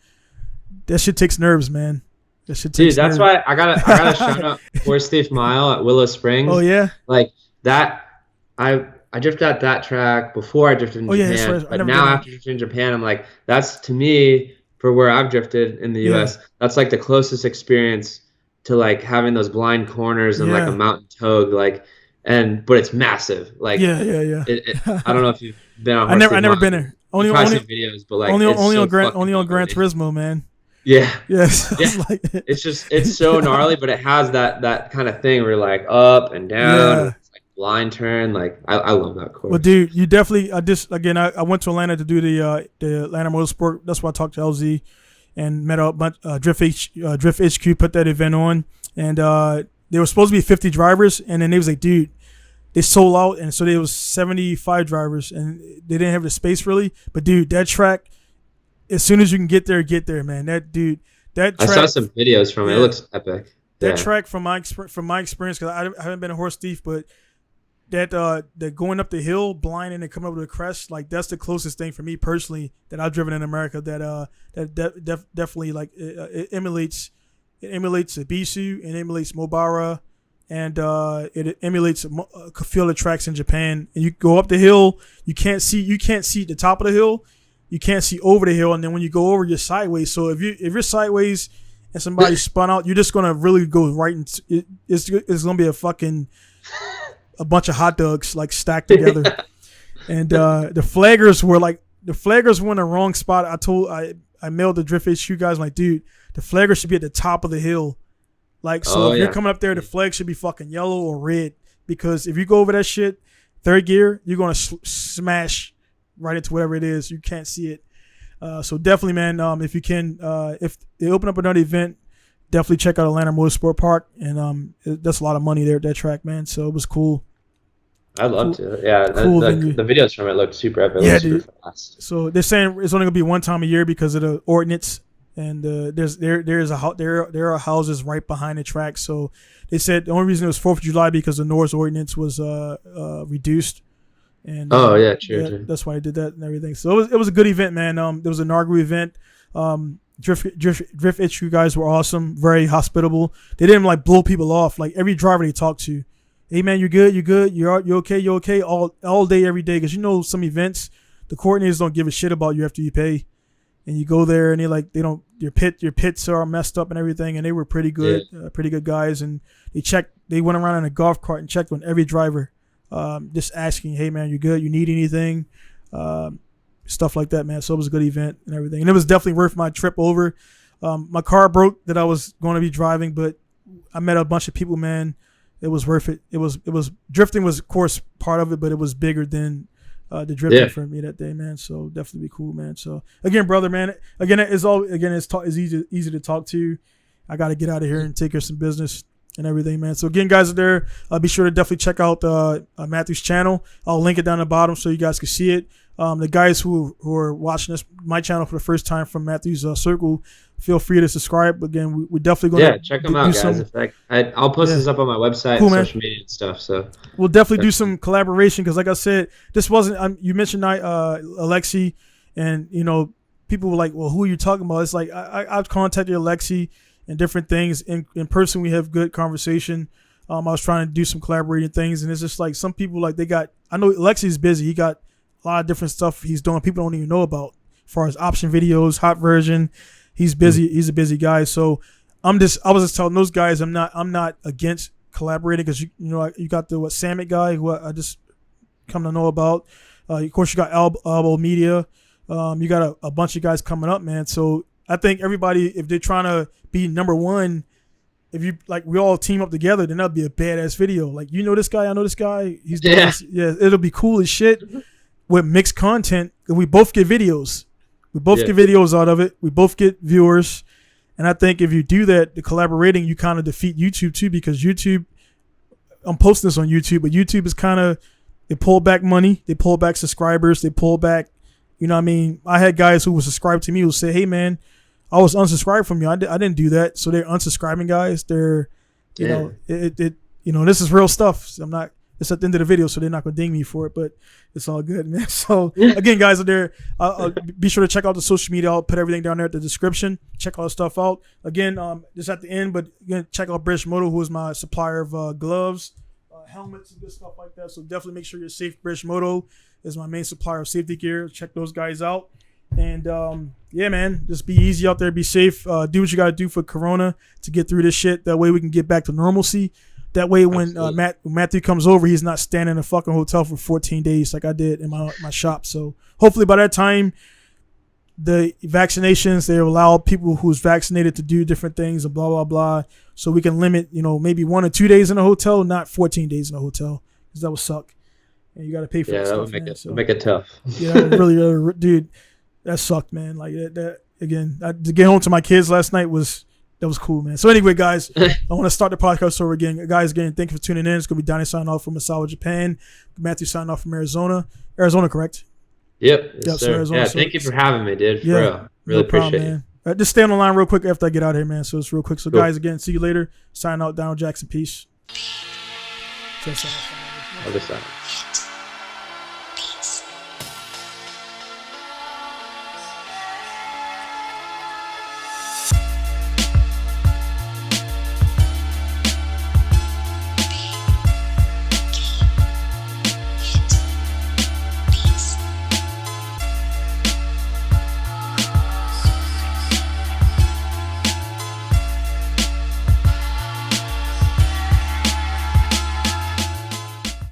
that shit takes nerves, man. That shit takes nerves. That's why I gotta shout out Horse Thief Mile at Willow Springs. Oh yeah. Like that, I drifted at that track before I drifted in Japan. That's right. But now after drifting in Japan, I'm like, that's to me for where I've drifted in the US. That's like the closest experience to like having those blind corners and like a mountain togue, like. But it's massive. Like I don't know if you've been on. I never been there. Only videos, but like only on Gran Turismo, man. Yeah. Yes. Yeah. It's so gnarly, but it has that kind of thing where you're like up and down. Yeah. It's like blind turn. Like I love that course. Well, dude, you definitely. I went to Atlanta to do the Atlanta Motorsport. That's why I talked to LZ and met up. Drift HQ put that event on, and there were supposed to be 50 drivers, and then they was like, dude. They sold out, and so there was 75 drivers, and they didn't have the space really. But dude, that track, as soon as you can get there, man. That track. I saw some videos from it. It looks epic. That track, from my experience, because I haven't been a horse thief, but that going up the hill, blind and then coming over the crest, like that's the closest thing for me personally that I've driven in America. That definitely like it emulates Ibisu and emulates Mobara. And it emulates a field of tracks in Japan. And you go up the hill, you can't see the top of the hill, you can't see over the hill, and then when you go over, you're sideways. So if you're sideways and somebody spun out, you're just gonna really go right into it's gonna be a bunch of hot dogs like stacked together. And the flaggers were in the wrong spot. I mailed the Drift HQ guys, I'm like, dude, the flaggers should be at the top of the hill. Like, so if you're coming up there, the flag should be fucking yellow or red, because if you go over that shit, third gear, you're going to smash right into whatever it is. You can't see it. So definitely, man, if you can, if they open up another event, definitely check out Atlanta Motorsport Park. And that's a lot of money there at that track, man. So it was cool. I'd love to. Yeah, the videos from it looked super epic. Yeah, dude. Super fast. So they're saying it's only going to be one time a year because of the ordinance. And there are houses right behind the track. So they said the only reason it was 4th of July because the noise ordinance was reduced. And true. That's why I did that and everything. So it was a good event, man. There was an inaugural event. Drift HQ guys were awesome, very hospitable. They didn't like blow people off. Like every driver they talked to, hey man, you good? You okay? All day, every day. Because some events, the coordinators don't give a shit about you after you pay. And you go there and your pits are messed up and everything, and they were pretty good, pretty good guys. And they went around in a golf cart and checked on every driver, just asking, hey man, you good? You need anything? Stuff like that, man. So it was a good event and everything. And it was definitely worth my trip over. My car broke that I was going to be driving, but I met a bunch of people, man. It was worth it. It was drifting was of course part of it, but it was bigger than the drifting for me that day, man. So definitely be cool, man. So again, brother, man. It's easy to talk to. I got to get out of here and take care of some business and everything, man. So again, guys are there. Be sure to definitely check out Matthew's channel. I'll link it down the bottom so you guys can see it. The guys who are watching my channel for the first time from Matthew's circle, feel free to subscribe. Again, we're definitely going to check them out, guys. I'll post this up on my website, and social media and stuff. So we'll definitely do some collaboration because, like I said, this wasn't. You mentioned Alexi, and people were like, "Well, who are you talking about?" It's like I've contacted Alexi and different things in person. We have good conversation. I was trying to do some collaborating things, and it's just like some people I know Alexi's busy. He got a lot of different stuff he's doing. People don't even know about as far as option videos, hot version. He's busy. He's a busy guy. So I was just telling those guys I'm not against collaborating because you got the Samet guy who I just come to know about. Of course you got Elbow Media. You got a bunch of guys coming up, man. So I think everybody, if they're trying to be number one if you like, we all team up together, then that'd be a badass video. Like, you know this guy, I know this guy. He's doing this. Yeah, it'll be cool as shit with mixed content. We both get videos. We both get videos out of it. We both get viewers. And I think if you do that, the collaborating, you kind of defeat YouTube too, because YouTube, I'm posting this on YouTube, but YouTube is kind of, they pull back money, they pull back subscribers, they pull back, you know what I mean? I had guys who were subscribed to me who say, hey man, I was unsubscribed from you. I didn't do that. So they're unsubscribing guys. They're, you know, you know, this is real stuff. I'm not, it's at the end of the video, so they're not going to ding me for it, but it's all good, man. So again, guys, out there, be sure to check out the social media. I'll put everything down there at the description. Check all the stuff out. Again, just at the end, but again, check out British Moto, who is my supplier of gloves, helmets, and good stuff like that. So definitely make sure you're safe. British Moto is my main supplier of safety gear. Check those guys out. And yeah, man, just be easy out there. Be safe. Do what you got to do for Corona to get through this shit. That way we can get back to normalcy. That way, when Matthew comes over, he's not standing in a fucking hotel for 14 days like I did in my shop. So hopefully by that time, the vaccinations, they allow people who's vaccinated to do different things and blah, blah, blah. So we can limit, you know, maybe 1 or 2 days in a hotel, not 14 days in a hotel, because that would suck. And you got to pay for that stuff, man. So, make it tough. Yeah, really, dude, that sucked, man. Like that again, to get home to my kids last night that was cool, man. So anyway, guys, I want to start the podcast over again. Guys, again, thank you for tuning in. It's going to be Donnie signing off from Masawa, Japan. Matthew signing off from Arizona. Arizona, correct? Yep. Yes, sir. Arizona. Yeah, thank you for having me, dude. For real. Really appreciate it. Just stay on the line real quick after I get out of here, man. So it's real quick. So, guys, again, see you later. Sign out, Donald Jackson. Peace. Other side.